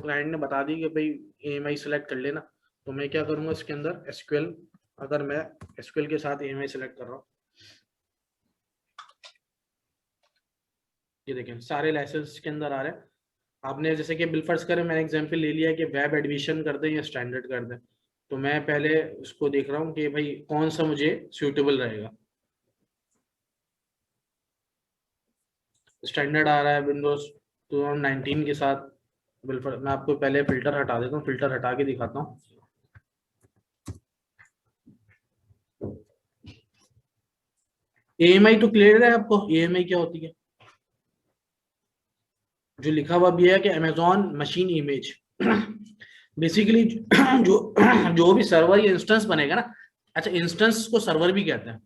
Client ने बता दी कि भाई EMI सेलेक्ट कर लेना, तो मैं क्या करूंगा इसके अंदर SQL, अगर मैं SQL के साथ EMI सेलेक्ट कर रहा हूँ, ये देखें सारे लाइसेंस के अंदर आ रहे हैं। आपने जैसे कि बिल फर्ज करें, मैंने एग्जांपल ले लिया कि वेब एडमिशन कर दें या स्टैंडर्ड कर दें, तो मैं पहले उसको देख रहा हूँ कि भाई कौन सा मुझे सूटेबल रहेगा। स्टैंडर्ड आ रहा है विंडोज 2019 के साथ बिल फर्ज। मैं आपको पहले फिल्टर हटा देता हूँ, फिल्टर हटा के दिखाता हूँ। EMI तो क्लियर है आपको, EMI क्या होती है? जो लिखा हुआ भी है कि अमेजॉन मशीन इमेज बेसिकली जो जो भी सर्वर या इंस्टेंस बनेगा ना, अच्छा इंस्टेंस को सर्वर भी कहते हैं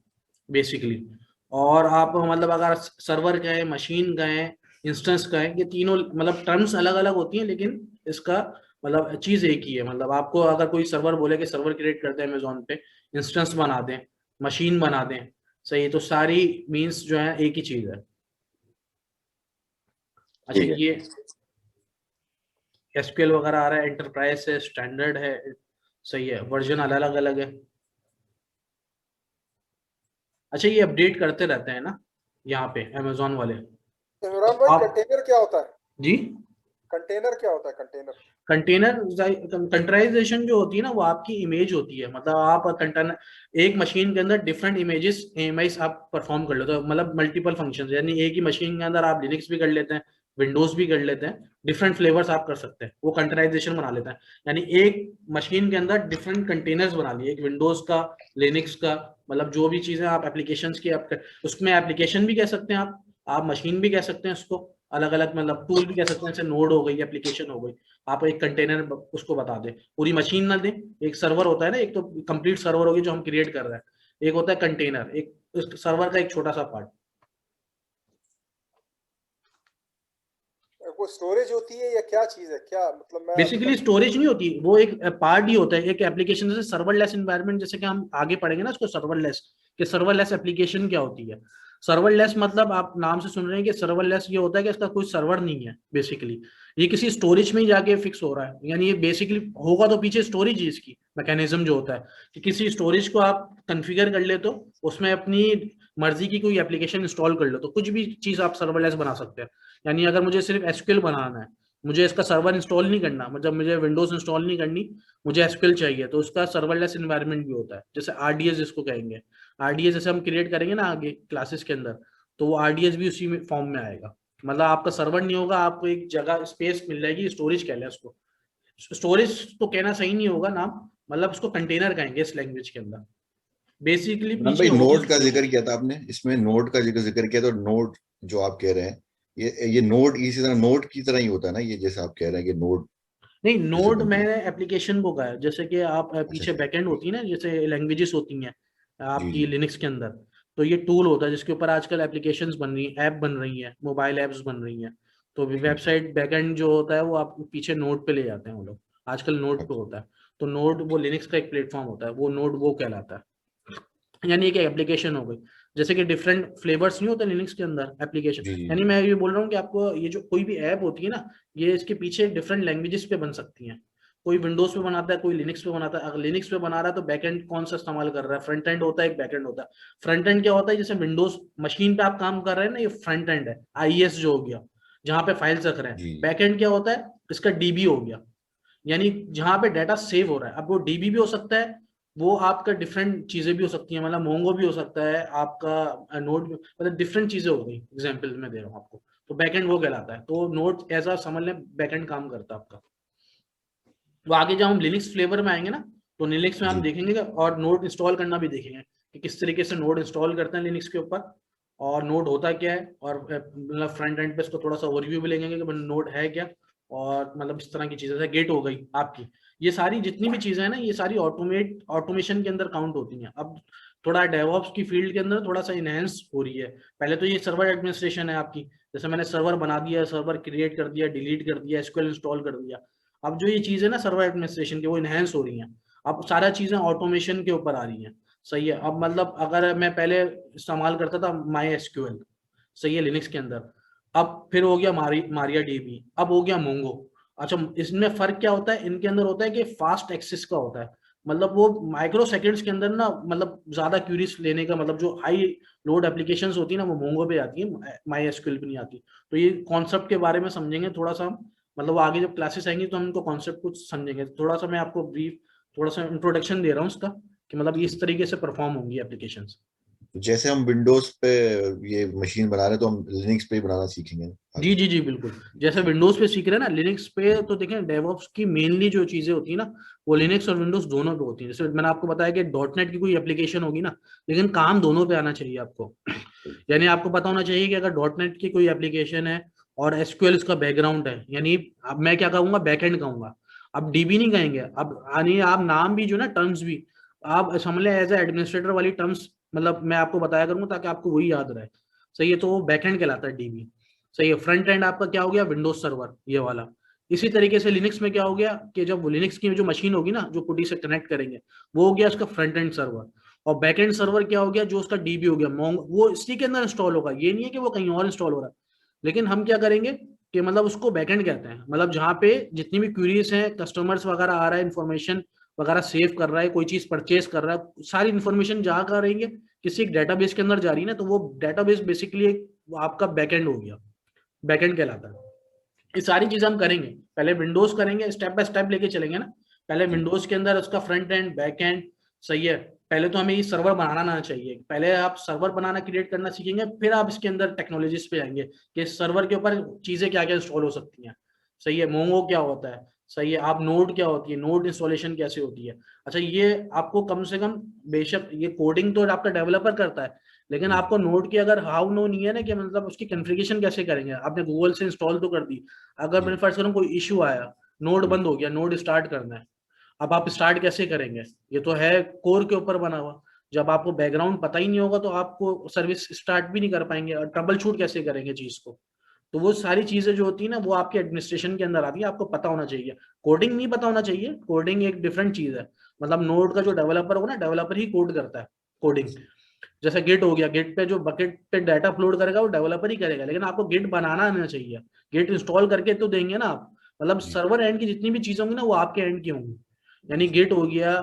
बेसिकली। और आप मतलब अगर सर्वर कहें, मशीन कहें, इंस्टेंस कहें, ये तीनों मतलब टर्म्स अलग अलग होती हैं, लेकिन इसका मतलब चीज एक ही है। मतलब आपको अगर कोई सर्वर बोले कि सर्वर क्रिएट करते हैं अमेजोन पे, इंस्टेंस बना दें, मशीन बना दें, सही, तो सारी मीन्स जो है एक ही चीज है। अच्छा ये SQL वगैरह आ रहा है, एंटरप्राइज है, स्टैंडर्ड है, सही है, वर्जन अलग अलग है। अच्छा ये अपडेट करते रहते हैं ना यहाँ पे अमेजोन वाले। इमरान तो भाई, आप कंटेनर क्या होता है? जी, कंटेनर क्या होता है? कंटेनर कंटेनर कंटेनराइजेशन जो होती है ना, वो आपकी इमेज होती है। मतलब आप कंटेनर एक मशीन के अंदर डिफरेंट इमेजेस EMIs आप परफॉर्म कर लेते हो, मतलब मल्टीपल फंक्शंस, यानी एक ही मशीन के अंदर आप लिनक्स भी कर लेते हैं, विंडोज भी कर लेते हैं, डिफरेंट फ्लेवर्स आप कर सकते हैं, वो कंटेनराइजेशन बना लेता है। यानी एक मशीन के अंदर डिफरेंट कंटेनर्स बना लिए, एक विंडोज का, लिनक्स का, मतलब जो भी चीजें आप एप्लीकेशंस की आप उसमें एप्लीकेशन भी कह सकते हैं, आप मशीन भी कह सकते हैं उसको, अलग अलग मतलब टूल भी कह सकते हैं, जैसे नोड हो गई, एप्लीकेशन हो गई। आप एक कंटेनर उसको बता दें, पूरी मशीन ना दें। एक सर्वर होता है ना, एक तो कंप्लीट सर्वर होगी जो हम क्रिएट कर रहे हैं, एक होता है कंटेनर, एक उस सर्वर का एक छोटा सा पार्ट। वो स्टोरेज होती है या क्या चीज है? क्या मतलब, मैं अभी बेसिकली तक। स्टोरेज नहीं होती, वो एक पार्ट ही होता है एक एप्लीकेशन, जैसे सर्वरलेस एनवायरनमेंट, जैसे कि हम आगे पढ़ेंगे ना उसको सर्वरलेस, कि सर्वरलेस एप्लीकेशन क्या होती है। सर्वरलेस मतलब आप नाम से सुन रहे हैं कि सर्वरलेस, ये होता है कि इसका कोई सर्वर नहीं है बेसिकली, ये किसी स्टोरेज में ही जाके फिक्स हो रहा है। यानी ये बेसिकली होगा तो पीछे स्टोरेज ही इसकी मैकेनिज्म जो होता है कि किसी स्टोरेज को आप कन्फिगर कर ले, तो उसमें अपनी मर्जी की कोई एप्लीकेशन इंस्टॉल कर लो, तो कुछ भी चीज आप सर्वरलेस बना सकते हैं। यानी अगर मुझे सिर्फ SQL बनाना है, मुझे इसका सर्वर इंस्टॉल नहीं करना, मतलब मुझे विंडोज इंस्टॉल नहीं करनी, मुझे SQL चाहिए, तो उसका सर्वरलेस एनवायरनमेंट भी होता है, जैसे RDS जिसको कहेंगे। RDS जैसे हम क्रिएट करेंगे ना आगे क्लासेस के अंदर, तो वो RDS भी उसी फॉर्म में आएगा। मतलब आपका सर्वर नहीं होगा, आपको एक जगह स्पेस मिल जाएगी, स्टोरेज कह लें उसको। स्टोरेज तो कहना सही नहीं होगा नाम, मतलब उसको कंटेनर कहेंगे इस लैंग्वेज के अंदर। बेसिकली इमरान पीछे भाई, होगी नोड का स्टोरेज। जिक्र किया था आपने, इसमें नोड का जिक्र किया, तो नोड जो आप कह रहे हैं, ये नोड इसी तरह नोड की तरह ही होता है ना, ये जैसे आप कह रहे हैं कि नोड नहीं, जैसे नोड बनती है। मैंने एप्लीकेशन को कहा है, जैसे कि आप अच्छा पीछे अच्छा। बैकएंड होती है ना, जैसे लैंग्वेजेस होती हैं जी आपकी जी। लिनक्स के अंदर, तो ये टूल होता है जिसके ऊपर आजकल एप्लीकेशंस बन रही हैं, ऐप बन रही हैं, मोबाइल ऐप्स बन रही हैं। तो ठीक है। वेबसाइट बैकएंड जो होता है वो आप पीछे नोड पे ले जाते हैं वो लोग, आजकल नोड पे अच्छा। होता है। तो नोड वो लिनक्स का एक प्लेटफॉर्म होता है, वो नोड वो कहलाता है। यानी एक एप्लीकेशन हो गई, जैसे कि डिफरेंट फ्लेवर्स नहीं होते लिनक्स के अंदर एप्लीकेशन। जी जी यानी जी। मैं ये बोल रहा हूँ कि आपको ये जो कोई भी ऐप होती है ना, ये इसके पीछे डिफरेंट लैंग्वेजेस पे बन सकती हैं। कोई विंडोज पे बनाता है, कोई लिनक्स पे बनाता है। अगर लिनक्स पे बना रहा है तो बैकएंड कौन सा इस्तेमाल कर रहा है, फ्रंट एंड होता है, एक बैकएंड होता है। फ्रंट एंड क्या होता है, जैसे विंडोज मशीन पे आप काम कर रहे हैं ना, ये फ्रंट एंड है, IES जो हो गया, जहां पे फाइल्स रख रहे हैं। जी बैकएंड क्या होता है, इसका DB हो गया, यानी जहां पे डाटा सेव हो रहा है। अब वो DB भी हो सकता है, वो आपका डिफरेंट चीजें भी हो सकती हैं, मतलब मोंगो भी हो सकता है आपका, नोड भी, मतलब डिफरेंट चीजें हो गई, एग्जांपल मैं दे रहा हूँ आपको। तो बैकएंड वो कहलाता है, तो नोड ऐसा समझ लें बैकएंड काम करता है आपका। तो आगे जब हम लिनक्स फ्लेवर में आएंगे ना, तो लिनक्स में हम जी। देखेंगे और नोड इंस्टॉल करना भी देखेंगे कि किस तरीके से नोड इंस्टॉल करते हैं लिनक्स के ऊपर, और नोड होता क्या है, और मतलब फ्रंट एंड पे इसको थोड़ा सा ओवरव्यू भी लेंगे कि नोड है क्या, और मतलब इस तरह की चीजें, जैसे गेट हो गई आपकी, ये सारी जितनी भी चीजें हैं ना, ये सारी ऑटोमेशन के अंदर काउंट होती हैं। अब थोड़ा डेवऑप्स की फील्ड के अंदर थोड़ा सा इनहेंस हो रही है। पहले तो ये सर्वर एडमिनिस्ट्रेशन है आपकी, जैसे मैंने सर्वर बना दिया, सर्वर क्रिएट कर दिया, डिलीट कर दिया, SQL इंस्टॉल कर दिया। अब जो ये चीजें ना सर्वर एडमिनिस्ट्रेशन की, वो इनहेंस हो रही हैं। अब सारा चीजें ऑटोमेशन के ऊपर आ रही हैं, सही है। अब मतलब अगर मैं पहले इस्तेमाल करता था MySQL, सही है, लिनक्स के अंदर, अब फिर हो गया मारिया DB, अब हो गया मोंगो। अच्छा, इसमें फर्क क्या होता है, इनके अंदर होता है कि फास्ट एक्सेस का होता है, मतलब वो माइक्रो सेकेंड्स के अंदर ना, मतलब ज्यादा क्यूरीज लेने का, मतलब जो हाई लोड एप्लीकेशंस होती है ना वो मोंगो पे आती है, माई एसक्यूएल पे नहीं आती। तो ये कॉन्सेप्ट के बारे में समझेंगे थोड़ा सा हम, मतलब वो आगे जब क्लासेस आएंगी तो हम इनको कॉन्सेप्ट कुछ समझेंगे। थोड़ा सा मैं आपको ब्रीफ, थोड़ा सा इंट्रोडक्शन दे रहा हूँ इसका, कि मतलब इस तरीके से परफॉर्म होंगी एप्लीकेशंस। जैसे हम विंडोज पे ये मशीन बना रहे हैं तो हम लिनक्स पे ही बनाना सीखेंगे जी आगे। जी जी बिल्कुल। जैसे विंडोज पे सीख रहे हैं ना, लिनक्स पे तो देखें डेवऑप्स की मेनली जो चीजें होती है ना, वो लिनक्स और विंडोज दोनों पे होती है। जैसे मैंने आपको बताया कि डॉटनेट की कोई एप्लीकेशन होगी ना, लेकिन काम दोनों पे आना चाहिए आपको। यानी आपको पता होना चाहिए कि अगर डॉटनेट की कोई एप्लीकेशन है और एसक्यूएल इसका बैकग्राउंड है, यानी अब मैं क्या कहूंगा, बैकएंड कहूंगा, अब डीबी नहीं कहेंगे। अब यानी आप नाम भी जो ना, टर्म्स भी आप समझ लें एज ए एडमिनिस्ट्रेटर वाली टर्म्स, मतलब मैं आपको बताया करूंगा ताकि आपको वही याद रहे। सही है, तो वो बैकएंड कहलाता है डीबी। सही है, फ्रंट एंड आपका क्या हो गया, विंडोज सर्वर ये वाला। इसी तरीके से लिनक्स में क्या हो गया कि जब लिनक्स की जो मशीन होगी ना, जो पुटी से कनेक्ट करेंगे, वो हो गया उसका फ्रंट एंड सर्वर। और बैक एंड सर्वर क्या हो गया, जो उसका डीबी हो गया, मोंग, वो इसी के अंदर इंस्टॉल होगा, ये नहीं है कि वो कहीं और इंस्टॉल हो रहा है। लेकिन हम क्या करेंगे कि मतलब उसको बैकएंड कहते हैं, मतलब जहाँ पे जितनी भी क्वेरीज हैं, कस्टमर्स वगैरह आ रहा है, इन्फॉर्मेशन वगैरह सेव कर रहा है, कोई चीज परचेज कर रहा है, सारी इन्फॉर्मेशन जहाँ का रहेंगे, किसी एक डेटाबेस के अंदर जा रही है ना, तो वो डेटाबेस बेसिकली आपका बैकएंड हो गया, बैकएंड कहलाता है। ये सारी चीजें हम करेंगे, पहले विंडोज करेंगे, स्टेप बाय स्टेप लेके चलेंगे ना। पहले विंडोज के अंदर उसका फ्रंट एंड बैक एंड। सही है, पहले तो हमें ये सर्वर बनाना ना चाहिए, पहले आप सर्वर बनाना क्रिएट करना सीखेंगे, फिर आप इसके अंदर टेक्नोलॉजीज पे आएंगे कि सर्वर के ऊपर चीजें क्या क्या इंस्टॉल हो सकती हैं। सही है, मोंगो क्या होता है, सही है, आप नोड क्या होती है, नोड इंस्टॉलेशन कैसे होती है। अच्छा, ये आपको कम से कम, बेशक ये कोडिंग तो आपका डेवलपर करता है, लेकिन आपको नोड की अगर हाउ नो नहीं है ना, कि मतलब उसकी कॉन्फ़िगरेशन कैसे करेंगे, आपने गूगल से इंस्टॉल तो कर दी, अगर मैं फर्स्ट करूँ कोई इशू आया, नोड बंद हो गया, नोड स्टार्ट करना है, अब आप स्टार्ट कैसे करेंगे, ये तो है कोर के ऊपर बना हुआ। जब आपको बैकग्राउंड पता ही नहीं होगा तो आपको सर्विस स्टार्ट भी नहीं कर पाएंगे, और ट्रबल शूट कैसे करेंगे चीज को। तो वो सारी चीजें जो होती है ना, वो आपके एडमिनिस्ट्रेशन के अंदर आती है, आपको पता होना चाहिए। कोडिंग नहीं पता होना चाहिए, कोडिंग एक डिफरेंट चीज है। मतलब नोड का जो डेवलपर होगा ना, डेवलपर ही कोड करता है, कोडिंग। जैसे गिट हो गया, गिट पे जो बकेट पे डाटा अपलोड करेगा वो डेवलपर ही करेगा, लेकिन आपको गिट बनाना आना चाहिए। गिट इंस्टॉल करके तो देंगे ना आप, मतलब सर्वर एंड की जितनी भी चीजें होंगी ना, वो आपके एंड की होंगी। यानी गिट हो गया,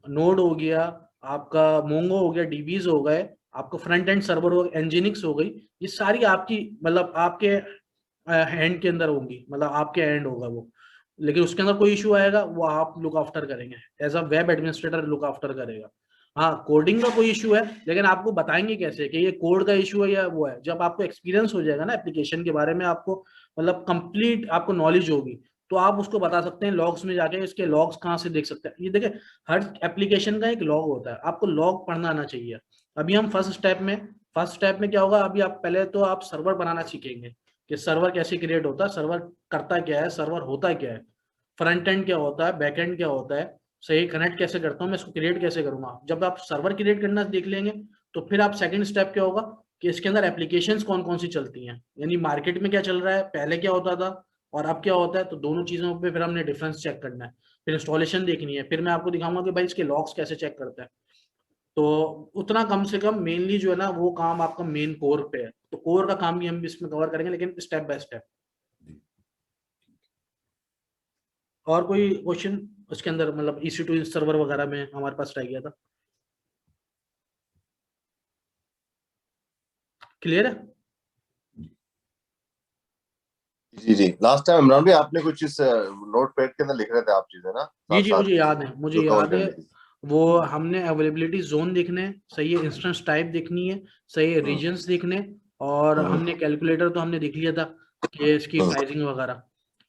नोड हो गया, आपका मोंगो हो गया, डीबीज हो गए, आपको फ्रंट एंड सर्वर हो गया, एनजिनिक्स हो गई, ये सारी आपकी, मतलब आपके हैंड के अंदर होंगी, मतलब आपके एंड होगा वो। लेकिन उसके अंदर कोई इशू आएगा, वो आप लुक आफ्टर करेंगे, as a web administrator look after करेगा। हाँ, कोडिंग का कोई इशू है, लेकिन आपको बताएंगे कैसे कि ये कोड का इशू है या वो है, जब आपको एक्सपीरियंस हो जाएगा ना एप्लीकेशन के बारे में, आपको मतलब कंप्लीट आपको नॉलेज होगी, तो आप उसको बता सकते हैं लॉग्स में जाके, इसके लॉग्स कहाँ से देख सकते हैं। ये देखें, हर एप्लीकेशन का एक लॉग होता है, आपको लॉग पढ़ना आना चाहिए। अभी हम फर्स्ट स्टेप में क्या होगा, अभी आप पहले तो आप सर्वर बनाना सीखेंगे कि सर्वर कैसे क्रिएट होता है, सर्वर करता क्या है, सर्वर होता क्या है, फ्रंट एंड क्या होता है, बैक एंड क्या होता है, सही कनेक्ट कैसे करता हूँ मैं, इसको क्रिएट कैसे करूंगा। जब आप सर्वर क्रिएट करना देख लेंगे, तो फिर आप सेकंड स्टेप क्या होगा कि इसके अंदर एप्लीकेशंस कौन कौन सी चलती हैं, यानी मार्केट में क्या चल रहा है, पहले क्या होता था और अब क्या होता है, तो दोनों चीजों पे फिर हमने डिफरेंस चेक करना है। फिर इंस्टॉलेशन देखनी है, फिर मैं आपको दिखाऊंगा कि भाई इसके लॉग्स कैसे चेक करता है। तो उतना कम से कम मेनली जो है ना, वो काम आपका मेन कोर पे है, तो कोर का काम भी हम इसमें कवर करेंगे, लेकिन स्टेप बाय स्टेप। और कोई क्वेश्चन उसके अंदर, मतलब EC2 सर्वर वगैरह में हमारे पास रह गया था, क्लियर है। जी जी, लास्ट टाइम इमरान भाई आपने कुछ इस नोट पैड के अंदर लिख रहे थे आप चीजें ना, जी साथ जी, साथ मुझे याद है, मुझे जो कवर याद है। करनी थी। वो हमने अवेलेबिलिटी जोन देखने हैं, सही है, इंस्टेंस टाइप देखनी है, सही है, हम्म, रीजन्स देखने, और हमने कैलकुलेटर तो हमने देख लिया था कि इसकी हम्म, प्राइसिंग वगैरह।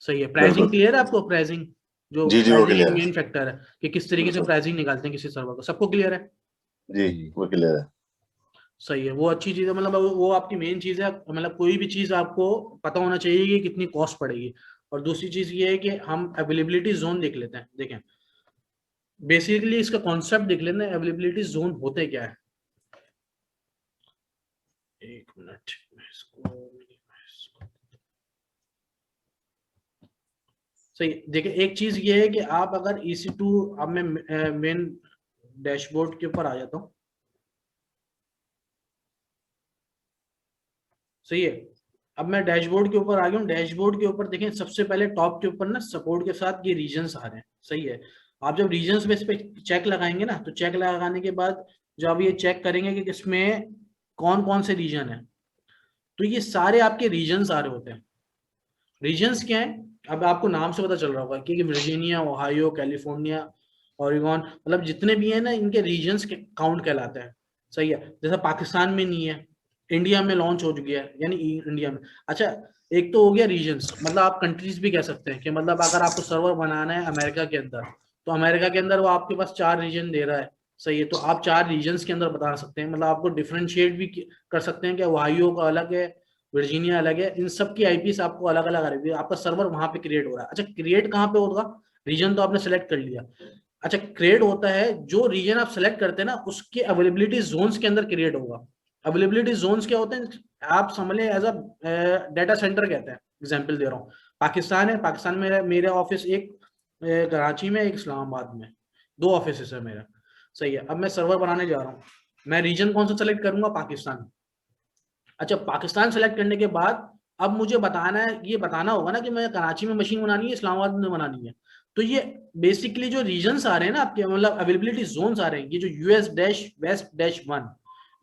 सही है, प्राइसिंग बिल्कुल। क्लियर है आपको, प्राइसिंग जो जी जी, वो प्राइसिंग एक क्लियर है। मेन फैक्टर है कि किस तरीके से बिल्कुल। प्राइसिंग निकालते हैं किसी सर्वर को, सबको क्लियर है। जी जी, वो क्लियर है। सही है, वो अच्छी चीज है, मतलब वो आपकी मेन चीज है, मतलब कोई भी चीज आपको पता होना चाहिए कि कितनी कॉस्ट पड़ेगी। और दूसरी चीज ये है कि हम अवेलेबिलिटी जोन देख लेते हैं, देखें बेसिकली इसका कॉन्सेप्ट देख लेते हैं, अवेलेबिलिटी जोन होते क्या है। एक मिनट, सही, देखिए एक चीज ये है कि आप अगर EC2, अब मैं मेन डैशबोर्ड के ऊपर आ जाता हूँ, सही है। अब मैं डैशबोर्ड के ऊपर आ गया हूँ। डैशबोर्ड के ऊपर देखें, सबसे पहले टॉप के ऊपर ना सपोर्ट के साथ ये रीजन्स आ रहे हैं, सही है। आप जब रीजन्स बेस पे चेक लगाएंगे ना, तो चेक लगाने के बाद जब आप ये चेक करेंगे कि किसमें कौन कौन से रीजन है, तो ये सारे आपके रीजन्स आ रहे होते हैं। रीजन्स क्या है, अब आपको नाम से पता चल रहा होगा कि वर्जीनिया, ओहायो, कैलिफोर्निया, ओरेगन, मतलब जितने भी हैं ना, इनके रीजन्स के काउंट कहलाते हैं, सही है। जैसा पाकिस्तान में नहीं है, इंडिया में लॉन्च हो चुकी है, यानी इंडिया में। अच्छा, एक तो हो गया रीजन्स, मतलब आप कंट्रीज भी कह सकते हैं कि मतलब अगर आपको सर्वर बनाना है अमेरिका के अंदर, तो अमेरिका के अंदर वो आपके पास 4 रीजन दे रहा है, सही है, तो आप 4 रीजन्स के अंदर बता सकते हैं। मतलब आपको डिफरेंशिएट भी कर सकते हैं कि ओहायो का अलग है, वर्जीनिया अलग है, इन सब की आईपीस आपको अलग अलग आ रही है, आपका सर्वर वहां पे क्रिएट हो रहा है। अच्छा, क्रिएट कहाँ पे होगा, रीजन तो आपने सेलेक्ट कर लिया। अच्छा, क्रिएट होता है जो रीजन आप सेलेक्ट करते हैं ना, उसके अवेलेबिलिटी जोन्स के अंदर क्रिएट होगा। अवेलेबिलिटी जोन्स क्या होते हैं, आप समझ लें एज अ डाटा सेंटर कहते हैं। एग्जांपल दे रहा हूँ, पाकिस्तान है, पाकिस्तान में मेरा ऑफिस एक कराची में, एक इस्लामाबाद में, 2 ऑफिस है मेरा, सही है। अब मैं सर्वर बनाने जा रहा हूँ, मैं रीजन कौन सा सेलेक्ट करूंगा, पाकिस्तान। अच्छा, पाकिस्तान सेलेक्ट करने के बाद अब मुझे बताना है, ये बताना होगा ना कि मैं कराची में मशीन बनानी है, इस्लामाबाद में बनानी है। तो ये बेसिकली जो रीजन्स आ रहे हैं ना आपके, मतलब अवेलेबिलिटी जोन्स आ रहे हैं, ये जो US-West-1,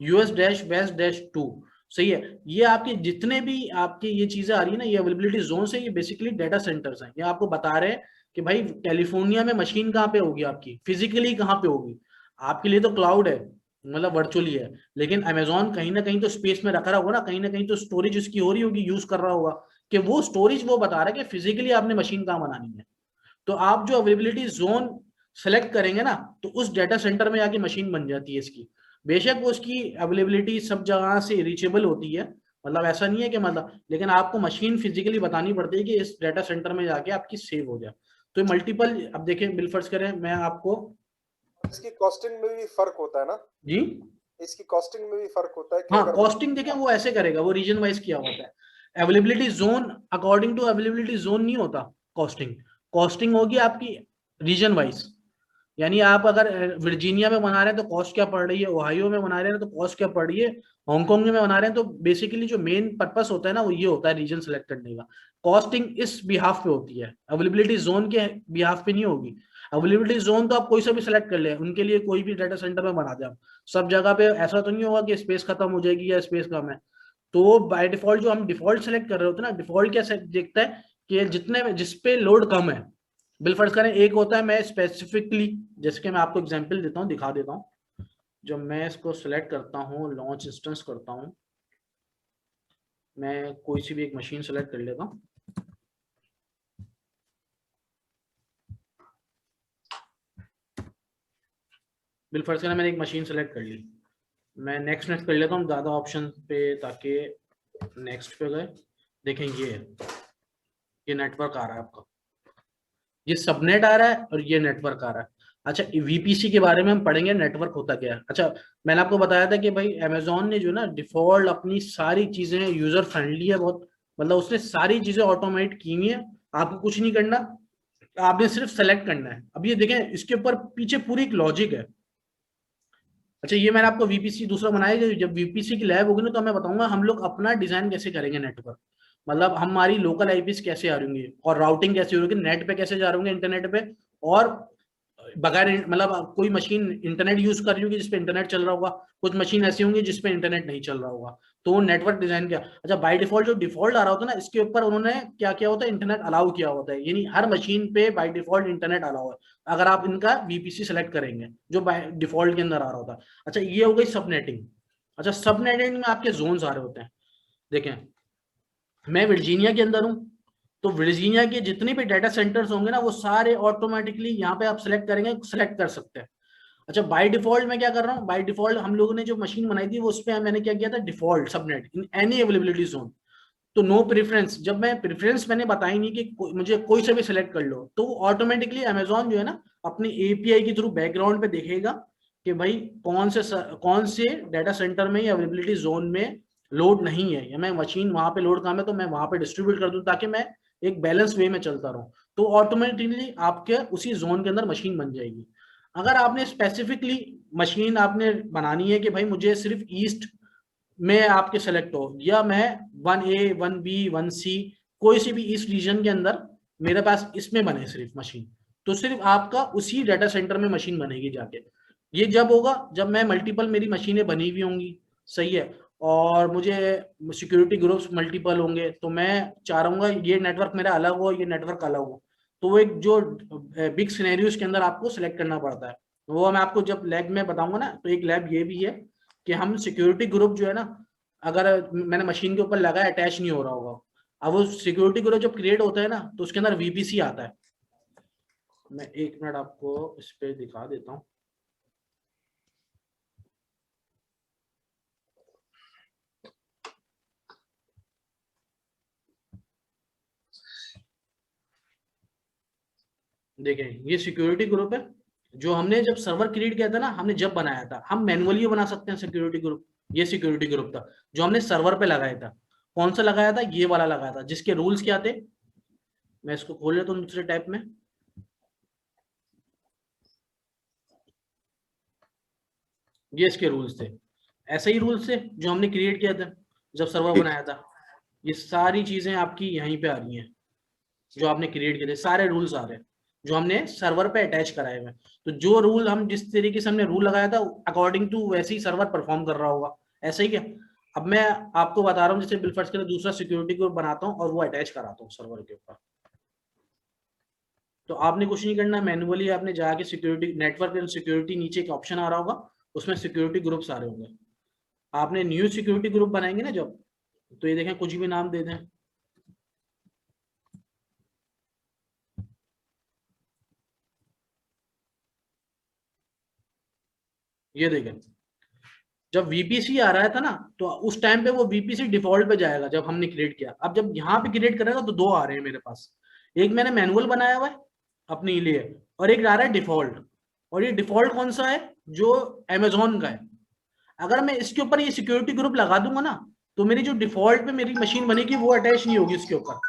US-West-2, सही है, ये आपके जितने भी आपके ये चीजें आ रही है ना, ये अवेलेबिलिटी जोन है, ये बेसिकली डाटा सेंटर्स हैं। ये आपको बता रहे हैं कि भाई कैलिफोर्निया में मशीन कहाँ पे होगी आपकी, फिजिकली कहाँ पे होगी। आपके लिए तो क्लाउड है, मतलब वर्चुअली है, लेकिन अमेजोन कहीं ना कहीं तो स्पेस में रखा रहा होगा ना, कहीं ना कहीं तो स्टोरेज उसकी हो रही होगी, यूज कर रहा होगा, कि वो स्टोरेज वो बता रहा है कि फिजिकली आपने मशीन कहाँ बनानी है। तो आप जो अवेलेबिलिटी जोन सेलेक्ट करेंगे ना, तो उस डाटा सेंटर में आके मशीन बन जाती है इसकी। बेशक वो उसकी अवेलेबिलिटी सब जगह से रीचेबल होती है, मतलब ऐसा नहीं है कि मतलब, लेकिन आपको मशीन फिजिकली बतानी पड़ती है कि इस डाटा सेंटर में जाके आपकी सेव हो जाए। तो मल्टीपल, अब देखें बिल फर्ज करें, मैं आपको, इसकी कॉस्टिंग में भी फर्क होता है ना जी, इसकी कॉस्टिंग में भी फर्क होता है कि हाँ, अगर कॉस्टिंग देखें वो ऐसे करेगा, वो रीजन वाइज किया होता है। Availability zone according to availability zone नहीं होता कॉस्टिंग, कॉस्टिंग होगी आपकी रीजन वाइज। यानी आप अगर वर्जीनिया में बना रहे हैं तो कॉस्ट क्या पड़ रही है, ओहायो में बना रहे हैं तो कॉस्ट क्या पड़ रही है, हांगकांग में बना रहे हैं, तो बेसिकली जो मेन पर्पस होता है ना, वो ये होता है रीजन सेलेक्ट करने का। कॉस्टिंग इस बिहाफ पे होती है, अवेलेबिलिटी जोन के बिहाफ पे नहीं होगी। अवेलेबिलिटी जोन तो आप कोई सा भी सिलेक्ट कर ले, उनके लिए कोई भी डाटा सेंटर में बना दे आप, सब जगह पे ऐसा तो नहीं होगा कि स्पेस खत्म हो जाएगी या स्पेस कम है। तो बाय डिफॉल्ट जो हम डिफॉल्ट सेलेक्ट कर रहे होते हैं ना, डिफॉल्ट क्या देखता है कि जितने जिसपे लोड कम है, बिलफर्ज करें, एक होता है मैं स्पेसिफिकली, जैसे कि मैं आपको एग्जांपल देता हूँ, दिखा देता हूँ। जब मैं इसको सिलेक्ट करता हूँ, लॉन्च इंस्टेंस करता हूँ, मैं कोई सी भी एक मशीन सेलेक्ट कर लेता हूँ। बिलफर्ज करें मैंने एक मशीन सेलेक्ट कर ली, मैं नेक्स्ट नेक्स्ट कर लेता हूँ ज्यादा ऑप्शन पे, ताकि नेक्स्ट पे गए। देखें ये नेटवर्क आ रहा है आपका, ये सबनेट आ रहा है और ये नेटवर्क आ रहा है। अच्छा, वीपीसी के बारे में हम पढ़ेंगे, नेटवर्क होता क्या है। अच्छा, मैंने आपको बताया था कि भाई अमेजोन ने जो ना डिफॉल्ट अपनी सारी चीजें यूजर फ्रेंडली है बहुत, मतलब उसने सारी चीजें ऑटोमेट की हुई है, आपको कुछ नहीं करना, आपने सिर्फ सेलेक्ट करना है। अब ये देखें, इसके ऊपर पीछे पूरी एक लॉजिक है। अच्छा, ये मैंने आपको वीपीसी दूसरा बनाया, जब वीपीसी की लैब होगी ना, तो मैं बताऊंगा हम लोग अपना डिजाइन कैसे करेंगे नेटवर्क, मतलब हमारी लोकल आईपीस कैसे आ रही और राउटिंग कैसे होगी, नेट पे कैसे जा रहे इंटरनेट पे, और बगैर मतलब कोई मशीन इंटरनेट यूज कर रही होगी जिसपे इंटरनेट चल रहा होगा, कुछ मशीन ऐसी होंगी जिसपे इंटरनेट नहीं चल रहा होगा, तो वो नेटवर्क डिजाइन क्या। अच्छा, बाय डिफॉल्ट जो डिफॉल्ट आ रहा होता है ना, इसके ऊपर उन्होंने क्या किया होता है, इंटरनेट अलाउ किया होता है, यानी हर मशीन पे बाय डिफॉल्ट इंटरनेट अलाउ है अगर आप इनका वीपीसी सेलेक्ट करेंगे, जो बाय डिफॉल्ट के अंदर आ रहा होता है। अच्छा, ये हो गई सबनेटिंग। अच्छा, सबनेटिंग में आपके जोन्स आ रहे होते हैं। देखें, मैं वर्जीनिया के अंदर हूं, तो वर्जीनिया के जितने भी डाटा सेंटर्स होंगे ना, वो सारे ऑटोमेटिकली यहाँ पे आप सेलेक्ट करेंगे, सेलेक्ट कर सकते हैं। अच्छा, बाय डिफॉल्ट मैं क्या कर रहा हूँ, बाय डिफॉल्ट हम लोगों ने जो मशीन बनाई थी वो उस पर मैंने क्या किया था, default subnet in any availability zone, तो नो प्रेफरेंस। जब मैं प्रेफरेंस मैंने बताई नहीं कि मुझे कोई से भी सिलेक्ट कर लो, तो ऑटोमेटिकली अमेजोन जो है ना, अपनी एपीआई के थ्रू बैकग्राउंड पे देखेगा कि भाई कौन से डाटा सेंटर में या अवेलेबिलिटी जोन में लोड नहीं है, या मैं मशीन वहां पे लोड काम है तो मैं वहां पे डिस्ट्रीब्यूट कर दूं, ताकि मैं एक बैलेंस वे में चलता रहूं, तो ऑटोमेटिकली आपके उसी जोन के अंदर मशीन बन जाएगी। अगर आपने स्पेसिफिकली मशीन आपने बनानी है कि भाई मुझे सिर्फ ईस्ट में आपके सेलेक्ट हो, या मैं 1A 1B 1C कोई सी भी इस रीजन के अंदर मेरे पास इसमें बने सिर्फ मशीन, तो सिर्फ आपका उसी डाटा सेंटर में मशीन बनेगी जाके। ये जब होगा जब मैं मल्टीपल मेरी मशीनें बनी हुई होंगी, सही है, और मुझे सिक्योरिटी ग्रुप्स मल्टीपल होंगे, तो मैं चाह रहा ये नेटवर्क मेरा अलग हो, ये नेटवर्क अलग हो। तो वो एक जो बिग सिनेरियोज के अंदर आपको सिलेक्ट करना पड़ता है, वो मैं आपको जब लैब में बताऊंगा ना, तो एक लैब ये भी है कि हम सिक्योरिटी ग्रुप जो है ना, अगर मैंने मशीन के ऊपर लगाया अटैच नहीं हो रहा होगा, अब वो सिक्योरिटी ग्रुप जब क्रिएट होता है ना, तो उसके अंदर वीपीसी आता है। मैं 1 मिनट आपको इस पे दिखा देता हूँ। देखें ये सिक्योरिटी ग्रुप है, जो हमने जब सर्वर क्रिएट किया था ना, हमने जब बनाया था, हम मैनुअली बना सकते हैं सिक्योरिटी ग्रुप। ये सिक्योरिटी ग्रुप था जो हमने सर्वर पे लगाया था। कौन सा लगाया था? ये वाला लगाया था, जिसके रूल्स क्या थे, मैं इसको खोल लेता हूँ दूसरे टाइप में। ये इसके रूल्स थे, ऐसे ही रूल्स थे जो हमने क्रिएट किया था जब सर्वर बनाया था। ये सारी चीजें आपकी यहीं पे आ रही हैं, जो आपने क्रिएट किए थे सारे रूल्स आ रहे हैं जो हमने सर्वर पे अटैच कराए हुए। तो जो रूल हम जिस तरीके से हमने रूल लगाया था, अकॉर्डिंग टू वैसे ही सर्वर परफॉर्म कर रहा होगा, ऐसा ही क्या। अब मैं आपको बता रहा हूँ, जैसे बिलफर्स्ट के लिए दूसरा सिक्योरिटी ग्रुप बनाता हूँ और वो अटैच कराता हूँ सर्वर के ऊपर। तो आपने कुछ नहीं करना, मैनुअली आपने जाके सिक्योरिटी नेटवर्क एंड सिक्योरिटी, नीचे एक ऑप्शन आ रहा होगा, उसमें सिक्योरिटी ग्रुप सारे होंगे। आपने न्यू सिक्योरिटी ग्रुप बनाएंगे ना जब, तो ये देखें कुछ भी नाम दे दें, ये देखें जब वीपीसी आ रहा था ना, तो उस टाइम पे वो वीपीसी डिफॉल्ट पे जाएगा जब हमने क्रिएट किया। अब जब यहाँ पे क्रिएट करेगा तो दो आ रहे हैं मेरे पास, एक मैंने मैनुअल बनाया हुआ है अपने लिए, और एक आ रहा है डिफॉल्ट। और ये डिफॉल्ट कौन सा है? जो अमेजोन का है। अगर मैं इसके ऊपर ये सिक्योरिटी ग्रुप लगा दूंगा ना, तो मेरी जो डिफॉल्ट पे मेरी मशीन बनेगी वो अटैच नहीं होगी इसके ऊपर।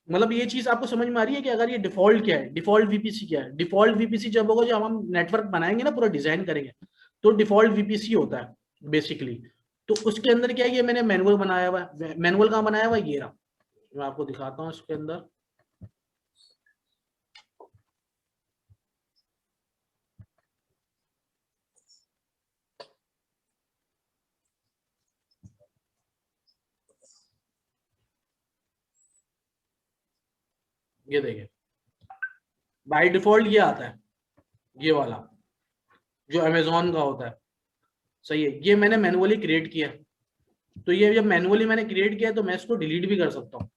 मतलब ये चीज आपको समझ में आ रही है कि अगर ये डिफॉल्ट क्या है, डिफॉल्ट वीपीसी क्या है? डिफॉल्ट वीपीसी जब होगा जब हम नेटवर्क बनाएंगे ना, पूरा डिजाइन करेंगे, तो डिफॉल्ट वीपीसी होता है बेसिकली। तो उसके अंदर क्या है, ये मैंने मैनुअल बनाया हुआ है। मैनुअल कहाँ बनाया हुआ है? ये रहा, मैं आपको दिखाता हूँ इसके अंदर। ये देखिए बाय डिफॉल्ट ये आता है, ये वाला जो अमेजोन का होता है, सही है। ये मैंने मैनुअली क्रिएट किया, तो ये जब मैनुअली मैंने क्रिएट किया तो मैं इसको डिलीट भी कर सकता हूँ।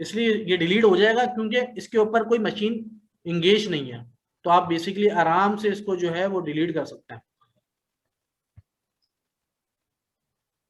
इसलिए ये डिलीट हो जाएगा क्योंकि इसके ऊपर कोई मशीन इंगेज नहीं है, तो आप बेसिकली आराम से इसको जो है वो डिलीट कर सकते हैं।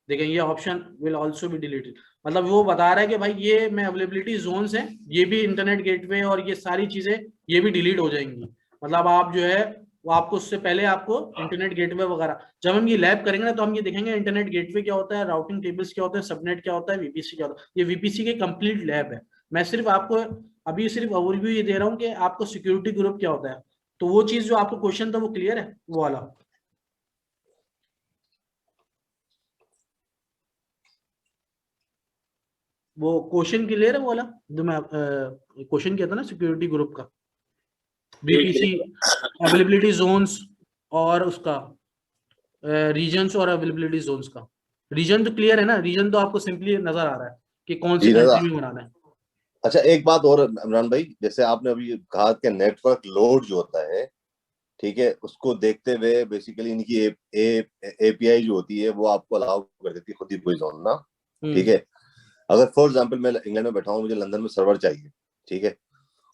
देखें ये option will also be deleted, मतलब वो बता रहा है कि भाई ये मैं अवेलेबिलिटी जोन्स हैं, ये भी इंटरनेट गेटवे और ये सारी चीजें ये भी डिलीट हो जाएंगी। मतलब आप जो है वो आपको उससे पहले आपको इंटरनेट गेटवे वगैरह, जब हम ये लैब करेंगे ना तो हम ये देखेंगे इंटरनेट गेटवे क्या होता है, राउटिंग टेबल्स क्या होता है, सबनेट क्या होता है, वीपीसी क्या होता है। ये वीपीसी की कंप्लीट लैब है। मैं सिर्फ आपको अभी सिर्फ ओवरव्यू ये दे रहा हूँ कि आपको सिक्योरिटी ग्रुप क्या होता है। तो वो चीज जो आपको क्वेश्चन था वो क्लियर है वो वाला? वो क्वेश्चन क्लियर है वो वाला जो मैं क्वेश्चन किया था ना सिक्योरिटी ग्रुप का, बीपीसी अवेलेबिलिटी जोन्स और उसका रीजन्स और अवेलेबिलिटी जोन्स का। रीजन तो क्लियर है ना? रीजन तो आपको सिंपली नजर आ रहा है कि कौन सी कंट्री में बनाना है। अच्छा एक बात और इमरान भाई, जैसे आपने अभी कहा कि नेटवर्क लोड जो होता है, ठीक है, उसको देखते हुए बेसिकली इनकी एपीआई जो होती है वो आपको अलाउ कर देती है खुद ही कोई जोन ना, ठीक है। अगर फॉर एग्जांपल मैं इंग्लैंड में बैठा हूँ, मुझे लंदन में सर्वर चाहिए, ठीक है,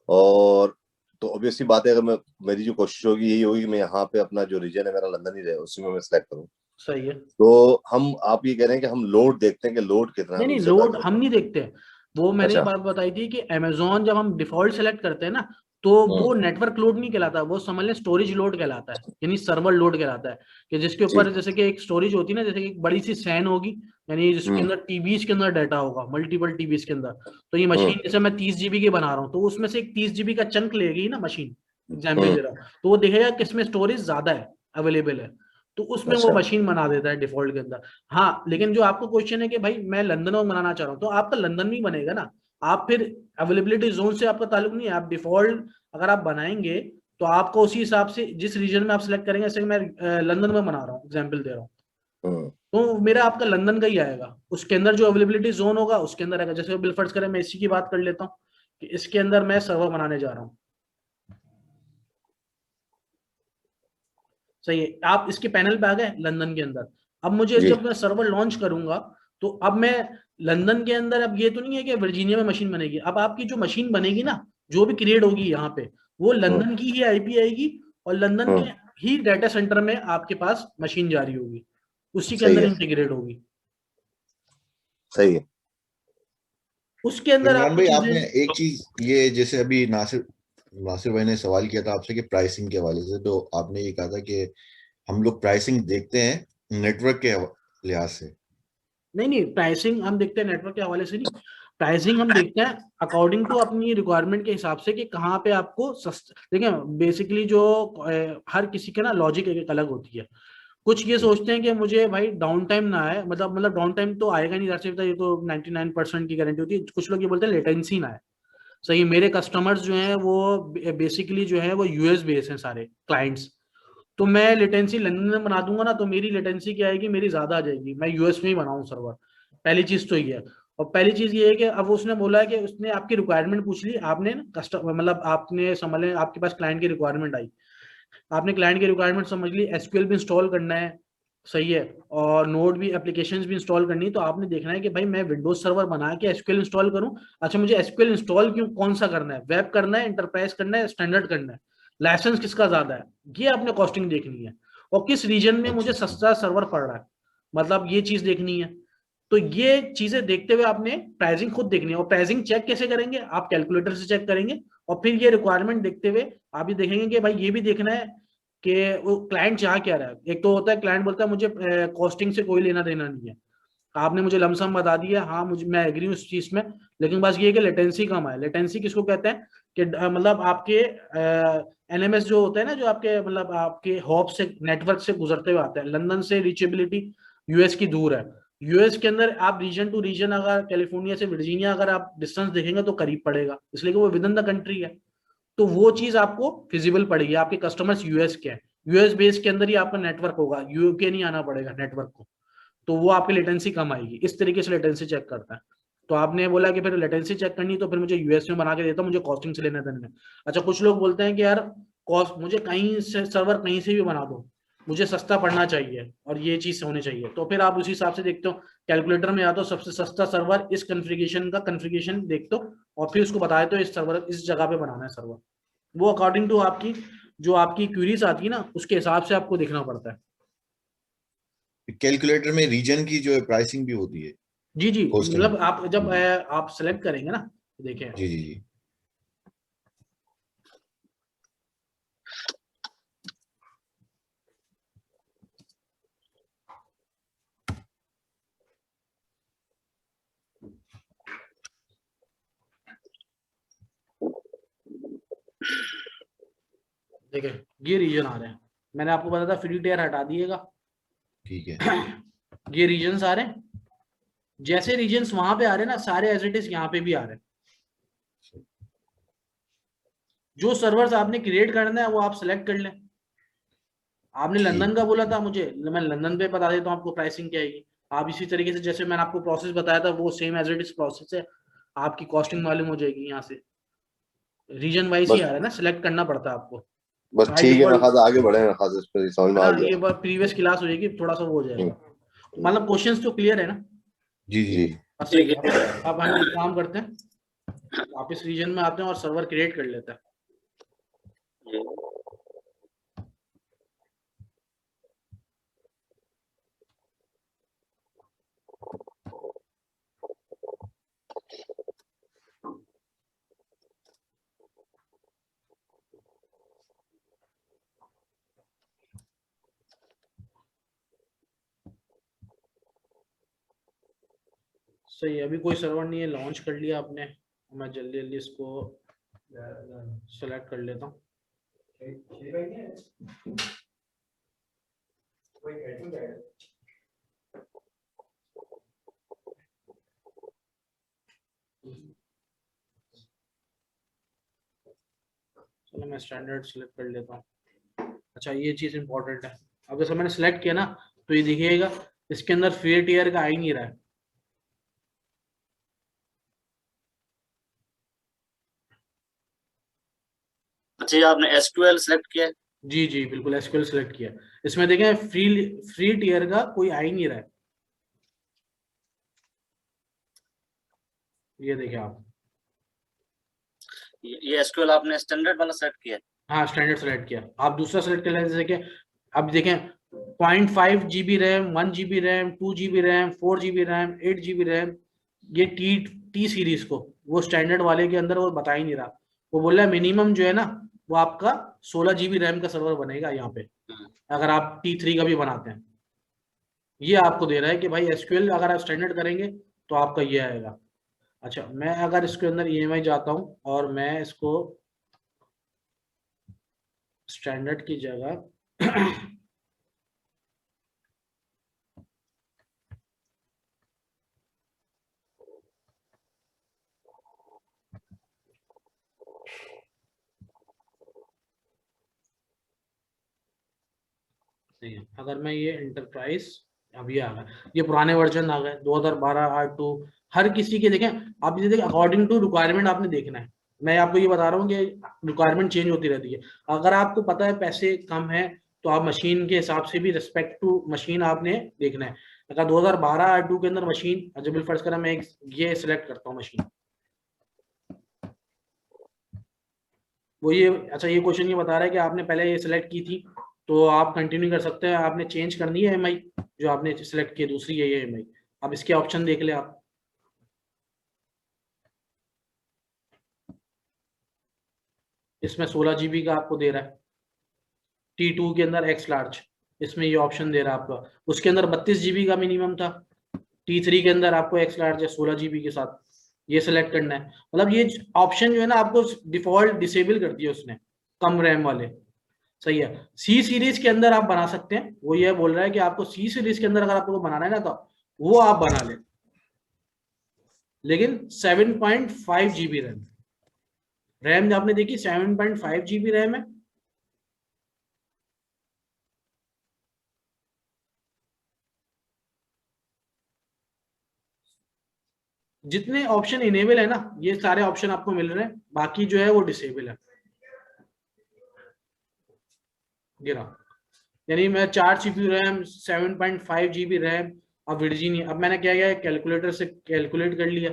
और तो ऑब्वियसली बात है, अगर मेरी जो कोशिश होगी यही होगी कि मैं यहाँ पे अपना जो रीजन है मेरा लंदन ही रहे, उसी में मैं सिलेक्ट करूँ। सही है। तो आप ये कह रहे हैं कि हम लोड देखते हैं कि लोड कितना है? नहीं लोड हम नहीं देखते हैं, वो मैंने अच्छा। बात बताई थी कि अमेजोन जब हम डिफॉल्ट सेलेक्ट करते हैं ना, तो वो नेटवर्क लोड नहीं कहलाता, वो समझ लें स्टोरेज लोड कहलाता है, यानी सर्वर लोड कहलाता है। कि जिसके ऊपर जैसे कि एक स्टोरेज होती है ना, जैसे कि एक बड़ी सी सैन होगी, यानी जिसके अंदर टीबीज के अंदर डाटा होगा, मल्टीपल टीबीज के अंदर। तो ये मशीन जैसे मैं 30 GB की बना रहा हूँ, तो उसमें से एक 30 GB का चंक लेगी ना मशीन, एग्जाम्पल दे रहा हूँ, तो वो देखेगा किसमें स्टोरेज ज्यादा है, अवेलेबल है, तो उसमें वो अच्छा। मशीन बना देता है डिफॉल्ट के अंदर। हाँ, लेकिन जो आपको क्वेश्चन है कि भाई मैं लंदन में बनाना चाह रहा हूँ, तो आपका लंदन में ही बनेगा ना। आप फिर अवेलेबिलिटी जोन से आपका ताल्लुक नहीं है, आप डिफॉल्ट अगर आप बनाएंगे तो आपको उसी हिसाब से जिस रीजन में आप सिलेक्ट करेंगे, जैसे मैं लंदन में बना रहा हूँ, एग्जाम्पल दे रहा हूँ, तो मेरा आपका लंदन का ही आएगा, उसके अंदर जो अवेलेबिलिटी जोन होगा उसके अंदर आएगा। जैसे बिलफर्ड्स करें, मैं इसी की बात कर लेता हूँ कि इसके अंदर मैं सर्वर बनाने जा रहा हूँ, सही है। आप इसके पैनल पे आ गए लंदन के अंदर। अब मुझे जी। जब मैं सर्वर लॉन्च करूंगा तो अब मैं लंदन के अंदर, अब ये तो नहीं है कि वर्जीनिया में मशीन बनेगी, अब आपकी जो मशीन बनेगी ना, जो भी क्रिएट होगी यहाँ पे, वो लंदन की ही आईपी आएगी और लंदन के ही डाटा सेंटर में आपके पास मशीन जारी होगी, उसी के सही अंदर है, इंटीग्रेट होगी, सही है। उसके अंदर इमरान आपको भाई, आपने चीजें। एक चीज, ये जैसे अभी नासिर नासिर भाई ने सवाल किया था आपसे कि प्राइसिंग के हवाले से, तो आपने ये कहा था कि हम लोग प्राइसिंग देखते हैं नेटवर्क के लिहाज से। नहीं नहीं, प्राइसिंग हम देखते हैं नेटवर्क के हवाले से नहीं, प्राइसिंग हम देखते हैं अकॉर्डिंग टू अपनी रिक्वायरमेंट के हिसाब से कि कहाँ पे आपको सस्ता। देखिए बेसिकली जो हर किसी के ना लॉजिक एक अलग होती है। कुछ ये सोचते हैं कि मुझे भाई डाउन टाइम ना आए, मतलब डाउन टाइम तो आएगा नहीं, ये तो 99% की गारंटी होती है। कुछ लोग ये बोलते हैं लेटेंसी ना आए। सही, मेरे कस्टमर्स जो हैं वो बेसिकली जो है वो यूएस बेस हैं सारे क्लाइंट्स, तो मैं लेटेंसी लंदन में बना दूंगा ना, तो मेरी लेटेंसी क्या आएगी, मेरी ज्यादा आ जाएगी, मैं यूएस में ही बनाऊं सर्वर। पहली चीज तो ये है। और पहली चीज ये है कि अब उसने बोला है कि उसने आपकी रिक्वायरमेंट पूछ ली, आपने ना कस्टमर मतलब आपने समझ लें आपके पास क्लाइंट की रिक्वायरमेंट आई, आपने क्लाइंट की रिक्वायरमेंट समझ ली, एसक्यूएल भी इंस्टॉल करना है, सही है, और नोड भी एप्लीकेशंस भी इंस्टॉल करनी है, तो आपने देखना है कि भाई मैं विंडोज सर्वर बना के एसक्यूएल इंस्टॉल करूं। अच्छा, मुझे एसक्यूएल इंस्टॉल क्यों, कौन सा करना है, वेब करना है, इंटरप्राइज करना है, स्टैंडर्ड करना है, लाइसेंस किसका ज्यादा है, ये आपने कॉस्टिंग देखनी है, और किस रीजन में मुझे अच्छा अच्छा। सस्ता सर्वर पड़ रहा है, मतलब ये चीज देखनी है। तो ये चीजें देखते हुए आपने प्राइसिंग खुद देखनी है। और प्राइसिंग चेक कैसे करेंगे, आप कैलकुलेटर से चेक करेंगे, और फिर ये रिक्वायरमेंट देखते हुए आप ये देखेंगे कि भाई ये भी देखना है कि वो क्लाइंट चाह क्या रहा है। एक तो होता है क्लाइंट बोलता है मुझे कॉस्टिंग से कोई लेना देना नहीं है, आपने मुझे लमसम बता दिया, हाँ मुझे मैं एग्री हूँ उस चीज में, लेकिन बस ये है कि लेटेंसी कम है। लेटेंसी किसको कहते हैं कि मतलब आपके एनएमएस जो होता है ना, जो आपके मतलब आपके हॉप से नेटवर्क से गुजरते हुए आता है, लंदन से रीचेबिलिटी यूएस की दूर है। यूएस के अंदर आप रीजन टू रीजन, अगर कैलिफोर्निया से वर्जीनिया अगर आप डिस्टेंस देखेंगे तो करीब पड़ेगा, इसलिए कि वो विद इन द कंट्री है, तो वो चीज आपको फिजिबल पड़ेगी। आपके कस्टमर्स यूएस के हैं, यूएस बेस के अंदर ही आपका नेटवर्क होगा, यूके नहीं आना पड़ेगा नेटवर्क को, तो वो आपकी लेटेंसी कम आएगी। इस तरीके से लेटेंसी चेक करता है। तो आपने बोला कि फिर लेटेंसी चेक करनी, तो फिर मुझे यूएस में बना के देता, मुझे कॉस्टिंग से लेने देने में। अच्छा, कुछ लोग बोलते हैं कि यार कॉस्ट मुझे कहीं से सर्वर कहीं से भी बना दो, मुझे सस्ता पड़ना चाहिए और ये चीज होनी चाहिए, तो फिर आप उसी हिसाब से देखते हो कैलकुलेटर में, या तो सबसे सस्ता सर्वर इस कन्फिगरेशन का कन्फिगरेशन देखते हो और फिर उसको बता देते हो इस सर्वर इस जगह पे बनाना है सर्वर। वो अकॉर्डिंग टू आपकी जो आपकी क्यूरीज आती है ना, उसके हिसाब से आपको देखना पड़ता है। कैलकुलेटर में रीजन की जो है प्राइसिंग भी होती है, जी जी, होस्टिंग। मतलब आप जब आप सेलेक्ट करेंगे ना, देखिए जी जी जी। देखिए ये रीजन आ रहे हैं, मैंने आपको बताया था फ्री टेयर हटा दिएगा। ठीक है। ये रीजन्स आ रहे हैं, जैसे रीजन्स वहां पे आ रहे हैं ना, सारे एज इट इज यहाँ पे भी आ रहे हैं। जो सर्वर्स आपने क्रिएट करना है वो आप सेलेक्ट कर लें। आपने लंदन ठीक। का बोला था मुझे, मैं लंदन पे बता देता हूँ आपको प्राइसिंग क्या आएगी। आप इसी तरीके से जैसे मैंने आपको प्रोसेस बताया था वो same as it is process है, आपकी कॉस्टिंग मालूम हो जाएगी यहाँ से। रीजन वाइज ही बस आ रहा है ना, सिलेक्ट करना पड़ता है आपको बस बाय ठीक है, मेरे डिफॉल्ट, ख्याल से आगे बढ़े, मेरे ख्याल से इस पर समझ है में ना। आ ये गया। प्रीवियस क्लास हो जाएगी, थोड़ा सा वो हो हम्म, जाएगा, मतलब क्वेश्चंस तो क्लियर है ना। जी जी जी। जी। बस ठीक है, अब हम एक काम करते हैं, वापस रीजन में आते हैं और सर्वर क्रिएट कर लेते हैं। सही है, अभी कोई सर्वर नहीं है, लॉन्च कर लिया आपने, मैं जल्दी जल्दी इसको सेलेक्ट कर लेता हूँ। चलो मैं स्टैंडर्ड सिलेक्ट कर लेता हूँ। अच्छा ये चीज इंपॉर्टेंट है। अब जैसे मैंने सिलेक्ट किया ना तो ये दिखिएगा इसके अंदर फ्री टीयर का आ ही नहीं रहा है। अच्छा आपने एसक्यूएल सिलेक्ट किया है? जी जी बिल्कुल एसक्यूएल सिलेक्ट किया। इसमें देखें फ्री टीयर का कोई आ ही नहीं रहा है। ये देखें आप, ये एसक्यूएल आपने स्टैंडर्ड वाला सेलेक्ट किया है? हाँ स्टैंडर्ड सेलेक्ट किया। आप दूसरा सेलेक्ट कर लें, जैसे कि अब देखें 0.5 GB RAM, 1 GB RAM, 2 GB RAM, 4 GB RAM, 8 GB RAM, ये टी सीरीज को वो स्टैंडर्ड वाले के अंदर वो बता ही नहीं रहा। वो बोल रहा है मिनिमम जो है ना वो आपका 16 GB रैम का सर्वर बनेगा यहाँ पे अगर आप T3 का भी बनाते हैं। ये आपको दे रहा है कि भाई एसक्यूएल अगर आप स्टैंडर्ड करेंगे तो आपका ये आएगा। अच्छा मैं अगर इसके अंदर EMI जाता हूँ और मैं इसको स्टैंडर्ड की जगह अगर मैं ये एंटरप्राइज अभी आ गया, ये पुराने वर्जन आ गए 2012 R2 हर किसी के। देखें आप ये देखें अकॉर्डिंग टू रिक्वायरमेंट आपने देखना है। मैं आपको ये बता रहा हूँ कि रिक्वायरमेंट चेंज होती रहती है। अगर आपको पता है पैसे कम है तो आप मशीन के हिसाब से भी रिस्पेक्ट टू मशीन आपने देखना है। अगर 2012 R2 के अंदर मशीन अजबल फर्ज करा मैं ये सिलेक्ट करता हूँ मशीन, वो ये अच्छा ये क्वेश्चन ये बता रहा है कि आपने पहले ये सिलेक्ट की थी तो आप कंटिन्यू कर सकते हैं। आपने चेंज करनी है EMI जो आपने सिलेक्ट की दूसरी है ये EMI। अब इसके ऑप्शन देख ले आप, इसमें 16 GB का आपको दे रहा है। T2 के अंदर X लार्ज इसमें ये ऑप्शन दे रहा है आपका। उसके अंदर 32 GB का मिनिमम था। T3 के अंदर आपको X लार्ज है 16 GB के साथ, ये सिलेक्ट करना है। मतलब ये ऑप्शन जो है ना आपको डिफॉल्ट डिसेबल कर दिया उसने कम रैम वाले। सही है। सी सीरीज के अंदर आप बना सकते हैं। वो ये बोल रहा है कि आपको सी सीरीज के अंदर अगर आपको बनाना है ना तो वो आप बना लें, लेकिन 7.5 GB रैम। रैम आपने देखी 7.5 GB रैम है। जितने ऑप्शन इनेबल है ना ये सारे ऑप्शन आपको मिल रहे हैं, बाकी जो है वो डिसेबल है। गिरा यानी मैं 4 CPU रैम 7.5 GB रैम अब वर्जिनिया। अब मैंने क्या किया कैलकुलेटर से कैलकुलेट कर लिया।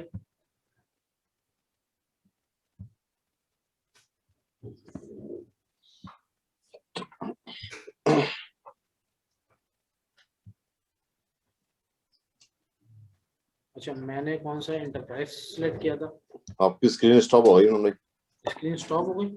अच्छा मैंने कौन सा एंटरप्राइज सिलेक्ट किया था? आपकी स्क्रीन स्टॉप हो गई उन्होंने। स्क्रीन स्टॉप हो गई।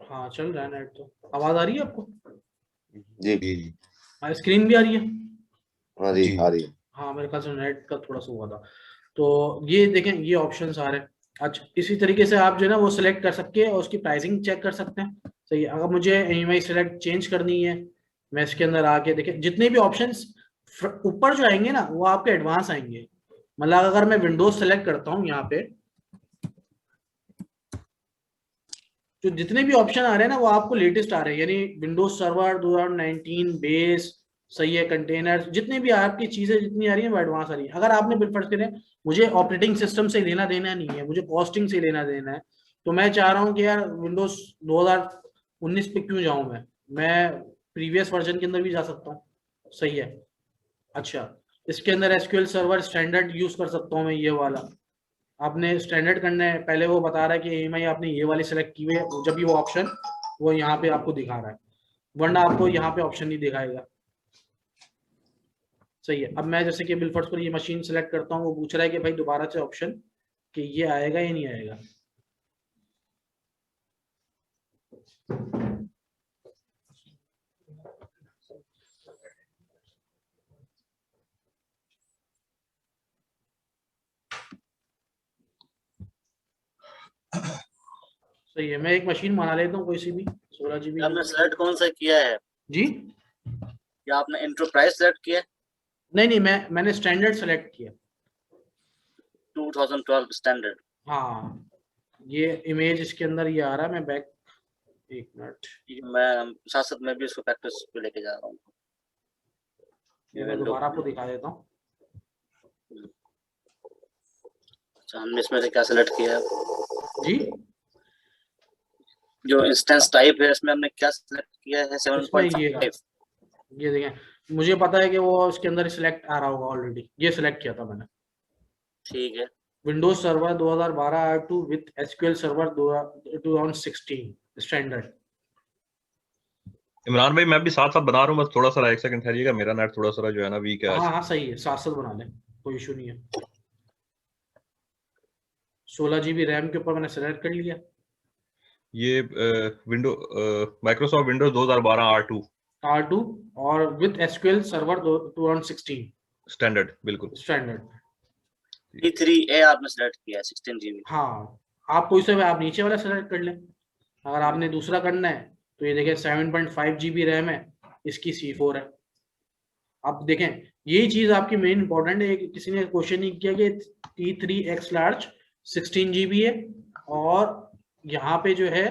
हाँ चल रहा है नेट तो। आवाज आ रही है आपको? जी जी हाँ स्क्रीन भी आ रही है? हाँ जी आ रही है। हाँ मेरे ख्याल से नेट का थोड़ा सा हुआ था। तो ये देखें ये ऑप्शंस आ रहे हैं। अच्छा इसी तरीके से आप जो है ना वो सिलेक्ट कर सकते हैं और उसकी प्राइसिंग चेक कर सकते हैं। सही है। अगर मुझे EMI सिलेक्ट चेंज करनी है मैं इसके अंदर आके देखें जितने भी ऑप्शंस ऊपर जो आएंगे ना वो आपके एडवांस आएंगे। मतलब अगर मैं विंडोज सेलेक्ट करता हूँ यहाँ पे जो जितने भी ऑप्शन आ रहे हैं ना वो आपको लेटेस्ट आ रहे हैं। यानी विंडोज सर्वर 2019 बेस सही है, कंटेनर जितनी भी आपकी चीजें जितनी आ रही है वो एडवांस आ रही है। अगर आपने बिल्कुल करें मुझे ऑपरेटिंग सिस्टम से लेना देना नहीं है, मुझे कॉस्टिंग से लेना देना है, तो मैं चाह रहा हूँ कि यार विंडोज 2019 पे क्यों जाऊं मैं प्रीवियस वर्जन के अंदर भी जा सकता हूँ। सही है। अच्छा इसके अंदर SQL सर्वर स्टैंडर्ड यूज कर सकता हूँ मैं, ये वाला आपने स्टैंडर्ड करना है। पहले वो बता रहा है कि EMI आपने ये वाली सेलेक्ट की हुई है, जब भी वो ऑप्शन वो यहाँ पे आपको दिखा रहा है, वरना आपको यहाँ पे ऑप्शन नहीं दिखाएगा। सही है। अब मैं जैसे कि बिलफर्स पर ये मशीन सेलेक्ट करता हूँ, वो पूछ रहा है कि भाई दोबारा से ऑप्शन कि ये आएगा या नहीं आएगा। सही है, मैं एक मशीन बना लेता हूँ कोई सी भी 16 GB आपने सेलेक्ट कौन सा किया है? जी। या आपने एंटरप्राइज सेलेक्ट किया है? नहीं, मैंने स्टैंडर्ड सेलेक्ट किया। 2012 स्टैंडर्ड। हाँ, ये इमेज इसके अंदर ये आ रहा है। मैं बैक, एक मिनट, मैं साथ साथ में भी इसको प्रैक्टिस पे लेके जा रहा हूँ। ये मैं दोबारा आपको दिखा देता हूँ। अच्छा, हमने इसमें से क्या सेलेक्ट किया है? जी, जो इंस्टेंस टाइप है इसमें हमने क्या सेलेक्ट किया है? इसमें ये 7.5। ये देखें, मुझे पता है कि वो इसके अंदर सिलेक्ट आ रहा होगा ऑलरेडी। ये सिलेक्ट किया था मैंने, ठीक है। Windows server 2012 R2 with SQL server 2016 standard. Imran भाई मैं भी साथ साथ बना रहा हूँ, बस थोड़ा सा एक सेकंड ठहरिएगा, मेरा नेट थोड़ा सा जो है ना वीक है। हाँ, सही है, साथ साथ बना लें, कोई इशू नहीं है। 16 GB रैम के ऊपर मैंने सेलेक्ट कर लिया। ये माइक्रोसॉफ्ट विंडोज 2012 R2 और विद SQL सर्वर 2016 स्टैंडर्ड, बिल्कुल स्टैंडर्ड। T3A आपने सेलेक्ट किया है 16 GB। हाँ, आप कोई सा आप नीचे वाला सेलेक्ट कर लें। अगर आपने दूसरा करना है तो ये देखें 7.5 GB रैम है, इसकी C4 है। आप देखें, यही चीज आपकी मेन इंपॉर्टेंट है। किसी ने क्वेश्चन नहीं किया कि T3X लार्ज 16 GB है और यहाँ पे जो है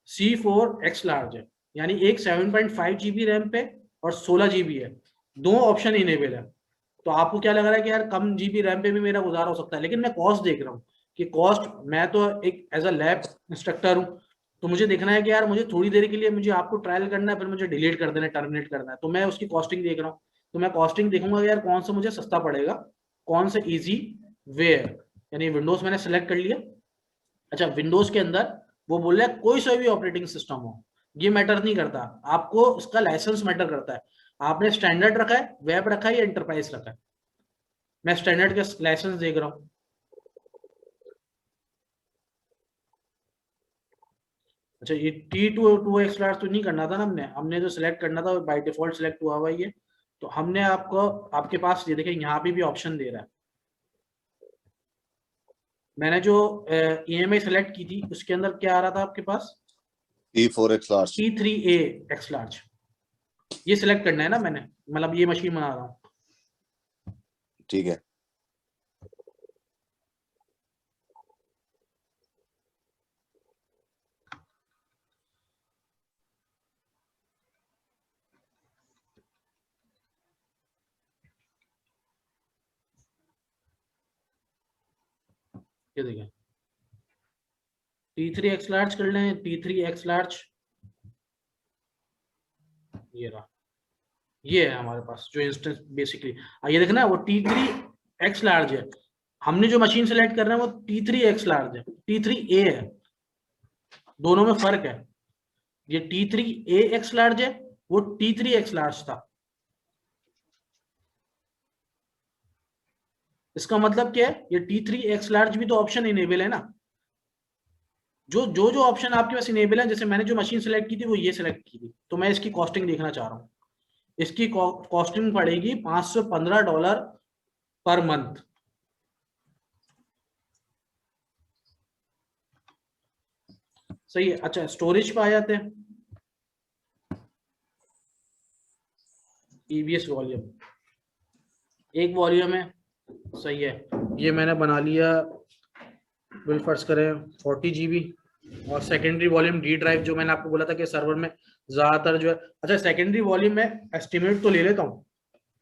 C4X लार्ज है, यानी एक 7.5 GB रैम पे और 16 GB है, दो ऑप्शन इनेबल है। तो आपको क्या लग रहा है कि यार कम जीबी रैम पे भी मेरा गुजारा हो सकता है, लेकिन मैं कॉस्ट देख रहा हूँ कि कॉस्ट, मैं तो एक एज अ लैब इंस्ट्रक्टर हूँ, तो मुझे देखना है कि यार मुझे थोड़ी देर के लिए मुझे आपको ट्रायल करना है, फिर मुझे डिलीट कर देना है, टर्मिनेट करना है, तो मैं उसकी कॉस्टिंग देख रहा हूँ। तो मैं कॉस्टिंग देखूंगा यार कौन सा मुझे सस्ता पड़ेगा, कौन सा ईजी वे है। यानी विंडोज मैंने सेलेक्ट कर लिया। अच्छा, विंडोज के अंदर वो बोल रहा है कोई सा भी ऑपरेटिंग सिस्टम हो, ये मैटर नहीं करता, आपको उसका लाइसेंस मैटर करता है। आपने स्टैंडर्ड रखा है, वेब रखा है या एंटरप्राइज रखा है। मैं स्टैंडर्ड का लाइसेंस देख रहा हूँ। अच्छा, ये T2X लार्ज तो नहीं करना था ना, हमने जो सिलेक्ट करना था बाय डिफॉल्ट सिलेक्ट हुआ हुआ ये। तो हमने आपको, आपके पास ये देखें यहाँ पे भी ऑप्शन दे रहा है। मैंने जो EMI सेलेक्ट की थी उसके अंदर क्या आ रहा था आपके पास? T4X लार्ज, T3AX लार्ज, ये सिलेक्ट करना है ना मैंने, मतलब ये मशीन बना रहा हूँ। ठीक है। ये देखें, T3X लार्ज कर लें, T3X लार्ज, ये रहा, ये है हमारे पास जो इंस्टेंस बेसिकली। ये देखना वो T3X लार्ज है, हमने जो मशीन सेलेक्ट कर रहे हैं वो T3X लार्ज है, T3A है, दोनों में फर्क है। ये T3AX लार्ज है, वो T3X लार्ज था। इसका मतलब क्या है, ये T3X लार्ज भी तो ऑप्शन इनेबल है ना। जो ऑप्शन आपके पास इनेबल है, जैसे मैंने जो मशीन सेलेक्ट की थी वो ये सेलेक्ट की थी, तो मैं इसकी कॉस्टिंग देखना चाह रहा हूँ। इसकी कॉस्टिंग पड़ेगी $515 पर मंथ। सही है। अच्छा, स्टोरेज पे आ जाते हैं। EBS वॉल्यूम, एक वॉल्यूम है, सही है। ये मैंने बना लिया, बिल फर्ज करें 40 GB, और सेकेंडरी वॉल्यूम D ड्राइव, जो मैंने आपको बोला था कि सर्वर में ज्यादातर जो है। अच्छा, सेकेंडरी वॉल्यूम में एस्टिमेट तो ले लेता हूँ,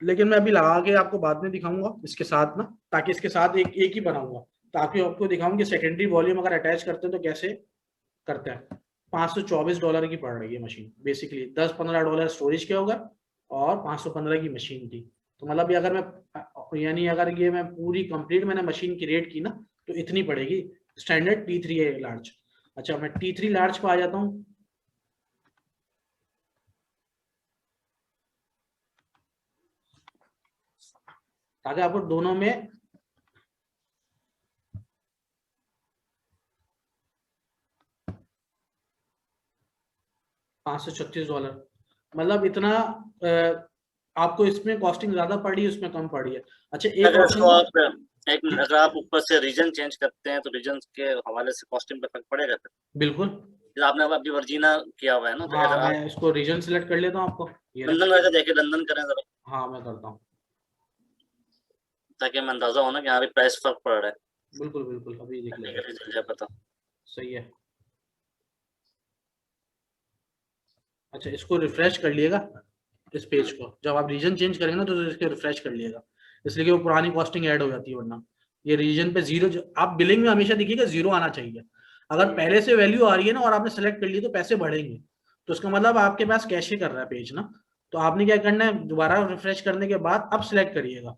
लेकिन मैं अभी लगा के आपको बाद में दिखाऊंगा इसके साथ ना, ताकि इसके साथ एक ही बनाऊंगा, ताकि आपको दिखाऊं कि सेकेंडरी वॉल्यूम अगर अटैच करते हैं तो कैसे करते हैं। $524 की पड़ रही है मशीन बेसिकली, $10-15 स्टोरेज के होगा और 515 की मशीन थी। तो मतलब ये अगर मैं, यानी अगर ये मैं पूरी कंप्लीट मैंने मशीन क्रिएट की ना, तो इतनी पड़ेगी स्टैंडर्ड T3A लार्ज। अच्छा, मैं T3 लार्ज पे आ जाता हूँ। ताकि आपको दोनों में $536, मतलब इतना आपको इसमें कॉस्टिंग ज्यादा पड़ी, उसमें कम पड़ी है। अच्छा एक अगर ऑप्शन इसको आप एक मिनट, अगर आप ऊपर से रीजन चेंज करते हैं तो रीजन के हवाले से कॉस्टिंग पे फर्क पड़ेगा फिर? बिल्कुल। जैसे आपने अभी वर्जीना किया हुआ है ना, तो हाँ अगर आप मैं इसको रीजन सिलेक्ट कर लेता हूँ आपको, ये लंदन वगैरह देखे, लंदन करें जरा, हाँ मैं करता हूँ। ताकि हमें अंदाजा हो ना कि यहाँ पे प्राइस फर्क पड़ रहा है। बिल्कुल बिल्कुल, अभी देख लेते हैं। चल जाए पता। सही है। अच्छा इसको रिफ्रेश कर लिएगा इस पेज को, जब आप रीजन चेंज करेंगे ना तो इसको रिफ्रेश कर लिएगा, इसलिए कि वो पुरानी कॉस्टिंग ऐड हो जाती है, वरना ये रीजन पे जीरो, आप बिलिंग में हमेशा देखिएगा जीरो आना चाहिए। अगर पहले से वैल्यू आ रही है ना और आपने सेलेक्ट कर ली तो पैसे बढ़ेंगे, तो उसका मतलब आपके पास कैश ही कर रहा है पेज ना। तो आपने क्या करना है, दोबारा रिफ्रेश करने के बाद अब सिलेक्ट करिएगा।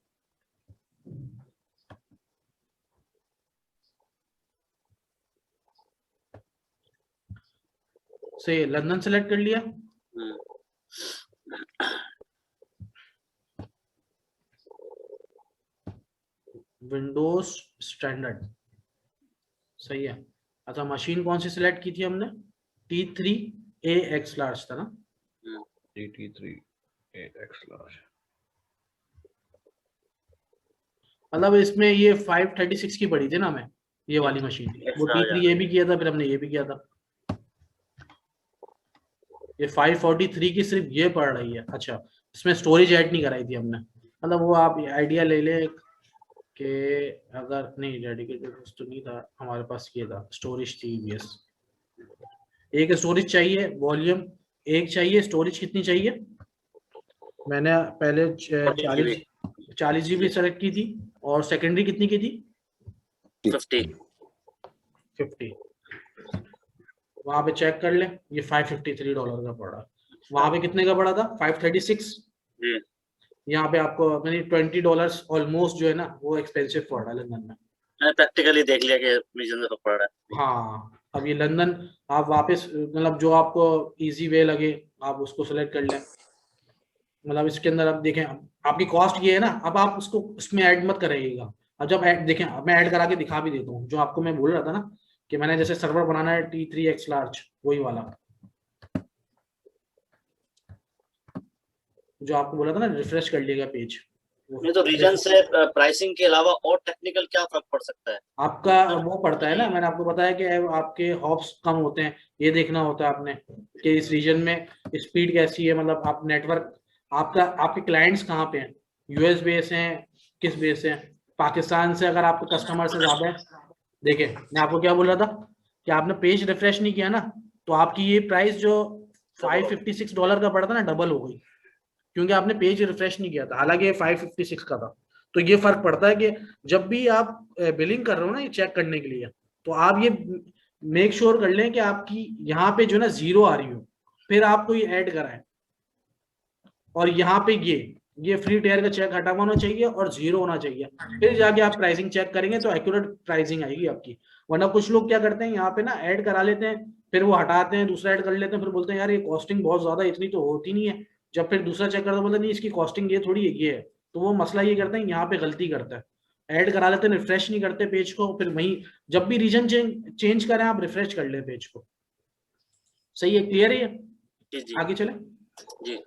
से लंदन सेलेक्ट कर लिया, विंडोज स्टैंडर्ड, सही है। अच्छा मशीन कौन सी सिलेक्ट की थी हमने, T3AX लार्ज था ना, T3AX लार्ज, मतलब इसमें ये 536 की पड़ी थी ना हमें, ये वाली मशीन, वो T3 ये भी किया था, फिर हमने ये भी किया था, ये 543 की सिर्फ ये पड़ रही है। अच्छा इसमें स्टोरेज ऐड नहीं कराई थी हमने, मतलब वो आप आइडिया ले ले कि अगर नहीं डेडिकेटेड तो नहीं था हमारे पास, ये था स्टोरेज थी EBS, एक स्टोरेज चाहिए, वॉल्यूम एक चाहिए, स्टोरेज कितनी चाहिए, मैंने पहले 40 GB सेलेक्ट की थी, और सेकेंडरी कितनी की थी 50। वहां पे चेक कर ले, ये $553 का पड़ा, वहां पे कितने का पड़ा था 536, यहाँ पे आपको $20 ऑलमोस्ट जो है ना वो एक्सपेंसिव पड़ रहा है लंदन में। मैंने प्रैक्टिकली देख लिया कि रीजन से पड़ रहा है। हाँ अब ये लंदन आप वापस, मतलब जो आपको इजी वे लगे आप उसको सेलेक्ट कर लें, मतलब इसके अंदर आप देखें आपकी कॉस्ट ये है ना, अब आप उसको उसमें ऐड मत करिएगा। अब जब ऐड देखें, मैं ऐड करा के दिखा भी देता हूँ, जो आपको मैं बोल रहा था ना कि मैंने जैसे सर्वर बनाना है T3X लार्ज, वही वाला जो आपको बोला था ना, रिफ्रेश कर लिएगा पेज। नहीं तो रीजन से प्राइसिंग के अलावा और टेक्निकल क्या फर्क पड़ सकता है? आपका वो पड़ता है ना, मैंने आपको बताया कि आपके हॉप्स कम होते हैं, ये देखना होता है आपने कि इस रीजन में स्पीड कैसी है, मतलब आप नेटवर्क आपका, आपके क्लाइंट्स कहाँ पे हैं, US बेस हैं, किस बेस हैं, पाकिस्तान से अगर आपके कस्टमर से ज्यादा है। देखिए मैं आपको क्या बोल रहा था कि आपने पेज रिफ्रेश नहीं किया ना, तो आपकी ये प्राइस जो $556 का पड़ा था ना, डबल हो गई, क्योंकि आपने पेज रिफ्रेश नहीं किया था, हालांकि ये 556 का था। तो ये फर्क पड़ता है कि जब भी आप बिलिंग कर रहे हो ना ये चेक करने के लिए, तो आप ये मेक श्योर कर लें कि आपकी यहाँ पे जो ना जीरो आ रही हो, फिर आपको ये ऐड कराएं, और यहाँ पे ये फ्री टेयर का चेक हटा होना चाहिए और जीरो होना चाहिए, फिर जाके आप प्राइसिंग चेक करेंगे तो एक्यूरेट प्राइसिंग आएगी आपकी। वरना कुछ लोग क्या करते हैं, यहाँ पे ना ऐड करा लेते हैं, फिर वो हटाते हैं, दूसरा ऐड कर लेते हैं, फिर बोलते हैं यार ये कॉस्टिंग बहुत ज्यादा, इतनी तो होती नहीं है। जब फिर दूसरा चेक करते बोलते नहीं इसकी कॉस्टिंग ये थोड़ी है, ये है। तो वो मसला ये करते हैं, यहाँ पे गलती करता है, ऐड करा लेते हैं, रिफ्रेश नहीं करते पेज को, फिर वही जब भी रीजन चेंज करें आप रिफ्रेश कर ले पेज को। सही है, क्लियर है ये? आगे चले जी।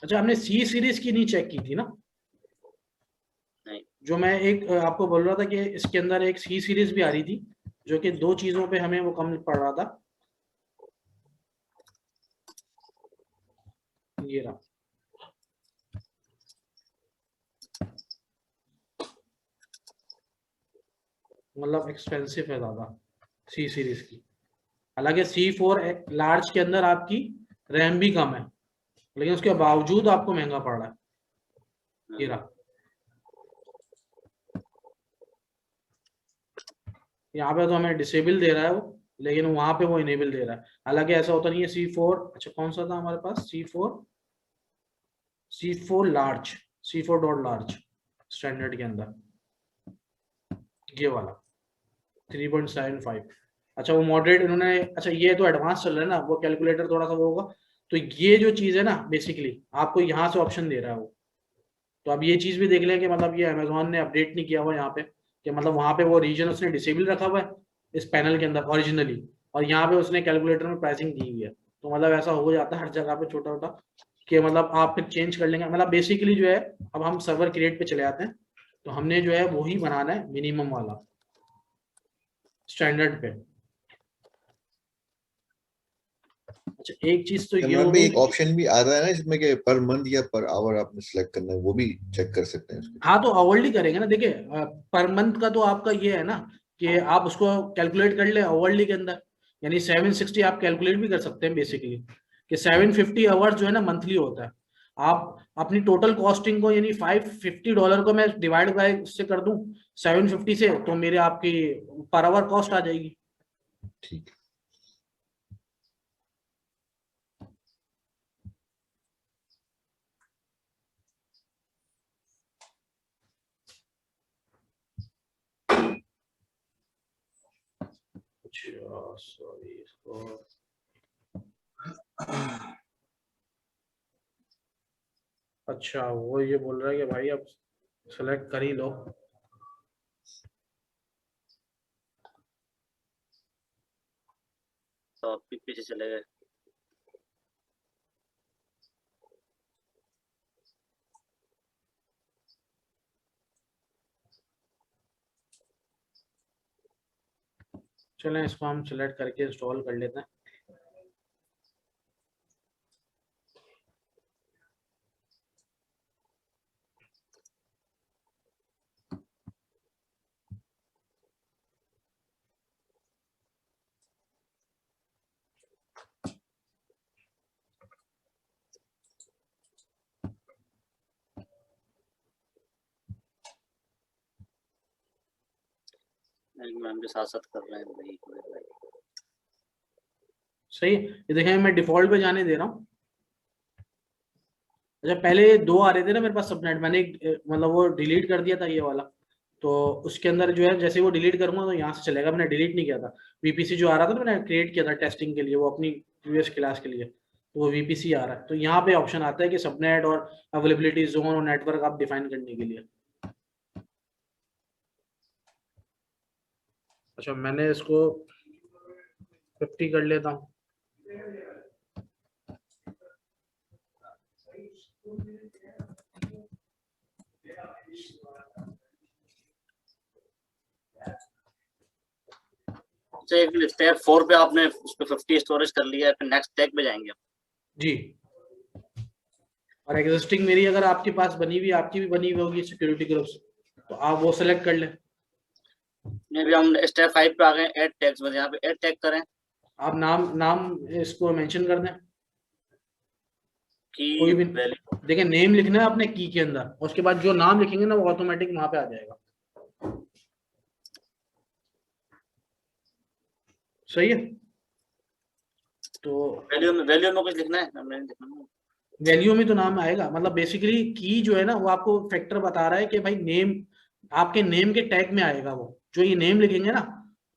अच्छा हमने C सीरीज की नहीं चेक की थी ना, नहीं। जो मैं एक आपको बोल रहा था कि इसके अंदर एक C सीरीज भी आ रही थी, जो कि 2 चीजों पे हमें वो कम पड़ रहा था, ये रहा, मतलब एक्सपेंसिव है ज्यादा C सीरीज की। हालांकि C4 लार्ज के अंदर आपकी रैम भी कम है, लेकिन उसके बावजूद आपको महंगा पड़ रहा है, ये रहा। यहाँ पे तो हमें डिसेबल दे रहा है वो, लेकिन वहां पे वो इनेबल दे रहा है। हालांकि ऐसा होता नहीं है। C4 अच्छा कौन सा था हमारे पास, C4 large, C4 dot large standard के अंदर ये वाला, 3.75। अच्छा वो मॉडरेट इन्होंने, अच्छा ये तो एडवांस चल रहा है ना, वो कैलकुलेटर थोड़ा सा वो होगा। तो ये जो चीज है ना बेसिकली आपको यहाँ से ऑप्शन दे रहा है वो। तो अब ये चीज भी देख लें कि मतलब ये अमेजोन ने अपडेट नहीं किया हुआ यहाँ पे, कि मतलब वहाँ पे वो रीजन उसने डिसेबल रखा हुआ है इस पैनल के अंदर ओरिजिनली, और यहाँ पे उसने कैलकुलेटर में प्राइसिंग दी हुई है। तो मतलब ऐसा हो जाता है हर जगह पे छोटा छोटा, कि मतलब आप फिर चेंज कर लेंगे। मतलब बेसिकली जो है अब हम सर्वर क्रिएट पे चले आते हैं, तो हमने जो है वही बनाना है मिनिमम वाला स्टैंडर्ड पे। अच्छा एक चीज तो ये इमरान हो भाई गई। एक ऑप्शन भी आ रहा है ना इसमें कि पर मंथ या पर आवर आपने सेलेक्ट करना है, वो भी चेक कर सकते हैं उसको। हाँ तो अवर्ली करेंगे ना, देखिए पर मंथ का तो आपका ये है ना कि आप उसको कैलकुलेट कर ले अवर्ली के अंदर, यानी 760 आप कैलकुलेट भी कर सकते हैं बेसिकली, कि 750 आवर्स जो है ना मंथली होता है। आप अपनी टोटल कॉस्टिंग को यानी $550 को मैं डिवाइड बाय उससे कर दूं 750 से, तो मेरे आपकी पर आवर कॉस्ट आ जाएगी। ठीक है। अच्छा सॉरी इसको, अच्छा वो ये बोल रहा है कि भाई अब सेलेक्ट कर ही लो। तो आप पीछे चले गए। चलें इसको हम सेलेक्ट करके इंस्टॉल कर लेते हैं। मैम भी साथ साथ कर रहे हैं भाई। सही, ये देखें मैं डिफॉल्ट पे जाने दे रहा हूँ। अच्छा पहले 2 आ रहे थे ना मेरे पास सबनेट, मैंने मतलब वो डिलीट कर दिया था ये वाला। तो उसके अंदर जो है जैसे वो डिलीट करूंगा तो यहाँ से चलेगा, मैंने डिलीट नहीं किया था। वीपीसी जो आ रहा था तो मैंने क्रिएट किया था टेस्टिंग के लिए, वो अपनी प्रीवियस क्लास के लिए, तो वो वीपीसी आ रहा है। तो यहाँ पे ऑप्शन आता है कि सबनेट और अवेलेबिलिटी जोन और नेटवर्क आप डिफाइन करने के लिए। अच्छा मैंने इसको 50 कर लेता हूँ। एक स्टेप 4 पे आपने उस पे 50 स्टोरेज कर लिया है, फिर नेक्स्ट स्टेप पे जाएंगे जी। और एग्जिस्टिंग मेरी अगर आपके पास बनी हुई, आपकी भी बनी हुई होगी सिक्योरिटी ग्रुप्स, तो आप वो सेलेक्ट कर लें। भी हम स्टेप 5 पे आ गए, ऐड टैग्स में, यहाँ पे ऐड टैग करें। आप नाम इसको मेंशन कर दें की कोई भी। वैल्यू देखिए नेम लिखना है अपने की के अंदर, और उसके बाद जो नाम लिखेंगे ना वो ऑटोमेटिक वहां पे आ जाएगा। सही है। तो वैल्यू में कुछ लिखना है, हमने लिखना है। वैल्यू में तो नाम आएगा, मतलब बेसिकली की जो है ना वो आपको फैक्टर बता रहा है कि भाई नेम, आपके नेम के टैग में आएगा वो, जो ये नेम लिखेंगे ना,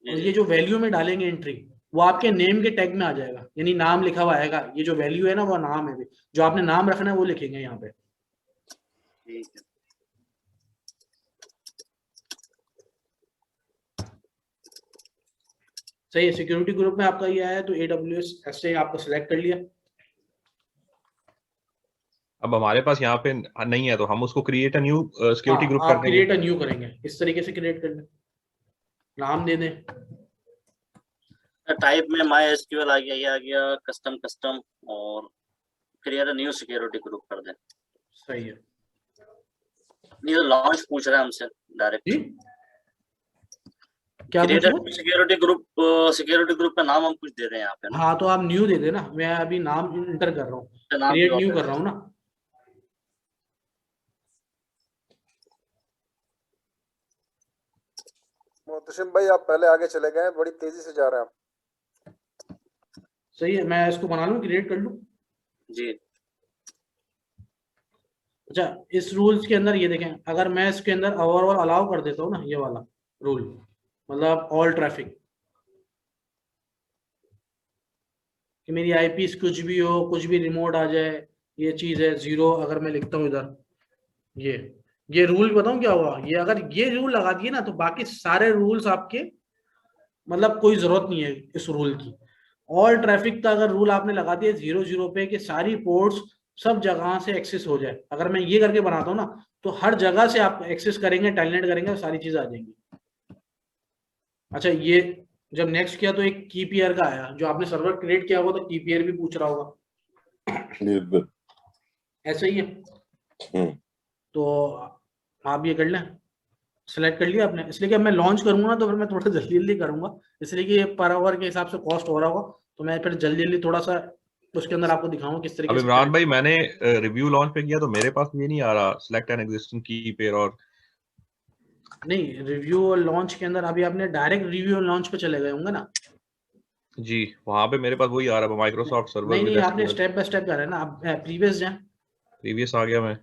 और ये जो वैल्यू में डालेंगे एंट्री, वो आपके नेम के टैग में आ जाएगा, यानी नाम लिखा हुआ आएगा। ये जो वैल्यू है ना वो नाम है, जो आपने नाम रखना है वो लिखेंगे यहाँ पे। ठीक है। सही है। सिक्योरिटी ग्रुप में आपका ये आया तो AWS ऐसे आपको सिलेक्ट कर लिया। अब हमारे पास यहाँ पे नहीं है तो हम उसको create a new security group आप कर देंगे। क्रिएट अ न्यू करेंगे, इस तरीके से क्रिएट कर लें, नाम दे दें। टाइप में माई एसक्यूएल आ गया, ये आ गया कस्टम, और create a new security group कर दें। सही है। ये तो लॉन्च पूछ रहा है हमसे डायरेक्ट। जी क्या पूछ रहे हैं? सिक्योरिटी ग्रुप का नाम हम कुछ दे रहे हैं यहाँ पे ना। हाँ तो आप न्यू दे देना, मैं अभी नाम इंटर कर रहा हूँ, नाम क्रिएट न्यू कर रहा हूँ ना। मोहतशिम भाई आप पहले आगे चले गए, बड़ी तेजी से जा रहे हैं आप। सही है, मैं इसको बना लूँ, क्रिएट कर लूँ। जी। अच्छा इस रूल्स के अंदर ये देखें, अगर मैं इसके अंदर ओवरऑल अलाउ कर देता हूँ ना ये वाला रूल, मतलब ऑल ट्रैफिक, कि मेरी आईपी कुछ भी हो, कुछ भी रिमोट आ जाए, ये चीज है 0। अगर मैं लिखता हूँ इधर ये रूल बताऊं क्या हुआ, ये अगर ये रूल लगा दिए ना तो बाकी सारे रूल्स आपके मतलब कोई जरूरत नहीं है इस रूल की। ऑल ट्रैफिक का अगर रूल आपने लगा दिया 0 पे कि सारी पोर्ट्स सब जगह से एक्सेस हो जाए, अगर मैं ये करके बनाता हूँ ना तो हर जगह से आप एक्सेस करेंगे, टेलनेट करेंगे, सारी चीजें आ जाएंगी। अच्छा, ये जब नेक्स्ट किया तो एक की पेयर का आया, जो आपने सर्वर क्रिएट किया हुआ तो की पेयर भी पूछ रहा होगा, बिल्कुल ऐसा ही है। तो आप ये कर लें, सेलेक्ट कर लिया आपने, इसलिए कि अब मैं लॉन्च करूंगा ना तो फिर मैं थोड़ा जल्दी जल्दी करूंगा, इसलिए कि पर आवर के हिसाब से कॉस्ट हो रहा होगा, तो मैं फिर जल्दी जल्दी थोड़ा सा उसके अंदर आपको दिखाऊंगा किस तरीके अब से। इमरान भाई मैंने रिव्यू लॉन्च पे किया तो मेरे पास ये नहीं आ रहा सिलेक्ट एन एग्जिस्टिंग की पेयर, और नहीं, रिव्यू और लॉन्च के अंदर अभी आपने डायरेक्ट रिव्यू और लॉन्च पे चले गए होंगे ना जी, वहां पे मेरे पास वही आ रहा है माइक्रोसॉफ्ट सर्वर नहीं विद नहीं, आपने एसक्यूएल। स्टेप बाय स्टेप करा है ना। आप प्रीवियस जाएं, प्रीवियस आ गया मैं।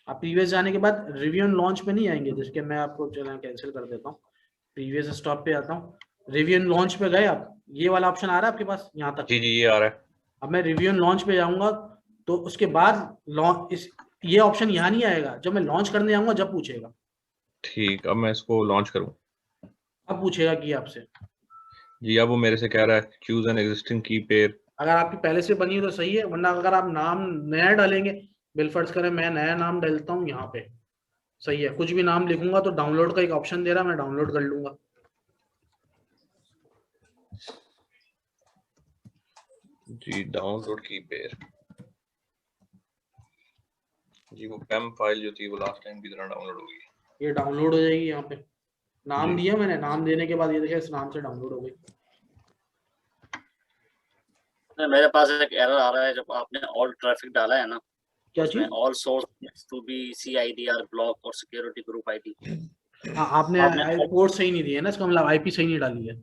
आप प्रीवियस जाने के बाद रिव्यू एंड लॉन्च पे नहीं आएंगे, जिसके मैं आपको चलो कैंसिल कर देता हूँ, प्रीवियस स्टॉप पे आता हूँ, रिव्यू एंड लॉन्च पे गए आप, ये वाला ऑप्शन आ रहा है आपके पास यहाँ तक। जी ये आ रहा है। अब मैं रिव्यू एंड लॉन्च पे जाऊंगा तो उसके बाद लॉन्च, ये ऑप्शन यहाँ नहीं आएगा, जब मैं लॉन्च करने जाऊंगा जब पूछेगा। ठीक, अब मैं इसको लॉन्च करूं। अब पूछेगा कि आपसे, जी अब वो मेरे से कह रहा है चूज एन एग्जिस्टिंग की पेयर। अगर आपकी पहले से बनी है तो सही है, वरना अगर आप नाम नया डालेंगे, बिलफर्ज करें मैं नया नाम डालता हूँ यहाँ पे, सही है, कुछ भी नाम लिखूंगा तो डाउनलोड का एक ऑप्शन दे रहा है, मैं डाउनलोड कर लूंगा। जी डाउनलोड की पेयर, जी वो पेम फाइल जो थी वो लास्ट टाइम की तरह डाउनलोड होगी। ये डाउनलोड हो जाएगी, यहाँ पे नाम जी। दिया मैंने, नाम देने के बाद ये देखिए इस नाम से डाउनलोड हो गई। मेरे पास एक एरर आ रहा है जब आपने ऑल ट्रैफिक डाला है ना, क्या उसमें चीज? All source to be CIDR block और सिक्योरिटी ग्रुप आईडी, हाँ, आपने पोर्ट सही नहीं दिया ना, इसका मतलब आईपी सही नहीं डाली है।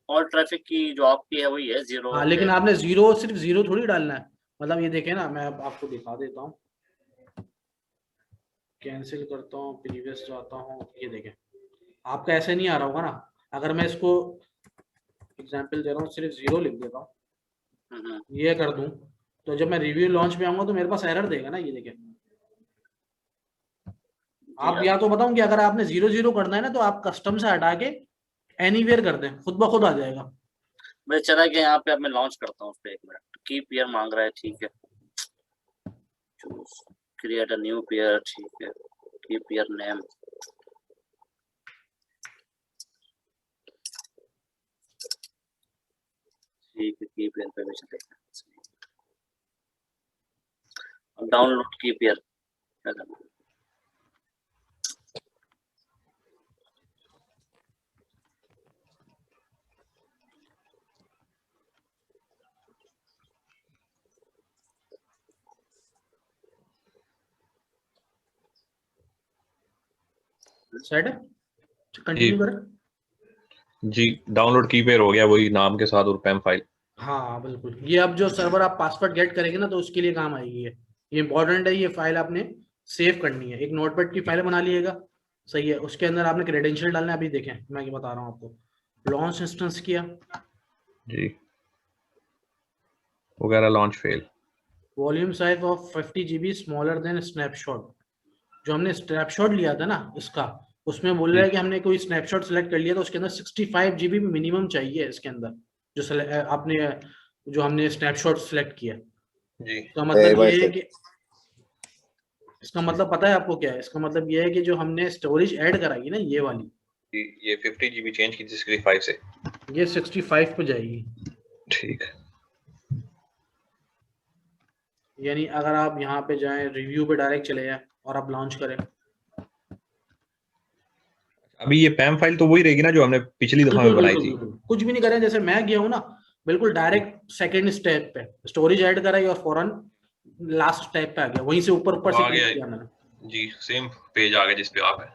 ऑल ट्रैफिक की जो आपकी है वही है 0। हाँ, लेकिन आपने जीरो, सिर्फ जीरो थोड़ी डालना है, मतलब ये देखें ना, मैं आपको दिखा देता हूँ, कैंसिल करता हूँ, प्रीवियस जाता हूँ, ये देखें आपका ऐसे नहीं आ रहा होगा ना। अगर मैं इसको एग्जांपल दे रहा हूँ, सिर्फ 0 लिख देता हूँ, ये कर दूं, तो जब मैं रिव्यू लॉन्च पे आऊंगा तो मेरे पास एरर देगा ना, ये देखें। आप या तो बताऊं कि अगर आपने 0 करना है ना तो आप कस्टम से हटा के एनीवेयर कर दें, खुद ब खुद आ जाएगा। मैं चला कि यहाँ पे अब मैं लॉन्च करता हूँ, उस पे 1 मिनट, की पेयर मांग रहा है, ठीक है, क्रिएट अ न्यू पेयर, ठीक है, की पेयर नेम, ठीक है, की पेयर पे भी चलेगा, डाउनलोड की पेयर क्या करना है? सेट है, कंटिन्यू करें। जी डाउनलोड की पेयर हो गया, वही नाम के साथ और पेम फाइल। हाँ बिल्कुल, ये अब जो सर्वर आप पासवर्ड गेट करेंगे ना तो उसके लिए काम आएगी ये इंपॉर्टेंट है। ये फाइल आपने सेव करनी है, एक नोटपैड की फाइल बना लीजिएगा, सही है, उसके अंदर आपने क्रेडेंशियल डालना है। अभी देखें मैं ये बता रहा हूँ आपको, लॉन्च इंस्टेंस किया जी वगैरह launch fail, volume size of 50 GB smaller than snapshot, जो हमने स्नैपशॉट लिया था ना इसका, उसमें बोल रहा है कि हमने कोई स्नैपशॉट सेलेक्ट कर लिया तो उसके अंदर 65 GB मिनिमम चाहिए इसके अंदर, जो आपने जो हमने स्नैपशॉट सेलेक्ट किया। जी इसका मतलब ये है कि, इसका मतलब पता है आपको क्या है, इसका मतलब ये है कि जो हमने स्टोरेज ऐड कराई ना ये वाली, ये 50 GB चेंज की थी 65 से, ये 65 पे जाएगी। ठीक। यानी अगर आप यहाँ पे जाएं, रिव्यू पे डायरेक्ट चले जाएं और आप लॉन्च करें, अभी ये पैम फाइल तो वही रहेगी ना जो हमने पिछली दफा में बनाई थी। कुछ भी नहीं करें, जैसे मैं गया हूँ ना, बिल्कुल डायरेक्ट सेकंड स्टेप पे स्टोरेज ऐड कराई और फौरन लास्ट स्टेप पे आ गया, वहीं से ऊपर से क्लिक किया मैंने। जी सेम पेज आ गया जिस पे आप है।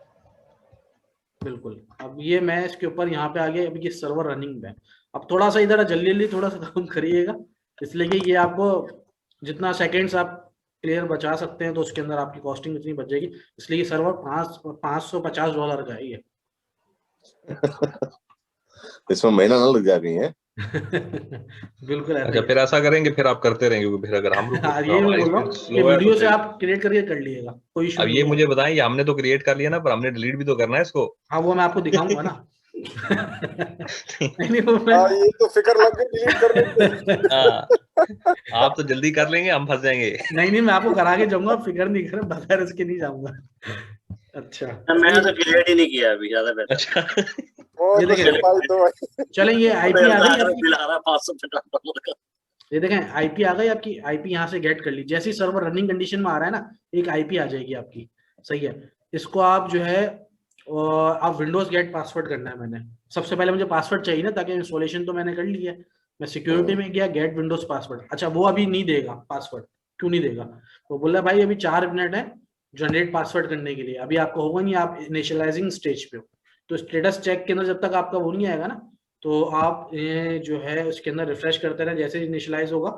बिल्कुल, अब ये मैं इसके ऊपर यहाँ पे आ गया, अभी ये सर्वर रनिंग है। अब थोड़ा सा इधर जल्दी जल्दी थोड़ा सा काम करिएगा, इसलिए कि ये आपको जितना सेकेंड्स आप क्लियर बचा सकते हैं तो उसके अंदर आपकी कॉस्टिंग इतनी बच जाएगी, इसलिए ये सर्वर $550 का है ये। इसमें महीना ना लग जा गई है। बिल्कुल ऐसा अच्छा ही फिर ऐसा करेंगे, फिर आप करते रहेंगे, क्योंकि फिर अगर हम रुक हाँ, ये मैं बोल रहा हूँ कि वीडियो से आप क्रिएट करके कर लीजिएगा, कोई इशू अब नहीं ये है। मुझे बताएं, ये हमने तो क्रिएट कर लिया ना, पर हमने डिलीट भी तो करना है इसको। हाँ, वो मैं आपको दिखाऊंगा ना। नहीं, वो मैं हाँ ये तो फिक्र लग गई डिलीट करने की। हाँ, आप तो जल्दी कर लेंगे, हम फंस जाएंगे। नहीं, मैं आपको करा के जाऊंगा, फिक्र नहीं कर, बगैर इसके नहीं जाऊंगा। अच्छा, मैंने तो क्रिएट ही नहीं किया अभी, ज्यादा बेहतर। अच्छा वो ये तो देखें। सिपाही तो भाई। चलें, ये आईपी आ गई आपकी। बिल आ रहा है 550 का। ये देखें, आईपी आ गई आपकी, आईपी यहाँ से गेट कर ली। जैसे ही सर्वर रनिंग कंडीशन में आ रहा है ना, एक आईपी आ जाएगी आपकी, सही है। इसको आप जो है आप विंडोज गेट पासवर्ड करना है। मैंने सबसे पहले मुझे पासवर्ड चाहिए ना, ताकि इंस्टॉलेशन तो मैंने कर ली है। मैं सिक्योरिटी में गया, गेट विंडोज पासवर्ड। अच्छा, वो अभी नहीं देगा पासवर्ड, क्यों नहीं देगा? वो बोला भाई अभी 4 मिनट है जनरेट पासवर्ड करने के लिए, अभी आपको होगा नहीं, आप इनिशियलाइजिंग स्टेज पे हो। तो स्टेटस चेक के अंदर जब तक आपका वो नहीं आएगा ना, तो आप ये जो है उसके अंदर रिफ्रेश करते रहे। जैसे इनिशियलाइज होगा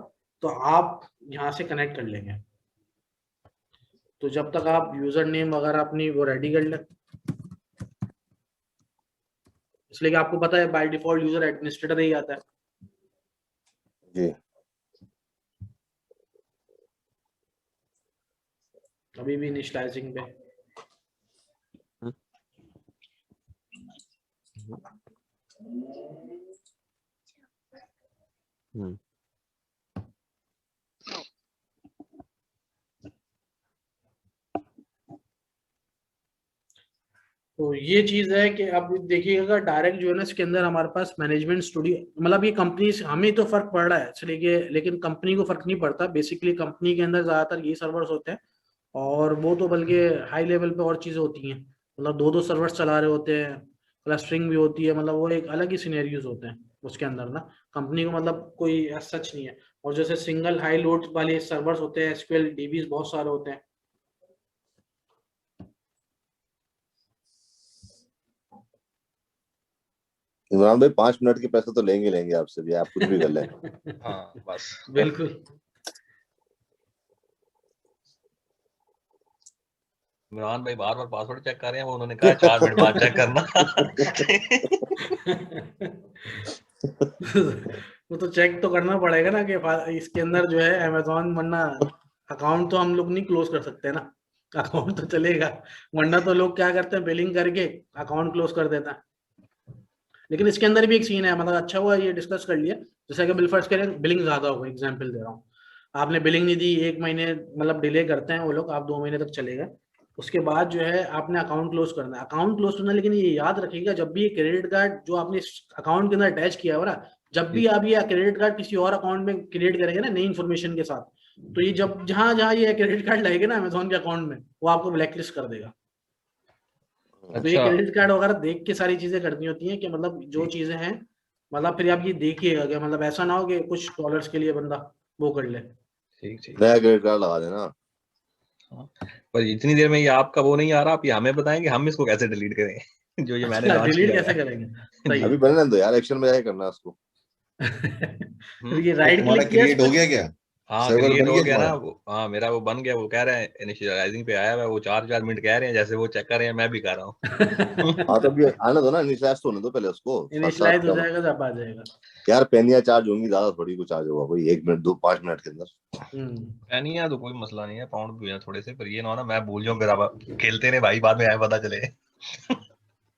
तो आप यहाँ से कनेक्ट कर लेंगे। तो जब तक आप यूजर नेम वगैरह अपनी वो रेडी कर लें, इसलिए कि आपको पता है बाय डिफॉल्ट यूजर एडमिनिस्ट्रेटर ही आता है जी। अभी भी इनिशियलाइजिंग पे। तो ये चीज है कि अब देखिएगा डायरेक्ट जो है ना, इसके अंदर हमारे पास मैनेजमेंट स्टूडियो, मतलब ये कंपनी हमें तो फर्क पड़ रहा है इसलिए कि, लेकिन कंपनी को फर्क नहीं पड़ता। बेसिकली कंपनी के अंदर ज्यादातर ये सर्वर्स होते हैं, और वो तो बल्कि हाई लेवल पे और चीजें होती हैं, मतलब 2-2 सर्वर्स चला रहे होते हैं, क्लस्टरिंग भी होती है, मतलब वो एक अलग ही सिनेरियोज होते हैं उसके अंदर ना। कंपनी को मतलब कोई सच नहीं है। और जैसे सिंगल हाई लोड वाले सर्वर्स होते हैं, एसक्यूएल डीबीज बहुत सारे होते हैं। इमरान भाई 5 मिनट के पैसे तो लेंगे आपसे भी, आप कुछ भी कर लें। हाँ बस बिल्कुल। इमरान भाई बार बार पासवर्ड चेक कर रहे हैं, वो उन्होंने कहा 4 मिनट बाद चेक करना। वो तो चेक तो करना पड़ेगा ना कि इसके अंदर जो है अमेज़न, वरना अकाउंट तो हम लोग नहीं क्लोज कर सकते ना, अकाउंट तो चलेगा, वरना तो लोग क्या करते हैं बिलिंग करके अकाउंट क्लोज कर देता है। लेकिन इसके अंदर भी एक सीन है, मतलब अच्छा हुआ ये डिस्कस कर लिया। जैसे कि बिल फर्स्ट करें, बिलिंग ज्यादा होगा, एग्जांपल दे रहा हूँ, आपने बिलिंग नहीं दी 1 महीने, मतलब डिले करते हैं वो लोग, आप 2 महीने तक चलेगा। उसके बाद जो है आपने अकाउंट क्लोज करना है, अकाउंट क्लोज करना है। लेकिन ये याद रखिएगा, जब भी ये क्रेडिट कार्ड जो आपने अकाउंट के अंदर अटैच किया हुआ ना, जब भी आप ये क्रेडिट कार्ड किसी और अकाउंट में क्रिएट करेंगे ना नई इन्फॉर्मेशन के साथ, तो ये जब जहां जहां ये क्रेडिट कार्ड लगेगा ना अमेज़न के अकाउंट में, वो आपको ब्लैकलिस्ट कर देगा। तो ये अच्छा क्रेडिट कार्ड वगैरह देख के सारी चीजें करनी होती हैं, कि मतलब जो चीजें हैं, मतलब फिर आप ये देखिएगा कि मतलब ऐसा ना हो कि कुछ डॉलर्स के लिए बंदा वो कर ले। ठीक ठीक। नया क्रेडिट कार्ड लगा देना। पर इतनी देर में ये आपका वो नहीं आ रहा, आप ये हमें बताएंगे हम इसको कैसे डिलीट करें। जो ये मैंने लॉन्च डिलीट किया कैसे है। करेंगे? सही अभी है। बनने दो यार, एक्शन में जाके करना है उसको। तो ये राइट तुम्हारा क्लिक किया क्रिएट हो गया क्या? हाँ सर्वर क्रिएट बन हो गया गया ना तुम्हारा? वो, हाँ मेरा वो बन गया। वो कह रहे हैं इनिशियलाइजिंग पे आया हुआ है, वो 4 मिनट कह रहे हैं, जैसे वो चेक कर रहे हैं मैं भी कर रहा हूँ। हाँ तो अभी आने दो ना, इनिशियलाइज तो होने दो पहले उसको। इनिशियलाइज हो जाएगा तब आ जाएगा। यार पेनिया चार्ज होंगी, ज्यादा थोड़ी को चार्ज होगा, कोई 1 मिनट 5 मिनट के अंदर। नहीं है तो कोई मसला नहीं है, पाउंड भी है थोड़े से, पर ये ना हो ना मैं भूल जाऊं, फिर आप खेलते ने भाई बाद में आए पता चले।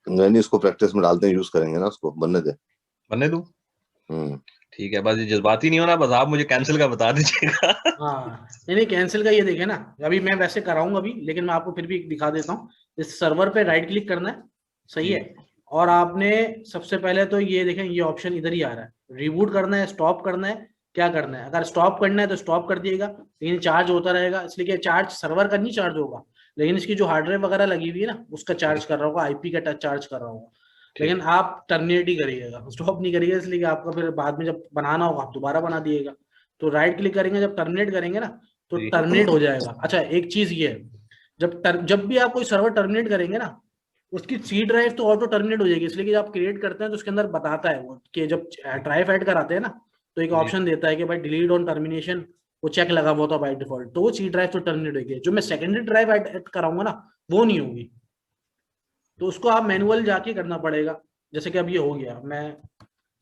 नहीं इसको प्रैक्टिस में डालते हैं, यूज करेंगे ना उसको, बनने दे। बनने दूं? ठीक है, बस ये जज्बाती नहीं होना, बस आप मुझे कैंसिल का बता दीजिएगा। हाँ, नहीं कैंसिल का ये देखे ना, अभी मैं वैसे कराऊंगा अभी, लेकिन मैं आपको फिर भी दिखा देता हूँ। इस सर्वर पे राइट क्लिक करना है, सही है। और आपने सबसे पहले तो ये देखें, ये ऑप्शन इधर ही आ रहा है, रिबूट करना है, स्टॉप करना है, क्या करना है। अगर स्टॉप करना है तो स्टॉप कर दिएगा, लेकिन चार्ज होता रहेगा, इसलिए कि चार्ज सर्वर का नहीं चार्ज होगा, लेकिन इसकी जो हार्ड ड्राइव वगैरह लगी हुई है ना, उसका चार्ज कर रहा होगा, आईपी का चार्ज कर रहा होगा। लेकिन आप टर्मिनेट ही करिएगा, स्टॉप नहीं करिएगा, इसलिए कि आपका फिर बाद में जब बनाना होगा आप दोबारा बना दिएगा। तो राइट क्लिक करेंगे, जब टर्मिनेट करेंगे ना तो टर्मिनेट हो जाएगा। अच्छा, एक चीज ये है, जब भी आप कोई सर्वर टर्मिनेट करेंगे ना, उसकी सी ड्राइव तो ऑटो टर्मिनेट हो जाएगी, इसलिए कि जब आप क्रिएट करते हैं तो उसके अंदर बताता है वो कि जब ड्राइव ऐड कराते हैं ना, तो एक ऑप्शन देता है कि भाई डिलीट ऑन टर्मिनेशन, वो चेक लगा हुआ था बाय डिफॉल्ट, तो वो सी ड्राइव तो टर्मिनेट होगी। जो मैं सेकेंडरी ड्राइव ऐड कराऊंगा ना, वो नहीं होगी। तो उसको आप मैनुअल जाके करना पड़ेगा। जैसे कि अब ये हो गया, मैं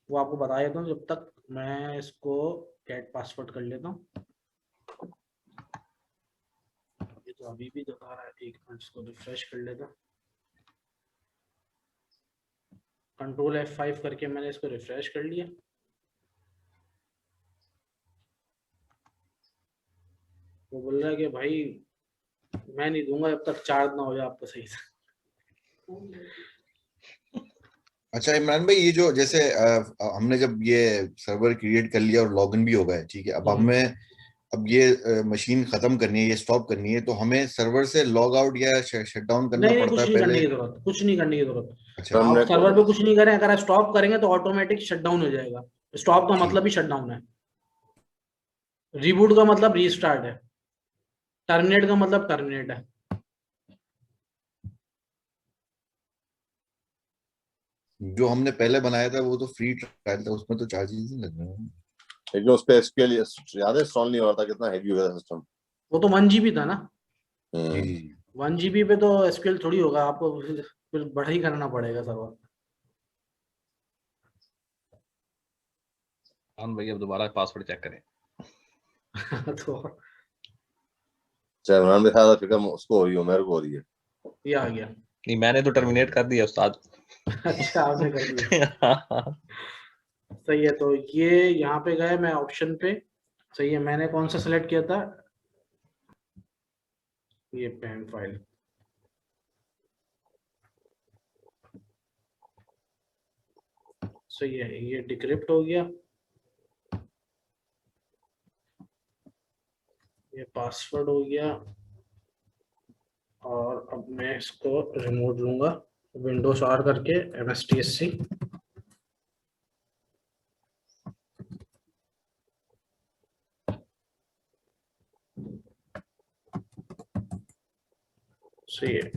वो आपको बता देता हूँ। जब तक मैं इसको गेट पासवर्ड कर लेता हूँ, ये तो अभी भी बता रहा है, एक मिनट इसको रिफ्रेश कर लेता हूँ। कंट्रोल F5 करके मैंने इसको रिफ्रेश कर लिया। वो बोल रहा है कि भाई मैं नहीं दूंगा जब तक चार्ज ना हो जाए आपका सही से। अच्छा इमरान भाई, ये जो जैसे हमने जब ये सर्वर क्रिएट कर लिया और लॉगिन भी हो गए, ठीक है, अब हमें अब ये मशीन खत्म करनी है, ये स्टॉप करनी है, तो हमें सर्वर से लॉग आउट या शट डाउन करना नहीं, पड़ता कुछ है नहीं करने पहले? की जरूरत, कुछ नहीं करने की जरूरत। अच्छा, आप Terminate सर्वर कर पे दो। कुछ नहीं करें, अगर आप स्टॉप करेंगे तो ऑटोमेटिक शटडाउन हो जाएगा। स्टॉप का ठीक। मतलब ही शटडाउन है, रिबूट का मतलब रीस्टार्ट है, टर्मिनेट का मतलब टर्मिनेट है। जो हमने पहले बनाया था वो तो फ्री ट्रायल था, उसमें तो चार्जेस नहीं लग रहे हैं। लेकिन उस पे SQL याद है इंस्टॉल नहीं हो रहा था, कितना हैवी हो गया सिस्टम। वो तो 1 GB था ना, जी जी जी। 1 GB पे तो SQL थोड़ी होगा, आपको फिर बड़ा ही करना पड़ेगा सर्वर। हाँ भैया, अब दोबारा पासवर्ड चेक करें। तो चाहे इमरान भाई था फिक्र उसको हो रही हो, मेरे को हो रही है। ये आ गया। नहीं, मैंने तो टर्मिनेट कर दिया उस्ताद। अच्छा, आपने कर दिया, सही है। तो ये यहाँ पे गए मैं ऑप्शन पे, सही है। मैंने कौन सा सेलेक्ट किया था, ये पैन फाइल। सही है, ये डिक्रिप्ट हो गया, ये पासवर्ड हो गया। और अब मैं इसको रिमोट लूंगा, विंडोज R करके MSTSC। सही है।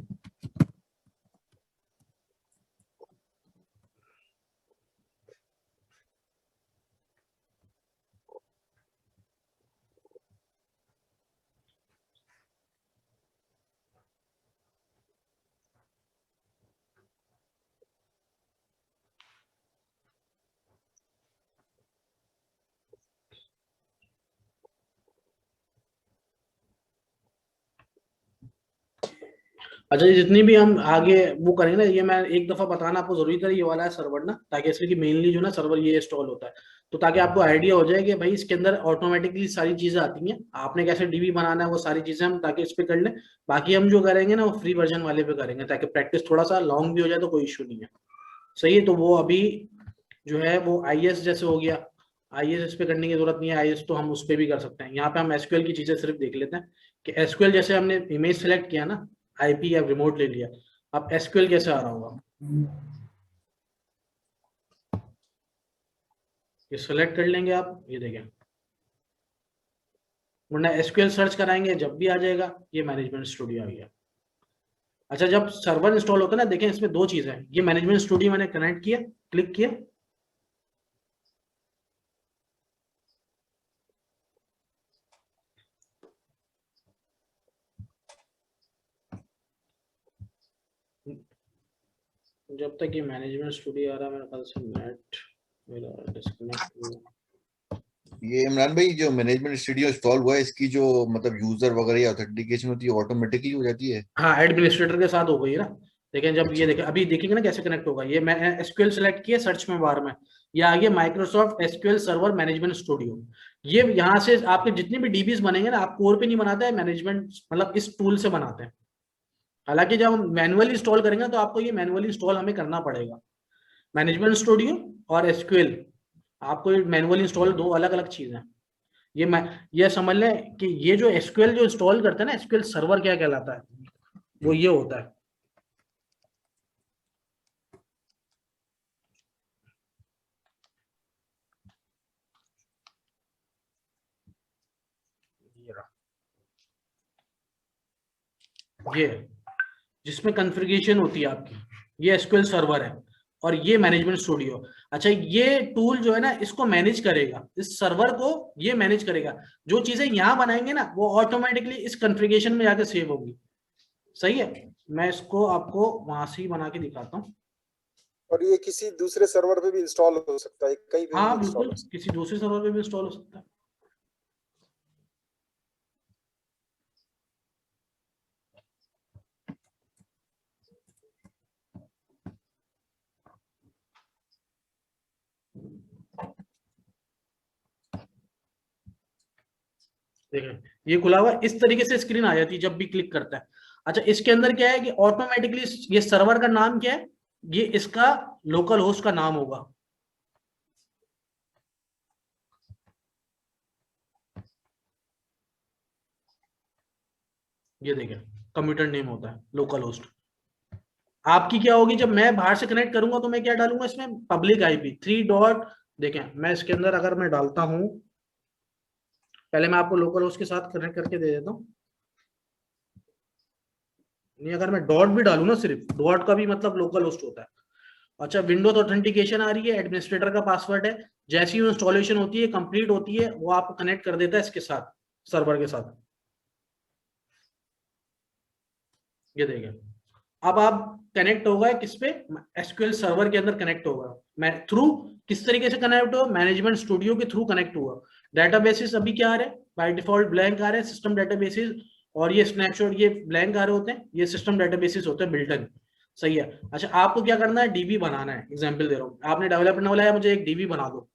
अच्छा, ये जितनी भी हम आगे वो करेंगे ना, ये मैं एक दफा बताना आपको जरूरी था, ये वाला है सर्वर ना, ताकि इसलिए कि मेनली जो ना सर्वर ये इंस्टॉल होता है, तो ताकि आपको आइडिया हो जाए कि भाई इसके अंदर ऑटोमेटिकली सारी चीजें आती हैं, आपने कैसे डीबी बनाना है वो सारी चीजें हम ताकि इस पे कर लें। बाकी हम जो करेंगे ना वो फ्री वर्जन वाले पे करेंगे, ताकि प्रैक्टिस थोड़ा सा लॉन्ग भी हो जाए तो कोई इशू नहीं है। सही है। तो वो अभी जो है वो IS जैसे हो गया, IS पे करने की जरूरत नहीं है, IS तो हम उस पर भी कर सकते हैं। यहाँ पे हम SQL की चीजें सिर्फ देख लेते हैं कि SQL जैसे हमने इमेज सेलेक्ट किया ना, IP या रिमोट ले लिया, अब SQL कैसे आ रहा होगा, ये सेलेक्ट कर लेंगे आप, ये देखें, वरना SQL सर्च कराएंगे जब भी आ जाएगा, ये मैनेजमेंट स्टूडियो आ गया। अच्छा, जब सर्वर इंस्टॉल होता है ना, देखें इसमें दो चीजें हैं, ये मैनेजमेंट स्टूडियो मैंने कनेक्ट किया, क्लिक किया, जब तक ये मैनेजमेंट स्टूडियो आ रहा है मेरे ख्याल से नेट मेरा डिस्कनेक्ट। ये इमरान भाई, जो मैनेजमेंट स्टूडियो इंस्टॉल हुआ है, इसकी जो मतलब यूजर वगैरह या ऑथेंटिकेशन होती है ऑटोमेटिकली हो जाती है? हाँ, एडमिनिस्ट्रेटर के साथ हो गई ना। लेकिन जब अच्छा। ये देखें, अभी देखेंगे ना कैसे कनेक्ट होगा, ये मैं SQL सेलेक्ट किया सर्च में बार में, ये आ गया Microsoft SQL server management studio. ये यहाँ से आपके जितने भी DBs बनेंगे ना, आप कोर पे नहीं बनाते हैं मैनेजमेंट, मतलब इस टूल से बनाते हैं। हालांकि जब हम मैनुअली इंस्टॉल करेंगे तो आपको ये मैनुअली इंस्टॉल हमें करना पड़ेगा, मैनेजमेंट स्टूडियो और SQL, आपको ये मैनुअली इंस्टॉल दो अलग अलग चीजें हैं। ये समझ लें कि ये जो SQL जो इंस्टॉल करते हैं ना, SQL सर्वर क्या कहलाता है, वो ये होता है। ये जिसमें कॉन्फ़िगरेशन होती है आपकी, ये SQL सर्वर है, और ये मैनेजमेंट स्टूडियो। अच्छा, ये टूल जो है ना इसको मैनेज करेगा, इस सर्वर को ये मैनेज करेगा, जो चीजें यहाँ बनाएंगे ना वो ऑटोमेटिकली इस कॉन्फ़िगरेशन में जाके सेव होगी। सही है। मैं इसको आपको वहां से ही बना के दिखाता हूँ। और ये किसी दूसरे सर्वर पे भी इंस्टॉल हो सकता है, कहीं पे हाँ भी इंस्टॉल बिल्कुल, हो सकता किसी दूसरे सर्वर पे भी इंस्टॉल हो सकता है। देखें ये खुला हुआ, इस तरीके से स्क्रीन आ जाती है जब भी क्लिक करता है। अच्छा, इसके अंदर क्या है कि ऑटोमेटिकली ये सर्वर का नाम क्या है, ये इसका लोकल होस्ट का नाम होगा। ये देखें कंप्यूटर नेम होता है लोकल होस्ट। आपकी क्या होगी, जब मैं बाहर से कनेक्ट करूंगा तो मैं क्या डालूंगा इसमें, पब्लिक आईपी 3 डॉट। देखें मैं इसके अंदर अगर मैं डालता हूं, पहले मैं आपको लोकल होस्ट के साथ कनेक्ट करके दे देता हूं। नहीं, अगर मैं डॉट भी डालू ना, सिर्फ डॉट का भी मतलब लोकल होस्ट होता है। अच्छा, विंडोज ऑथेंटिकेशन आ रही है, एडमिनिस्ट्रेटर का पासवर्ड है। जैसी इंस्टॉलेशन होती है, कंप्लीट होती है, वो आपको कनेक्ट कर देता है इसके साथ, सर्वर के साथ। ये देखें अब आप कनेक्ट होगा किस पे, एसक्यूएल सर्वर के अंदर कनेक्ट होगा। मैं थ्रू किस तरीके से कनेक्ट हुआ, मैनेजमेंट स्टूडियो के थ्रू कनेक्ट हुआ। डेटाबेसेस अभी क्या आ रहे हैं, बाय डिफॉल्ट ब्लैंक आ रहे हैं सिस्टम डेटाबेसेस, और ये स्नैपशॉट ये ब्लैंक आ रहे होते हैं, ये सिस्टम डेटाबेसेस होते हैं बिल्ट इन। सही है। अच्छा, आपको क्या करना है, डीबी बनाना है। एग्जांपल दे रहा हूँ, आपने डेवलपर ने बोला मुझे एक डीबी बना दो।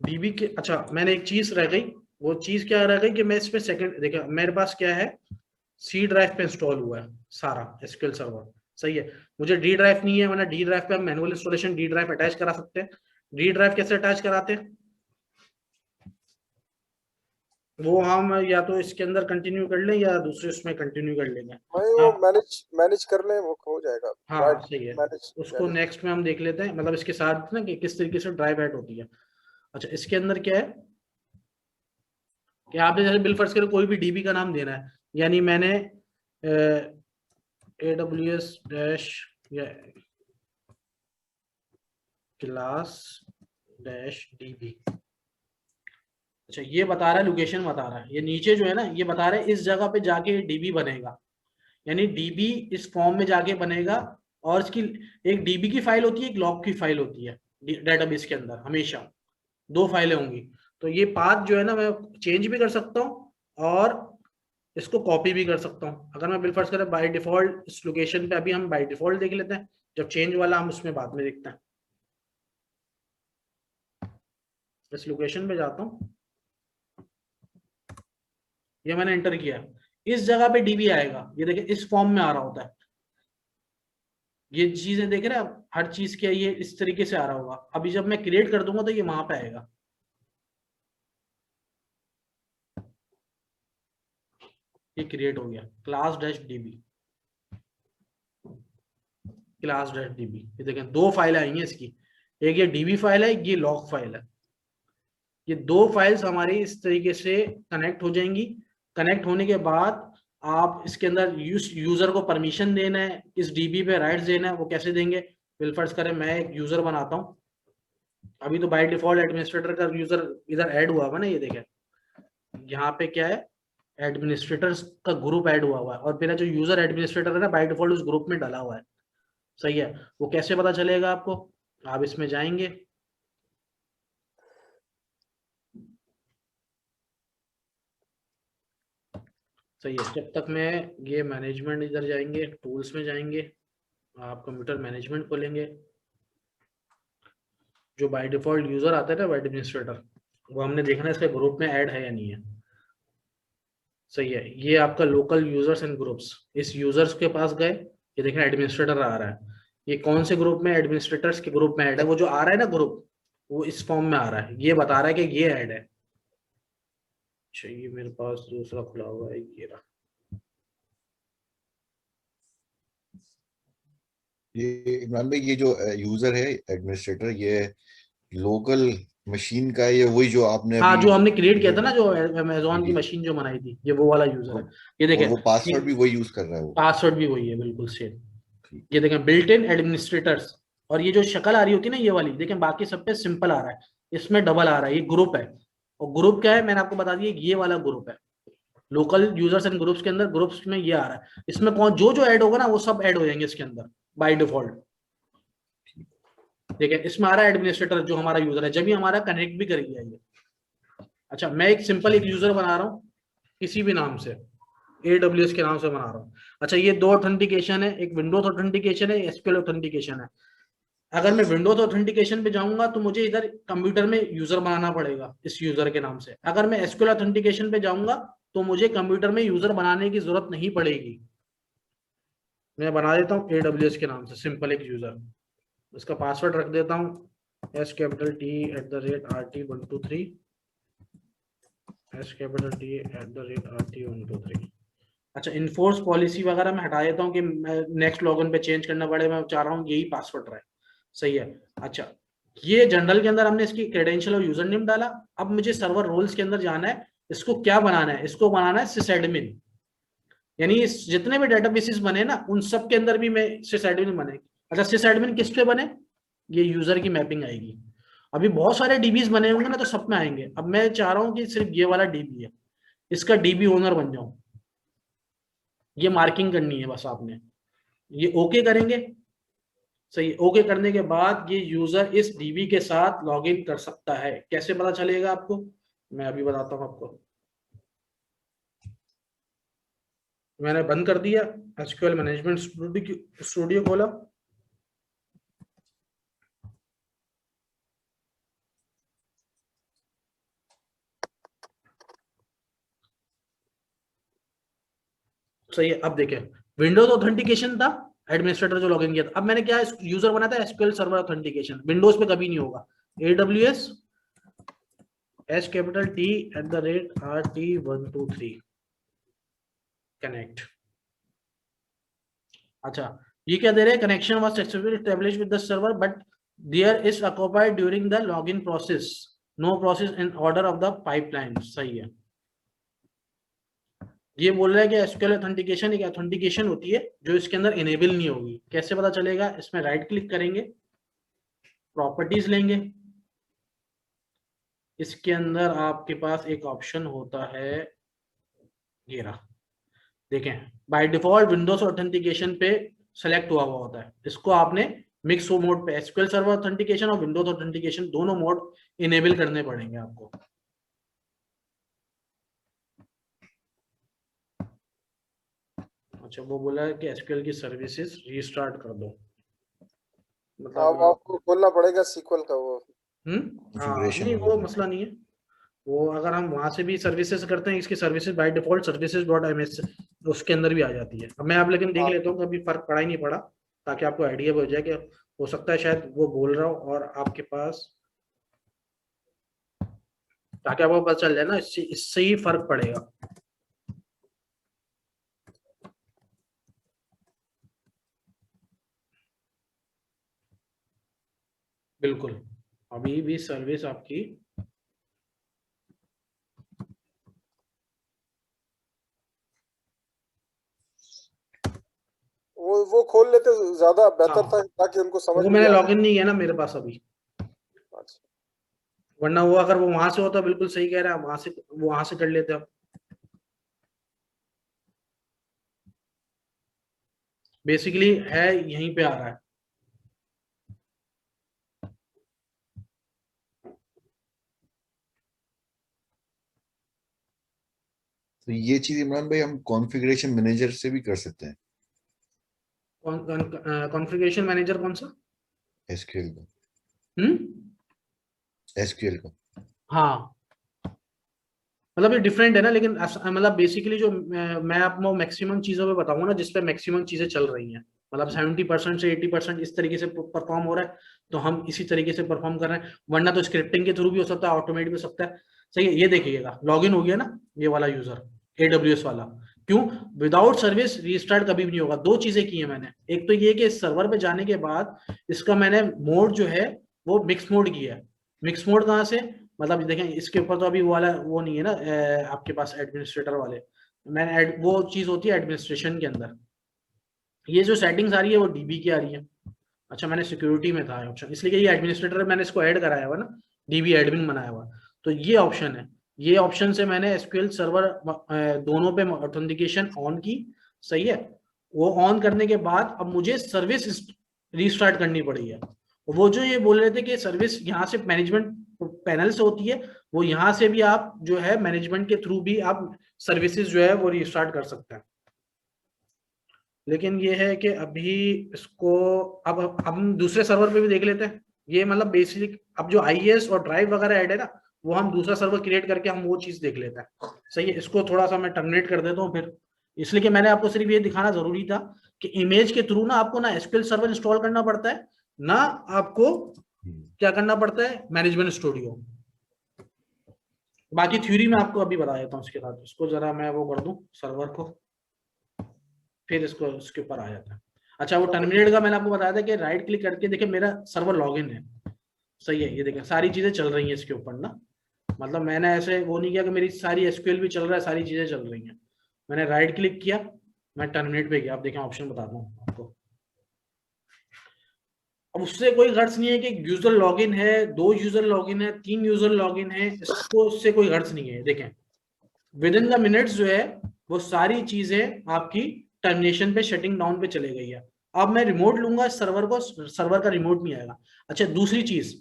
डीबी के, अच्छा मैंने एक चीज रह गई, वो चीज क्या रह गई कि मैं इस पे सेकंड, देखिए मेरे पास क्या है, सी ड्राइव पे इंस्टॉल हुआ है सारा एसक्यूएल सर्वर। सही है। मुझे डी ड्राइव नहीं है, वरना डी ड्राइव पे हम manual installation D drive attach करा सकते हैं। डी ड्राइव कैसे अटैच कराते हैं, वो हम या तो इसके अंदर कंटिन्यू कर लें या दूसरे उसमें कंटिन्यू कर लेंगे। है। वो आप, मैनेज कर लें, वो हो जाएगा। हाँ सही है, मैनेज उसको नेक्स्ट में हम देख लेते हैं, मतलब इसके साथ ना कि किस तरीके से ड्राइव ऐड होती है। अच्छा, इसके अंदर क्या है कि आपने जैसे बिल फर्ज कर कोई भी डीबी का नाम देना है, यानी मैंने AWS डैश या क्लास डैश डीबी। अच्छा, ये बता रहा है लोकेशन बता रहा है, ये नीचे जो है ना ये बता रहा है इस जगह पे जाके डीबी बनेगा, यानी डीबी इस फॉर्म में जाके बनेगा। और इसकी एक डीबी की फाइल होती है, एक लॉग की फाइल होती है डेटाबेस के अंदर, हमेशा 2 फाइलें होंगी। तो ये पाथ जो है ना मैं चेंज भी कर सकता हूँ और इसको कॉपी भी कर सकता हूँ। अगर मैं बिलफर्ज करें बाय डिफॉल्ट इस लोकेशन पे, अभी हम बाय डिफॉल्ट देख लेते हैं, जब चेंज वाला हम उसमें बाद में देखते हैं। इस लोकेशन पे जाता हूँ, ये मैंने एंटर किया, इस जगह पे डीबी आएगा। ये देखिए इस फॉर्म में आ रहा होता है, ये चीजें देख रहे हैं आप, हर चीज के ये इस तरीके से आ रहा होगा। अभी जब मैं क्रिएट कर दूंगा तो ये वहां पे आएगा। ये क्रिएट हो गया class dash dB, class dash dB. ये देखें 2 फाइल आई हैं इसकी, एक ये डीबी फाइल है, ये लॉग फाइल है। ये 2 फाइल्स हमारी इस तरीके से कनेक्ट हो जाएंगी। कनेक्ट होने के बाद आप इसके अंदर यूजर को परमिशन देना है, इस डीबी पे राइट्स देना है, वो कैसे देंगे, बिलफर्ज करें मैं एक यूजर बनाता हूँ। अभी तो बाय डिफॉल्ट एडमिनिस्ट्रेटर का यूजर इधर ऐड हुआ हुआ ना, ये देखें यहाँ पे क्या है, एडमिनिस्ट्रेटर्स का ग्रुप ऐड हुआ हुआ है, और मेरा जो यूजर एडमिनिस्ट्रेटर है ना बाय डिफॉल्ट उस ग्रुप में डाला हुआ है। सही है। वो कैसे पता चलेगा आपको, आप इसमें जाएंगे, सही है। जब तक मैं ये मैनेजमेंट, इधर जाएंगे टूल्स में जाएंगे, आप कंप्यूटर मैनेजमेंट खोलेंगे, जो बाय डिफॉल्ट यूजर आता है ना एडमिनिस्ट्रेटर, वो हमने देखना है इसके ग्रुप में ऐड है या नहीं है। सही है। ये आपका लोकल यूजर्स एंड ग्रुप्स, इस यूजर्स के पास गए, ये देखना एडमिनिस्ट्रेटर आ रहा है, ये कौन से ग्रुप में, एडमिनिस्ट्रेटर्स के ग्रुप में ऐड है। वो जो आ रहा है ना ग्रुप, वो इस फॉर्म में आ रहा है, ये बता रहा है कि ये ऐड है। अच्छा, ये मेरे पास दूसरा खुला हुआ है, ये रहा। ये इमरान भाई, ये जो यूजर है एडमिनिस्ट्रेटर, ये लोकल मशीन का, ये वही जो आपने हाँ, अभी जो हमने क्रिएट किया था ना, जो अमेजोन की मशीन जो बनाई थी, ये वो वाला यूजर है। ये देखें, वो पासवर्ड भी वही यूज कर रहा है, वो पासवर्ड भी वही है, बिल्कुल सेम। ये देखें बिल्ट इन एडमिनिस्ट्रेटर्स, और ये जो शक्ल आ रही होती है ना ये वाली, देखें बाकी सब पे सिंपल आ रहा है, इसमें डबल आ रहा है, ये ग्रुप है। और ग्रुप क्या है मैंने आपको बता दिया, ये वाला ग्रुप है लोकल यूजर्स एंड ग्रुप्स के अंदर, ग्रुप्स में ये आ रहा है, इसमें कौन जो ऐड होगा ना वो सब ऐड हो जाएंगे इसके अंदर बाय डिफॉल्ट। देखिए इसमें आ रहा है एडमिनिस्ट्रेटर जो हमारा यूजर है, जब भी हमारा कनेक्ट भी करेगी ये। अच्छा मैं एक सिंपल एक यूजर बना रहा हूँ किसी भी नाम से, AWS के नाम से बना रहा हूँ। अच्छा ये दो ऑथेंटिकेशन है, एक विंडोज ऑथेंटिकेशन है, SQL ऑथेंटिकेशन है। अगर मैं विंडोज ऑथेंटिकेशन पे जाऊंगा तो मुझे इधर कंप्यूटर में यूजर बनाना पड़ेगा इस यूजर के नाम से। अगर मैं SQL ऑथेंटिकेशन पे जाऊंगा तो मुझे कंप्यूटर में यूजर बनाने की जरूरत नहीं पड़ेगी। मैं बना देता हूँ AWS के नाम से सिंपल एक यूजर, इसका पासवर्ड रख देता हूँ ST@RT123 ST@RT123। अच्छा इन्फोर्स पॉलिसी वगैरह मैं हटा देता हूँ कि नेक्स्ट लॉगिन पे चेंज करना पड़े, मैं चाह रहा हूँ यही पासवर्ड रहे, सही है। अच्छा ये जनरल के अंदर हमने इसकी क्रेडेंशियल और यूजर नेम डाला। अब मुझे सर्वर रोल्स के अंदर जाना है, इसको क्या बनाना है, इसको बनाना है सिसएडमिन, यानी जितने भी डेटाबेसेस बने ना उन सब के अंदर भी मैं सिसएडमिन बने। अच्छा सिसएडमिन किस पे बने, ये यूजर की मैपिंग आएगी। अभी बहुत सारे डीबीज बने होंगे ना तो सब में आएंगे। अब मैं चाह रहा हूँ कि सिर्फ ये वाला डीबी है, इसका डीबी ओनर बन जाऊं, ये मार्किंग करनी है बस आपने, ये ओके करेंगे, सही। ओके करने के बाद ये यूजर इस डीबी के साथ लॉगिन कर सकता है। कैसे पता चलेगा आपको, मैं अभी बताता हूं आपको। मैंने बंद कर दिया SQL मैनेजमेंट स्टूडियो खोला, सही है। अब देखें विंडोज ऑथेंटिकेशन था, एडमिनिस्ट्रेटर जो लॉगिन किया था। अब मैंने क्या यूजर बना था SQL सर्वर ऑथेंटिकेशन, विंडोज पे कभी नहीं होगा। AWS ST@RT123 connect. अच्छा ये क्या दे रहे हैं, connection was successfully established with the server but there is occupied during the login process, no process in order of the pipeline, सही है। ये बोल रहा है कि SQL ऑथेंटिकेशन एक ऑथेंटिकेशन होती है जो इसके अंदर इनेबल नहीं होगी। कैसे पता चलेगा, इसमें राइट क्लिक करेंगे, प्रॉपर्टीज लेंगे, इसके अंदर आपके पास एक ऑप्शन होता है ये रहा, देखें बाय डिफॉल्ट विंडोज ऑथेंटिकेशन पे सेलेक्ट हुआ होता है। इसको आपने मिक्स मोड पे SQL सर्वर ऑथेंटिकेशन और विंडोज ऑथेंटिकेशन दोनों मोड इनेबल करने पड़ेंगे आपको। अच्छा वो बोला है कि SQL की सर्विसेज रीस्टार्ट कर दो, मतलब आपको खोलना पड़ेगा SQL का वो। नहीं वो मसला नहीं है, वो अगर हम वहां से भी सर्विसेज करते हैं, इसकी सर्विसेज बाय डिफॉल्ट services.ms उसके अंदर भी आ जाती है। अब मैं आप लेकिन देख लेता हूँ कभी फर्क पड़ा ही नहीं पड़ा, ताकि आपको आइडिया हो जाए कि हो सकता है शायद वो बोल रहा हो और आपके पास, ताकि आपको पता चल जाए ना, इससे ही फर्क पड़ेगा। बिल्कुल अभी भी सर्विस आपकी वो खोल लेते ज्यादा बेहतर था ताकि उनको समझ वो में मैंने आए। लॉगिन नहीं है ना मेरे पास अभी, अच्छा। वरना वो अगर वो वहां से होता बिल्कुल सही कह रहा है, वहां से कर लेते आप। बेसिकली है यहीं पे आ रहा है। तो ये चीज इमरान भाई हम कॉन्फ़िगरेशन मैनेजर से भी कर सकते हैं। कॉन्फ़िगरेशन मैनेजर कौन सा, SQL का, SQL का, हाँ मतलब ये डिफरेंट है ना, लेकिन मतलब बेसिकली जो मैं आपको मैक्सिमम चीजों पे बताऊंगा ना जिसपे मैक्सिमम चीजें चल रही हैं, मतलब 70% से 80% इस तरीके से परफॉर्म हो रहा है, तो हम इसी तरीके से परफॉर्म कर रहे हैं। वरना तो स्क्रिप्टिंग के थ्रू भी हो सकता है, ऑटोमेट भी हो सकता है, सही है। ये देखिएगा लॉगिन हो गया ना ये वाला यूजर AWS वाला, क्यों, विदाउट सर्विस रीस्टार्ट कभी भी नहीं होगा। दो चीजें की है मैंने, एक तो ये कि सर्वर पे जाने के बाद इसका मैंने मोड जो है वो मिक्स मोड किया है। मिक्स मोड कहाँ से, मतलब देखें इसके ऊपर तो अभी वो वाला वो नहीं है ना आपके पास एडमिनिस्ट्रेटर वाले, मैंने वो चीज होती है एडमिनिस्ट्रेशन के अंदर। ये जो सेटिंग्स आ रही है वो DB की आ रही है। अच्छा मैंने सिक्योरिटी में था ऑप्शन, इसलिए ये एडमिनिस्ट्रेटर मैंने इसको ऐड कराया हुआ ना, DB एडमिन बनाया हुआ। तो ये ऑप्शन है, ये ऑप्शन से मैंने एसक्यूएल सर्वर दोनों पे ऑथेंटिकेशन ऑन की, सही है। वो ऑन करने के बाद अब मुझे सर्विस रीस्टार्ट करनी पड़ी है। वो जो ये बोल रहे थे कि सर्विस यहाँ से मैनेजमेंट पैनल से होती है, वो यहाँ से भी आप जो है मैनेजमेंट के थ्रू भी आप सर्विसेज जो है वो रीस्टार्ट कर सकते हैं। लेकिन ये है कि अभी इसको अब हम दूसरे सर्वर पे भी देख लेते हैं। ये मतलब बेसिक अब जो आईएस और ड्राइव वगैरह ऐड है ना, वो हम दूसरा सर्वर क्रिएट करके हम वो चीज देख लेते हैं, सही है। इसको थोड़ा सा मैं टर्मिनेट कर देता हूँ फिर, इसलिए कि मैंने आपको सिर्फ ये दिखाना जरूरी था कि इमेज के थ्रू ना आपको ना एसक्यूएल सर्वर इंस्टॉल करना पड़ता है, ना आपको क्या करना पड़ता है, मैनेजमेंट स्टूडियो। बाकी थ्योरी में आपको अभी बता देता हूँ उसके बाद। इसको जरा मैं वो कर दूं सर्वर को, फिर इसको उसके ऊपर आ जाता है। अच्छा, वो टर्मिनेट का मैंने आपको बताया था कि राइट क्लिक करके देखिए मेरा सर्वर लॉगिन है, सही है। ये देखिए सारी चीजें चल रही हैं इसके ऊपर ना, मतलब मैंने ऐसे वो नहीं किया कि मेरी सारी एसक्यूएल भी चल रहा है, सारी चीजें चल रही हैं। मैंने राइट क्लिक किया, मैं टर्मिनेट पे गया, आप देखें ऑप्शन बताता हूँ आपको। अब उससे कोई गर्ज नहीं है कि यूजर लॉगिन है, 2 यूजर लॉगिन है, 3 यूजर लॉगिन है, इसको उससे कोई गर्ज नहीं है। देखें विद इन द मिनट्स जो है वो सारी चीजें आपकी टर्मिनेशन पे, शटिंग डाउन पे चले गई है। अब मैं रिमोट लूंगा सर्वर को, सर्वर का रिमोट नहीं आएगा। अच्छा, दूसरी चीज,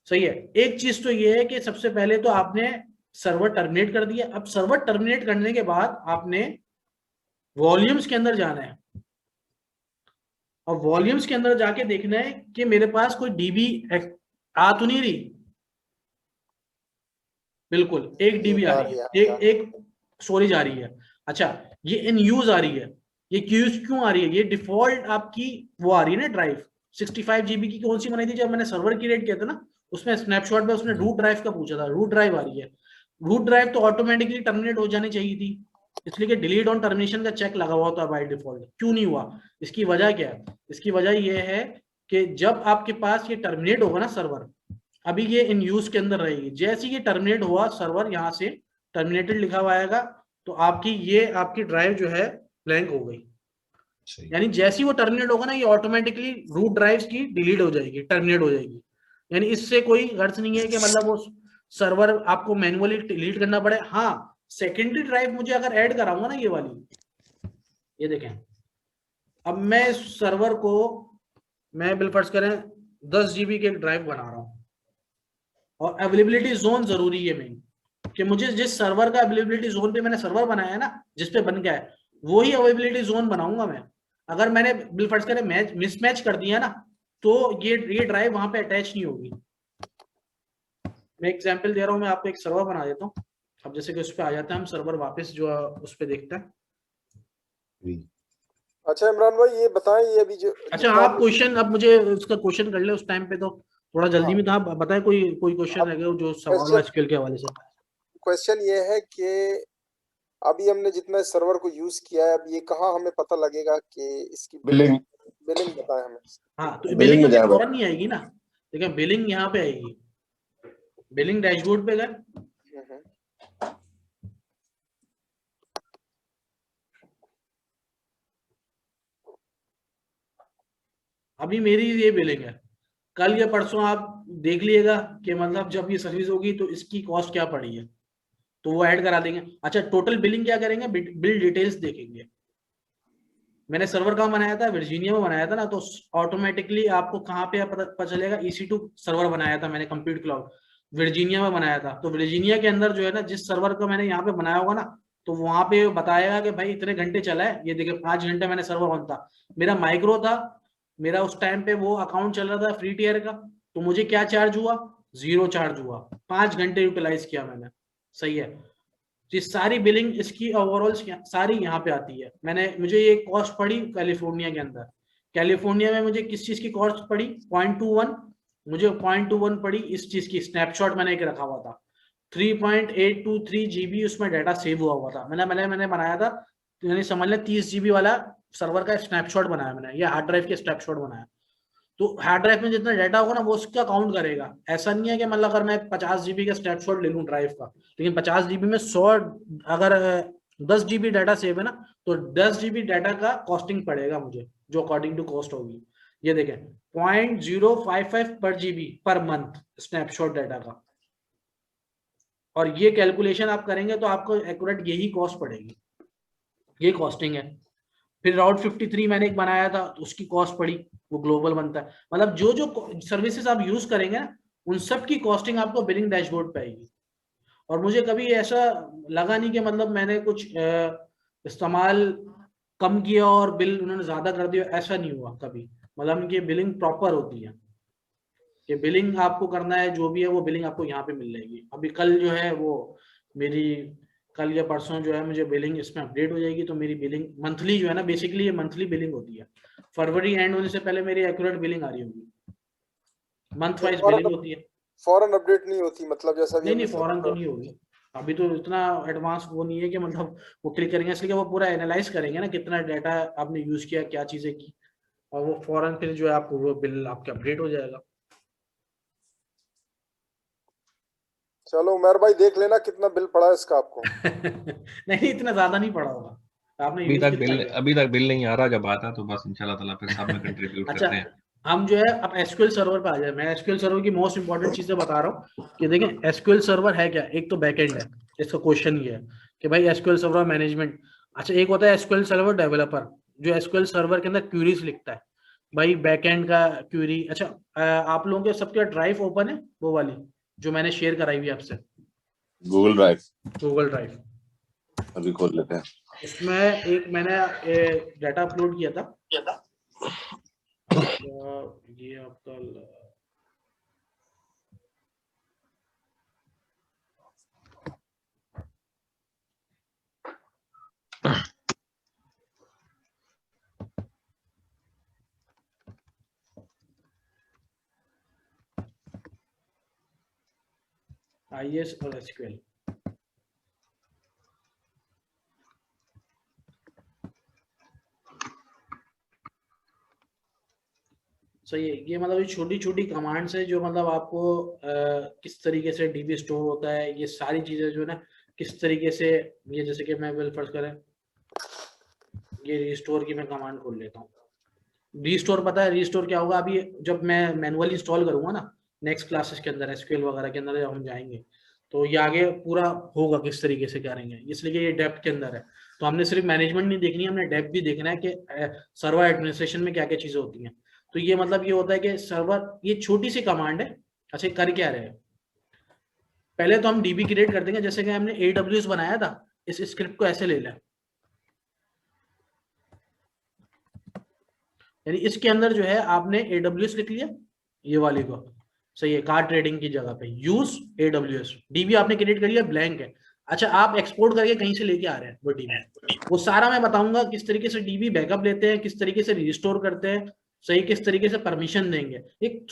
सही है, एक चीज तो ये है कि सबसे पहले तो आपने सर्वर टर्मिनेट कर दिया। अब सर्वर टर्मिनेट करने के बाद आपने वॉल्यूम्स के अंदर जाना है, और वॉल्यूम्स के अंदर जाके देखना है कि मेरे पास कोई डीबी आ तो नहीं रही। बिल्कुल 1 डीबी आ रही है, एक स्टोरेज आ रही है। अच्छा, ये इन यूज आ रही है, ये क्यों आ रही है? ये डिफॉल्ट आपकी वो आ रही है ना ड्राइव 65 GB की। कौन सी बनाई थी जब मैंने सर्वर क्रिएट किया था ना, उसमें स्नैपशॉट में उसने रूट ड्राइव का पूछा था, रूट ड्राइव आ रही है। रूट ड्राइव तो ऑटोमेटिकली टर्मिनेट हो जानी चाहिए थी, इसलिए कि डिलीट ऑन टर्मिनेशन का चेक लगा हुआ था बाय डिफॉल्ट। क्यों नहीं हुआ? इसकी वजह क्या है? इसकी वजह यह है कि जब आपके पास ये टर्मिनेट होगा ना सर्वर, अभी ये इन यूज के अंदर रहेगी, जैसे ये टर्मिनेट हुआ सर्वर, यहाँ से टर्मिनेटेड लिखा हुआ आएगा, तो आपकी ड्राइव जो है ब्लैंक हो गई। यानी जैसे ही वो टर्मिनेट होगा ना, ये ऑटोमेटिकली रूट ड्राइव्स की डिलीट हो जाएगी, टर्मिनेट हो जाएगी। यानी इससे कोई गर्ज नहीं है कि मतलब वो सर्वर आपको मैन्युअली डिलीट करना पड़े। हाँ, सेकेंडरी ड्राइव मुझे अगर ऐड कराऊंगा ना, ये वाली, ये देखें, अब मैं सर्वर को मैं बिलफर्ज करें 10 GB के ड्राइव बना रहा हूं, और अवेलेबिलिटी जोन जरूरी है मेन, कि मुझे जिस सर्वर का अवेलेबिलिटी जोन पे मैंने सर्वर बनाया है ना, जिस पे बन गया है, वो ही अवेलेबिलिटी जोन बनाऊंगा मैं। अगर मैंने बिलफर्ज करें मिसमैच कर दिया ना, तो ये ड्राइव वहां पे अटैच नहीं होगी। मैं एग्जांपल दे रहा हूं, मैं आपको एक सर्वर बना देता हूं। अब जैसे कि उस पे आ जाता है हम सर्वर वापस, जो उस पे देखता है। अच्छा इमरान भाई ये बताएं, ये अभी जो अच्छा आप क्वेश्चन, अब मुझे उसका क्वेश्चन कर ले उस टाइम पे, तो थोड़ा जल्दी में था, बताएं कोई क्वेश्चन है जो सवाल एसक्यूएल के हवाले से। क्वेश्चन ये है कि अभी हमने जितना सर्वर को यूज किया है, अब ये कहाँ हमें पता लगेगा कि इसकी बिलिंग बताएं हमें। हाँ, तो बिलिंग में फौरन नहीं आएगी ना, देखिए बिलिंग यहाँ पे आएगी, बिलिंग डैशबोर्ड पे गए, अभी मेरी ये बिलिंग है। कल या परसों आप देख लीजिएगा कि मतलब जब ये सर्विस होगी तो इसकी कॉस्ट क्या पड़ी है, तो वो ऐड करा देंगे। अच्छा, टोटल बिलिंग क्या करेंगे, बिल डिटेल्स देखेंगे। मैंने सर्वर कहाँ बनाया था, वर्जीनिया में बनाया था ना, तो ऑटोमेटिकली आपको कहाँ पे पता चलेगा, EC2 सर्वर बनाया था मैंने, कंप्यूट क्लाउड वर्जीनिया में बनाया था। तो वर्जीनिया के अंदर जो है ना, जिस सर्वर को मैंने यहाँ पे बनाया होगा ना, तो वहां पे बताएगा कि भाई इतने घंटे चला है। ये देखिए 5 घंटे मैंने सर्वर ऑन था, मेरा माइक्रो था, मेरा उस टाइम पे वो अकाउंट चल रहा था फ्री टियर का, तो मुझे क्या चार्ज हुआ, 0 चार्ज हुआ, 5 घंटे यूटिलाइज किया मैंने, सही है। ये सारी बिलिंग इसकी ओवरऑल सारी यहाँ पे आती है। मुझे ये कॉस्ट पड़ी कैलिफोर्निया के अंदर, कैलिफोर्निया में मुझे किस चीज की कॉस्ट पड़ी, 0.21, मुझे 0.21 पड़ी इस चीज की। स्नैपशॉट मैंने एक रखा हुआ था, 3.823 GB उसमें डाटा सेव हुआ था। मैंने बनाया था, यानी समझ लें 30 GB वाला सर्वर का स्नैपशॉट बनाया मैंने, या हार्ड ड्राइव के स्नैपशॉट बनाया। तो हार्ड ड्राइव में जितना डाटा होगा ना, वो उसका काउंट करेगा। ऐसा नहीं है कि मतलब अगर मैं 50 GB का स्नैपशॉट ले लूं ड्राइव का, लेकिन 50 GB में 100, अगर 10 GB डाटा सेव है ना, तो 10 GB डाटा का कॉस्टिंग पड़ेगा मुझे, जो अकॉर्डिंग टू कॉस्ट होगी। ये देखें 0.055 पर GB per month snapshot data का। और ये कैलकुलेशन आप करेंगे तो आपको एक्यूरेट यही कॉस्ट पड़ेगी, ये कॉस्टिंग है। फिर राउट 53 मैंने एक बनाया था, तो उसकी कॉस्ट पड़ी, वो ग्लोबल बनता है। मतलब जो जो सर्विसेज आप यूज करेंगे ना, उन सब की कॉस्टिंग आपको बिलिंग डैशबोर्ड पे आएगी। और मुझे कभी ऐसा लगा नहीं कि मतलब मैंने कुछ इस्तेमाल कम किया और बिल उन्होंने ज्यादा कर दिया, ऐसा नहीं हुआ कभी। मतलब इनकी बिलिंग प्रॉपर होती है, कि बिलिंग आपको करना है जो भी है वो बिलिंग आपको यहाँ पे मिल जाएगी। अभी कल जो है वो मेरी कल या परसों जो है मुझे बिलिंग इसमें अपडेट हो जाएगी, तो मेरी बिलिंग मंथली जो है ना, बेसिकली ये मंथली बिलिंग होती है। फरवरी एंड होने से पहले मेरी एक्यूरेट बिलिंग आ रही होगी, मंथ वाइज बिलिंग होती है। फॉरन अपडेट नहीं होती, मतलब जैसा भी नहीं फौरन तो नहीं होगी, अभी तो इतना एडवांस वो नहीं है कि मतलब वो क्लिक करेंगे, इसलिए वो पूरा एनालाइज करेंगे ना कितना डाटा आपने यूज किया, क्या चीजें की, और वो फौरन फिर जो है आपको वो बिल आपके अपडेट हो जाएगा। चलो उमर भाई देख लेना कितना बिल पड़ा है इसका आपको। नहीं इतना ज्यादा नहीं पड़ा होगा, आपने यूज कितना किया? अभी तक बिल नहीं आ रहा, जब आता तो बस इंशाल्लाह ताला फिर सब में कंट्रीब्यूट अच्छा करते हैं। हम जो है अब एसक्यूएल सर्वर पे आ जाए। मैं एसक्यूएल सर्वर की मोस्ट इंपॉर्टेंट चीजें बता रहा हूँ कि देखें एसक्यूएल सर्वर है क्या। एक तो बैकएंड है, इसका क्वेश्चन ये है कि भाई एसक्यूएल सर्वर मैनेजमेंट। अच्छा एक होता है एसक्यूएल सर्वर डेवलपर, जो एसक्यूएल सर्वर के अंदर क्यूरीज लिखता है, भाई बैकएंड का क्यूरी। अच्छा आप लोगों के सबके ड्राइव ओपन है, वो वाली जो मैंने शेयर कराई हुई आपसे, गूगल ड्राइव अभी खोल लेते हैं। उसमें एक मैंने डाटा अपलोड किया था, ये आपका IS और SQL। सही है, ये मतलब छोटी छोटी कमांड्स है जो मतलब आपको किस तरीके से डीबी स्टोर होता है, ये सारी चीजें जो है ना किस तरीके से, ये जैसे कि मैं वेल फर्स्ट करें ये रिस्टोर की मैं कमांड खोल लेता हूँ। रिस्टोर पता है रिस्टोर क्या होगा? अभी जब मैं मैनुअली इंस्टॉल करूंगा ना नेक्स्ट क्लासेस के अंदर एसक्यूएल वगैरह के अंदर जब हम जाएंगे तो ये आगे पूरा होगा किस तरीके से करेंगे, इसलिए कि ये डेप्थ के अंदर है। तो हमने सिर्फ मैनेजमेंट नहीं देखनी है, हमने डेप्थ भी देखना है कि सर्वर एडमिनिस्ट्रेशन में क्या क्या चीजें होती हैं। तो ये मतलब ये होता है कि सर्वर, ये छोटी सी कमांड है। अच्छा कर क्या रहे हैं, पहले तो हम डीबी क्रिएट कर देंगे, जैसे कि हमने AWS बनाया था, इस स्क्रिप्ट को ऐसे ले लें, यानी इसके अंदर जो है आपने AWS लिख लिया, ये वाली को सही है, कार ट्रेडिंग की जगह पे यूज AWS, डीबी आपने क्रिएट कर लिया, ब्लैंक है। अच्छा आप एक्सपोर्ट करके कहीं से लेके आ रहे हैं वो डीबी, वो सारा मैं बताऊंगा किस तरीके से डीबी बैकअप लेते हैं, किस तरीके से रिस्टोर करते हैं, सही किस तरीके से परमिशन देंगे। एक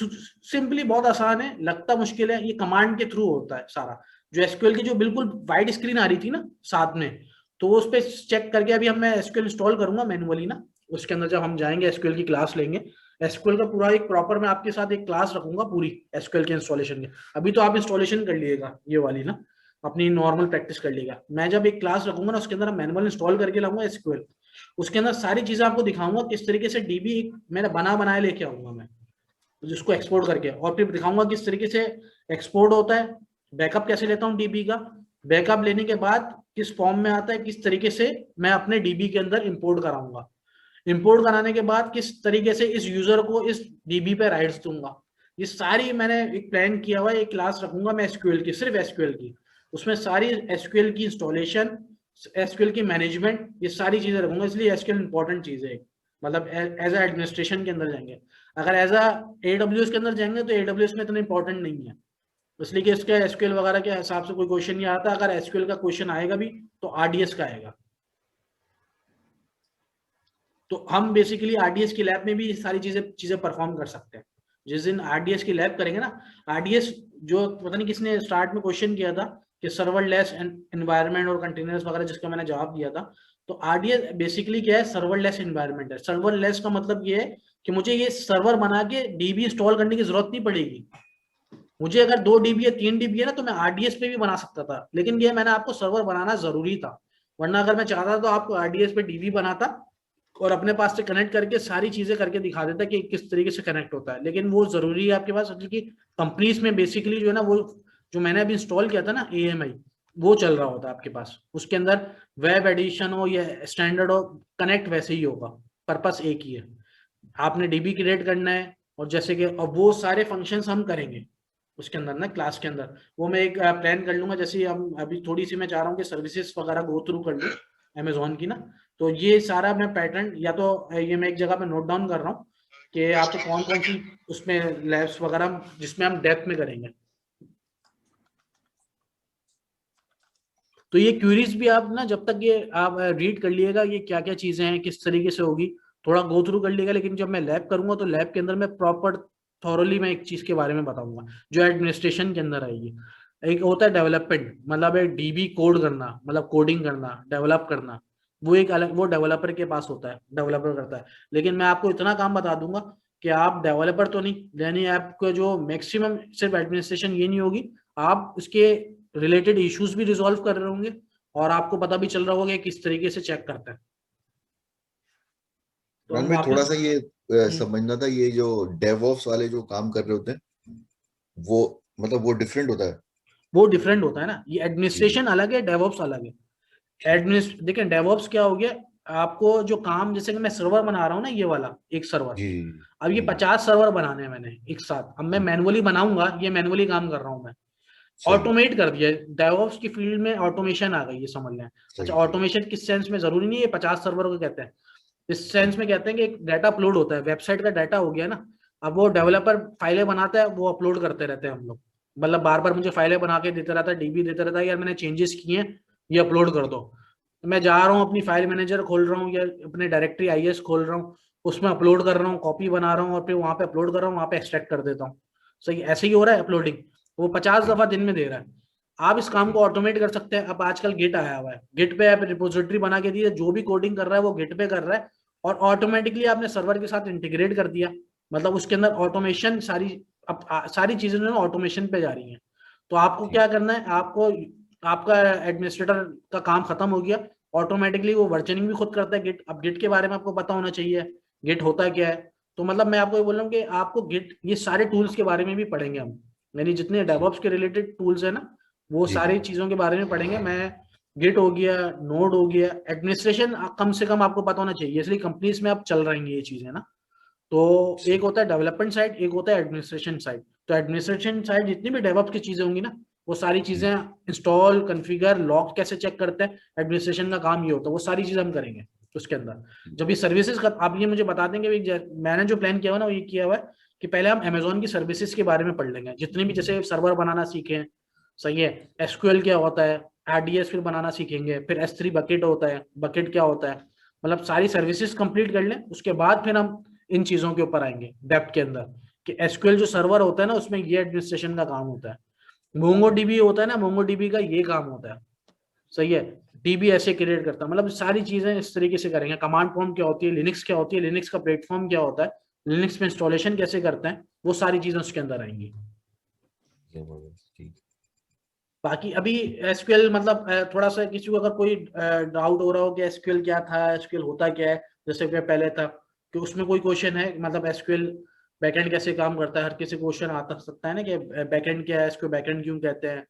सिंपली बहुत आसान है, लगता मुश्किल है, ये कमांड के थ्रू होता है सारा। जो एसक्यूएल की जो बिल्कुल वाइड स्क्रीन आ रही थी ना साथ में, तो उस पर चेक करके अभी हम मैं एसक्यूएल इंस्टॉल करूंगा मैनुअली ना, उसके अंदर जब हम जाएंगे एसक्यूएल की क्लास लेंगे, एसक्यूएल का पूरा एक प्रॉपर मैं आपके साथ एक क्लास रखूंगा पूरी एसक्यूएल के इंस्टॉलेशन के। अभी तो आप इंस्टॉलेशन कर लीजिएगा ये वाली ना, अपनी नॉर्मल प्रैक्टिस कर लीजिएगा। मैं जब एक क्लास रखूंगा ना उसके अंदर मैनुअल इंस्टॉल करके लाऊंगा एसक्यूएल, उसके अंदर सारी चीजें आपको दिखाऊंगा किस तरीके से डीबी मैंने बनाया लेके आऊंगा मैं, जिसको एक्सपोर्ट करके, और फिर दिखाऊंगा किस तरीके से एक्सपोर्ट होता है, बैकअप कैसे लेता हूँ डीबी का, बैकअप लेने के बाद किस फॉर्म में आता है, किस तरीके से मैं अपने डीबी के अंदर इंपोर्ट कराऊंगा, इंपोर्ट कराने के बाद किस तरीके से इस यूजर को इस डीबी पे राइट्स दूंगा। ये सारी मैंने एक प्लान किया हुआ है, एक क्लास रखूंगा मैं एसक्यूएल की, सिर्फ एसक्यूएल की, उसमें सारी एसक्यूएल की इंस्टॉलेशन, एसक्यूएल की मैनेजमेंट, ये सारी चीजें रखूंगा। इसलिए एसक्यूएल इंपॉर्टेंट चीज है, मतलब एज ए एडमिनिस्ट्रेशन के अंदर जाएंगे। अगर एज अ AWS के अंदर जाएंगे तो AWS में इतना इंपॉर्टेंट नहीं है, इसलिए कि इसके एसक्यूएल वगैरह के हिसाब से कोई क्वेश्चन नहीं आता। अगर एसक्यूएल का क्वेश्चन आएगा भी तो RDS का आएगा। तो हम बेसिकली RDS की लैब में भी सारी चीजें परफॉर्म कर सकते हैं। जिस दिन RDS की लैब करेंगे ना, RDS जो पता नहीं किसने स्टार्ट में क्वेश्चन किया था कि सर्वरलेस एनवायरनमेंट और कंटेनर्स वगैरह, जिसका मैंने जवाब दिया था। तो RDS बेसिकली क्या है, सर्वरलेस एनवायरनमेंट है। सर्वरलेस का मतलब ये है कि मुझे ये सर्वर बना के डीबी इंस्टॉल करने की जरूरत नहीं पड़ेगी। मुझे अगर 2 DB या 3 DB है ना तो मैं RDS पे भी बना सकता था, लेकिन ये मैंने आपको सर्वर बनाना जरूरी था, वरना अगर मैं चाहता तो आपको RDS पे DB बनाता और अपने पास से कनेक्ट करके सारी चीजें करके दिखा देता कि किस तरीके से कनेक्ट होता है। लेकिन वो जरूरी है आपके पास, क्योंकि कंपनीज में बेसिकली जो है ना वो जो मैंने अभी इंस्टॉल किया था ना AMI, वो चल रहा होता है आपके पास। उसके अंदर वेब एडिशन हो या स्टैंडर्ड हो, कनेक्ट वैसे ही होगा, पर्पस एक ही है। आपने DB क्रिएट करना है, और जैसे कि अब वो सारे फंक्शंस हम करेंगे उसके अंदर ना, क्लास के अंदर। वो मैं एक प्लान कर लूंगा, जैसे हम अभी थोड़ी सी मैं चाह रहा हूँ कि सर्विसेज वगैरह गो थ्रू कर लूँ अमेजोन की ना। तो ये सारा मैं पैटर्न, या तो ये मैं एक जगह पे नोट डाउन कर रहा हूँ कि आपको कौन कौन सी उसमें लैब्स वगैरह जिसमें हम डेप्थ में करेंगे। तो ये क्यूरीज भी आप ना, जब तक ये आप रीड कर लिएगा ये क्या क्या चीजें हैं, किस तरीके से होगी, थोड़ा गो थ्रू कर लिएगा। लेकिन जब मैं लैब करूंगा तो लैब के अंदर मैं प्रॉपर थॉरली मैं एक चीज के बारे में बताऊंगा जो एडमिनिस्ट्रेशन के अंदर आएगी। एक होता है डेवलपमेंट, मतलब एक DB कोड करना, मतलब कोडिंग करना, डेवलप करना, वो एक अलग, वो डेवलपर के पास होता है, डेवलपर करता है। लेकिन मैं आपको इतना काम बता दूंगा कि आप डेवलपर तो नहीं, यानी आपको जो मैक्सिमम सिर्फ एडमिनिस्ट्रेशन ये नहीं होगी, आप उसके रिलेटेड इश्यूज भी रिजॉल्व कर रहे होंगे, और आपको पता भी चल रहा होगा कि किस तरीके से चेक करता है। तो हम में थोड़ा वापस सा ये समझना था, ये जो डेवऑप्स वाले जो काम कर रहे होते हैं वो मतलब वो डिफरेंट होता है? वो डिफरेंट होता है ना, ये एडमिनिस्ट्रेशन अलग है, डेवऑप्स अलग है। देखिए डेवऑप्स क्या हो गया, आपको जो काम, जैसे कि मैं सर्वर बना रहा हूँ ना, ये वाला एक सर्वर, जी अब ये 50 सर्वर बनाने हैं मैंने एक साथ। अब मैं मैनुअली बनाऊंगा, ये मैनुअली काम कर रहा हूँ मैं, सही ऑटोमेट कर दिया। डेवऑप्स की फील्ड में ऑटोमेशन आ गई, ये समझ लें। अच्छा, सही ऑटोमेशन किस सेंस में, जरूरी नहीं है 50 सर्वर को कहते हैं, इस सेंस में कहते हैं कि एक डाटा अपलोड होता है, वेबसाइट का डाटा हो गया ना, अब वो डेवलपर फाइलें बनाता है, वो अपलोड करते रहते हैं हम लोग। मतलब बार बार मुझे फाइलें बना के देता रहता है, DB देता रहता है, यार मैंने चेंजेस किए हैं, ये अपलोड कर दो। मैं जा रहा हूँ अपनी फाइल मैनेजर खोल रहा हूँ, या अपने डायरेक्टरी IS खोल रहा हूँ, उसमें अपलोड कर रहा हूँ, कॉपी बना रहा हूँ, और फिर वहां पे अपलोड कर रहा हूँ, वहां पे एक्सट्रैक्ट कर देता हूँ। सही, ऐसे ही हो रहा है अपलोडिंग, वो 50 दफा दिन में दे रहा है। आप इस काम को ऑटोमेट कर सकते हैं। अब आजकल गिट आया हुआ है, गिट पे आप रिपोजिटरी बना के दिए, जो भी कोडिंग कर रहा है वो गिट पे कर रहा है, और ऑटोमेटिकली आपने सर्वर के साथ इंटीग्रेट कर दिया, मतलब उसके अंदर ऑटोमेशन सारी, अब सारी चीजें जो है ऑटोमेशन पे जा रही हैं। तो आपको क्या करना है, आपको, आपका एडमिनिस्ट्रेटर का काम खत्म हो गया, ऑटोमेटिकली वो वर्जनिंग भी खुद करता है गिट। अब गिट के बारे में आपको पता होना चाहिए, गिट होता क्या है। तो मतलब मैं आपको ये बोल रहा हूँ कि आपको गिट, ये सारे टूल्स के बारे में भी पढ़ेंगे हम, यानी जितने डेवऑप्स के रिलेटेड टूल्स है ना, वो जी सारी चीजों के बारे में पढ़ेंगे। मैं गिट हो गया, नोड हो गया, एडमिनिस्ट्रेशन कम से कम आपको पता होना चाहिए, इसलिए कंपनीज में आप चल रहेंगे ये चीजें ना। तो एक होता है डेवलपमेंट साइड, एक होता है एडमिनिस्ट्रेशन साइड। तो एडमिनिस्ट्रेशन साइड जितनी भी डेवलप की चीजें होंगी ना, वो सारी चीजें इंस्टॉल, कॉन्फ़िगर, लॉग कैसे चेक करते हैं, एडमिनिस्ट्रेशन का काम ये होता है, वो सारी चीजें हम करेंगे उसके अंदर। जब ये सर्विसेज का आप ये मुझे बता देंगे, मैंने जो प्लान किया हुआ ना वो ये किया हुआ है कि पहले हम अमेजोन की सर्विसेज के बारे में पढ़ लेंगे, जितने भी, जैसे सर्वर बनाना सीखे, सही है, SQL क्या होता है, RDS फिर बनाना सीखेंगे, फिर S3 बकेट होता है, बकेट क्या होता है, मतलब सारी सर्विसेज कंप्लीट कर लें, उसके बाद फिर हम इन चीजों के ऊपर आएंगे डेप्थ के अंदर, कि SQL जो सर्वर होता है ना, उसमें ये एडमिनिस्ट्रेशन का काम होता है। MongoDB होता है ना, MongoDB का ये काम होता है, सही है, DB ऐसे क्रिएट करता है, मतलब सारी चीजें इस तरीके से करेंगे। कमांड प्रॉम्प्ट क्या होती है, लिनक्स क्या होती है, लिनक्स का प्लेटफॉर्म क्या होता है, लिनक्स में इंस्टॉलेशन कैसे करते हैं, वो सारी चीजें उसके अंदर आएंगी। बाकी अभी SQL, मतलब थोड़ा सा किसी को अगर कोई डाउट हो रहा हो कि SQL क्या था, SQL होता क्या है, जैसे कि पहले था, कि उसमें कोई क्वेश्चन है, मतलब SQL बैकएंड कैसे काम करता है, हर किसी क्वेश्चन आता सकता है ना कि बैकएंड क्या है, इसको बैकएंड क्यों कहते हैं,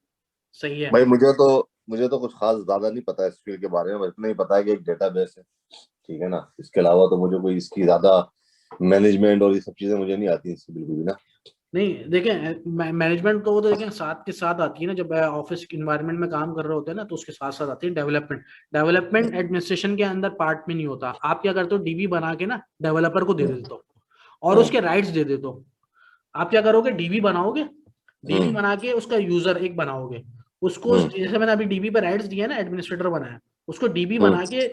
सही है। भाई मुझे तो कुछ खास ज्यादा नहीं पता एसक्यूएल के बारे में, बस इतना ही पता है कि एक डेटाबेस है, ठीक है ना। इसके अलावा तो मुझे कोई इसकी ज्यादा मैनेजमेंट और ये सब चीजें मुझे नहीं आती इसकी बिल्कुल भी ना। नहीं देखें, मैनेजमेंट तो वो तो देखें साथ के साथ आती है ना, जब ऑफिस इन्वायरमेंट में काम कर रहे होते हैं ना, तो उसके साथ साथ आती है डेवलपमेंट। डेवलपमेंट एडमिनिस्ट्रेशन के अंदर पार्ट में नहीं होता। आप क्या करते हो, DB बना के ना डेवलपर को दे देते हो, और उसके राइट्स दे देते हो। आप क्या करोगे, DB बनाओगे, DB बना के उसका यूजर एक बनाओगे, उसको जैसे मैंने अभी DB पे राइट्स दिया ना, एडमिनिस्ट्रेटर बनाया, उसको DB बना के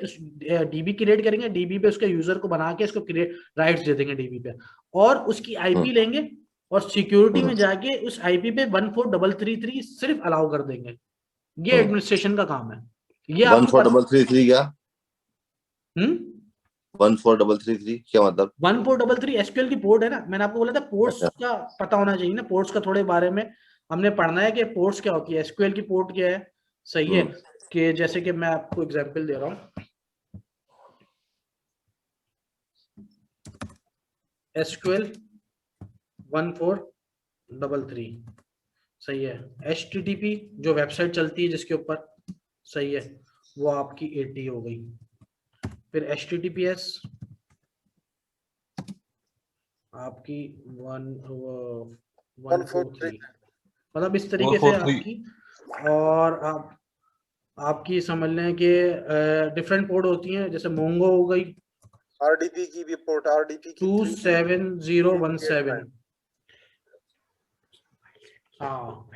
DB क्रिएट करेंगे, DB पे उसके यूजर को बना के उसको क्रिएट राइट्स दे देंगे DB पे, और उसकी IP लेंगे, और सिक्योरिटी में जाके उस IP पे 14333 सिर्फ अलाउ कर देंगे। ये एडमिनिस्ट्रेशन का काम है, ये आपको 14333 क्या? 1433 14333 क्या मतलब? 1433 SQL की पोर्ट है ना, मैंने आपको बोला था पोर्ट्स अच्छा। का पता होना चाहिए ना, पोर्ट्स का थोड़े बारे में हमने पढ़ना है कि पोर्ट्स क्या होती है, SQL की पोर्ट क्या है, सही है। कि जैसे कि मैं आपको एग्जांपल दे रहा हूँ, SQL 1433, सही है। HTTP जो वेबसाइट चलती है जिसके ऊपर, सही है, वो आपकी 80 हो गई। फिर HTTPS आपकी 143, मतलब इस तरीके से 443 आपकी। और आपकी समझ लें कि डिफरेंट पोर्ट होती हैं, जैसे मोंगो हो गई, RDP की भी पोर्ट, RDP की 27017। हाँ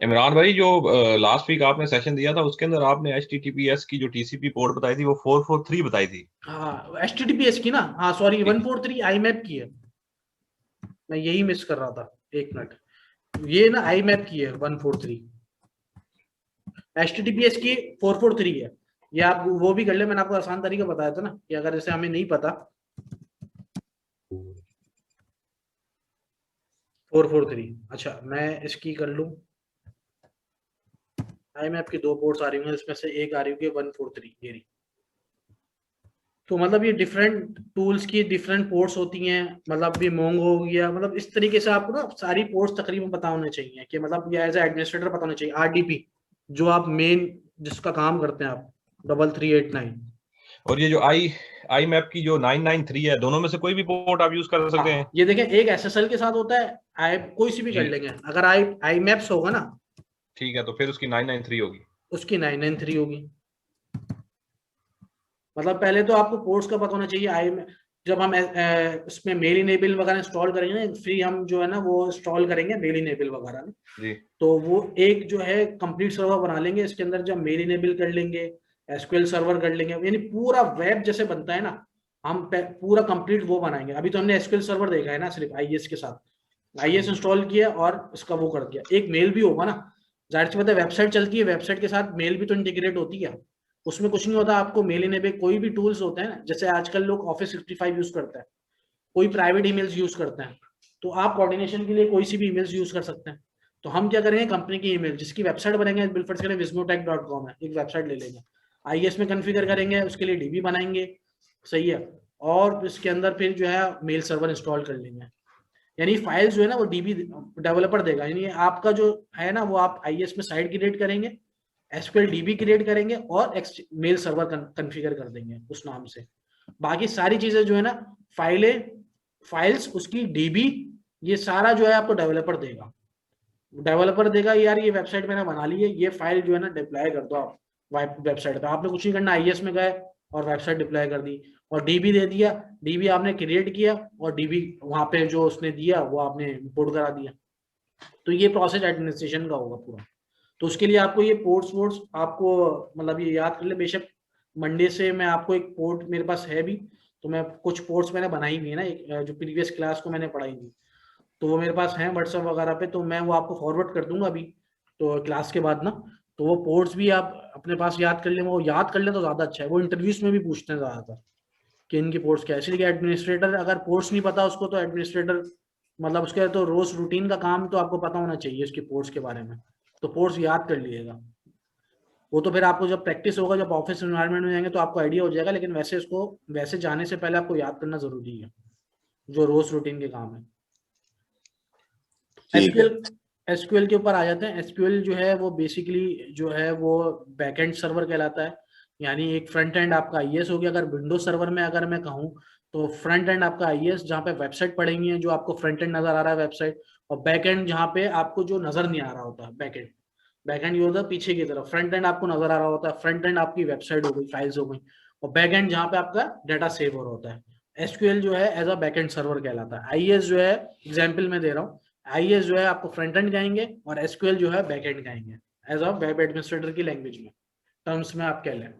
इमरान भाई, जो लास्ट वीक आपने सेशन दिया था उसके अंदर आपने HTTPS की जो TCP पोर्ट बताई थी वो 443 बताई थी। हाँ, HTTPS की ना, हाँ सॉरी 143 IMAP की है, मैं यही मिस कर रहा था, एक मिनट, ये ना IMAP की है 143, HTTPS की 443 है। ये आप वो भी कर ले, मैंने आपको आसान तरीका बताया था ना, कि अगर जैसे हमें नहीं पता 443, अच्छा मैं इसकी कर लूं, IMAP की 2 पोर्ट्स आ रही हैं, इसमें से एक आ रही है 143 ये रही। तो मतलब ये डिफरेंट टूल्स की डिफरेंट पोर्ट्स होती हैं, मतलब भी मोंगो हो गया, मतलब इस तरीके से आपको ना सारी पोर्ट्स तकरीबन पता होने चाहिए, कि मतलब ये एज ए एडमिनिस्ट्रेटर पता होना चाहिए। RDP जो आप मेन जिसका काम करते हैं आप 3389, और ये जो IMAP की जो 993 है, दोनों में से कोई भी पोर्ट आप यूज कर सकते हैं। ये देखें, एक SSL के साथ होता है, कोई सी भी कर जी। लेंगे, अगर IMAPS होगा ना, ठीक है, तो फिर उसकी 993 होगी। उसकी 993 होगी। मतलब पहले तो आपको पोर्ट्स का पता होना चाहिए। जब हम इसमें मेल इनेबल वगैरह इंस्टॉल करेंगे ना, फ्री हम जो है ना वो इंस्टॉल करेंगे मेल इनेबल वगैरह ना, जी। तो वो एक जो है कंप्लीट सर्वर बना लेंगे, इसके अंदर जब मेल इनेबल कर लेंगे, SQL सर्वर कर लेंगे, यानी पूरा वेब जैसे बनता है ना, हम पूरा कंप्लीट वो बनाएंगे। अभी तो हमने SQL सर्वर देखा है ना सिर्फ IIS के साथ, IIS इंस्टॉल किया और इसका वो कर दिया। एक मेल भी होगा ना, जाहिर सी बात है वेबसाइट चलती है, वेबसाइट के साथ मेल भी तो इंटीग्रेट होती है, उसमें कुछ नहीं होता। आपको मेल इनेबल कोई भी टूल्स होते हैं ना, जैसे आजकल लोग Office 65 यूज करते हैं, कोई प्राइवेट ईमेल्स यूज करते हैं, तो आप कोऑर्डिनेशन के लिए कोई सी भी ईमेल्स यूज कर सकते हैं। तो हम क्या करेंगे, कंपनी की ईमेल जिसकी वेबसाइट बनेंगे, बिलफर्ज के लिए vismotech.com है, एक वेबसाइट ले लेंगे, IIS में कॉन्फ़िगर करेंगे, उसके लिए DB बनाएंगे, सही है, और इसके अंदर फिर जो है मेल सर्वर इंस्टॉल कर लेंगे। यानी फाइल्स जो है ना वो DB डेवलपर देगा, यानी आपका जो है ना वो आप IIS में साइट क्रिएट करेंगे, SQL DB क्रिएट करेंगे और मेल सर्वर कॉन्फ़िगर कर देंगे उस नाम से। बाकी सारी चीजें जो है ना, फाइल्स उसकी DB, ये सारा जो है आपको डेवलपर देगा। डेवलपर देगा यार ये वेबसाइट मैंने बना ली है, ये फाइल जो है ना डिप्लॉय कर दो आप वेबसाइट पे। आपने कुछ नहीं करना, IIS में गए और वेबसाइट डिप्लॉय कर दी, और DB दे दिया, DB आपने क्रिएट किया और DB वहां पे जो उसने दिया वो आपने इंपोर्ट करा दिया। तो ये प्रोसेस एडमिनिस्ट्रेशन का होगा पूरा। तो उसके लिए आपको ये पोर्ट्स आपको मतलब ये याद कर ले। बेशक मंडे से मैं आपको एक पोर्ट मेरे पास है भी, तो मैं कुछ पोर्ट्स मैंने बनाई हुई है ना, एक जो प्रीवियस क्लास को मैंने पढ़ाई थी, तो वो मेरे पास है व्हाट्सएप वगैरह पे, तो मैं वो आपको फॉरवर्ड कर दूंगा अभी तो क्लास के बाद ना। तो वो पोर्ट्स भी आप अपने पास याद कर लें, वो याद कर लें तो ज़्यादा अच्छा है। वो इंटरव्यूज में भी पूछते हैं ज़्यादातर कि इनकी पोर्ट्स क्या है, इसलिए एडमिनिस्ट्रेटर अगर पोर्ट्स नहीं पता उसको, तो एडमिनिस्ट्रेटर मतलब उसके तो रोज रूटीन का काम तो आपको पता होना चाहिए उसकी पोर्ट्स के बारे में, तो पोर्ट्स याद कर लीजिएगा। वो तो फिर आपको जब प्रैक्टिस होगा, जब ऑफिस एनवायरनमेंट में जाएंगे तो आपको आइडिया हो जाएगा, लेकिन वैसे इसको वैसे जाने से पहले आपको याद करना जरूरी है जो रोज रूटीन के काम है। SQL के ऊपर आ जाते हैं। SQL जो है वो बेसिकली जो है वो बैकएंड सर्वर कहलाता है, यानी एक फ्रंट एंड आपका IIS हो गया। अगर विंडोज सर्वर में अगर मैं कहूँ तो फ्रंट एंड आपका IIS, जहाँ पे वेबसाइट पड़ेंगी है जो आपको फ्रंट एंड नजर आ रहा है वेबसाइट, और बैक एंड जहाँ पे आपको जो नजर नहीं आ रहा होता है बैक एंड ये होता है पीछे की तरफ, फ्रंट एंड आपको नजर आ रहा होता है, फ्रंट एंड आपकी वेबसाइट हो गई, फाइल्स हो गई, और बैक एंड जहाँ पे आपका डाटा सेव हो रहा होता है। SQL जो है as a back end server कहलाता है। IIS जो है एग्जाम्पल में दे रहा हूँ, IIS जो है आपको फ्रंट एंड कहेंगे और SQL जो है बैक एंड कहेंगे, एज अ वेब एडमिनिस्ट्रेटर की लैंग्वेज में, टर्म्स में आप कह लें,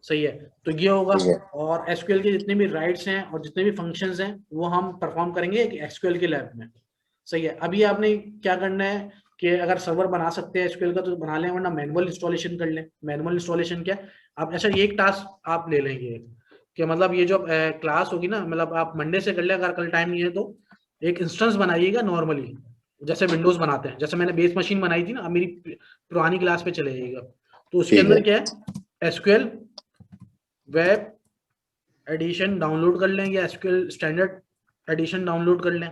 सही है। तो ये होगा, और SQL के जितने भी राइट्स हैं और जितने भी फंक्शंस हैं वो हम परफॉर्म करेंगे एक SQL के लैब में, सही है। अभी आपने क्या करना है कि अगर सर्वर बना सकते हैं SQL का तो बना लें, वरना मैनुअल इंस्टॉलेशन कर लें। मैनुअल इंस्टॉलेशन क्या, आप ऐसा एक टास्क आप ले लेंगे कि मतलब ये जो क्लास होगी ना, मतलब आप मंडे से कर ले, अगर कल टाइम नहीं है तो एक इंस्टेंस बनाइएगा नॉर्मली, जैसे विंडोज बनाते हैं, जैसे मैंने बेस मशीन बनाई थी ना, अब मेरी पुरानी क्लास पे चले जाइएगा। तो उसके अंदर क्या है, SQL वेब एडिशन डाउनलोड कर लें या SQL स्टैंडर्ड एडिशन डाउनलोड कर लें।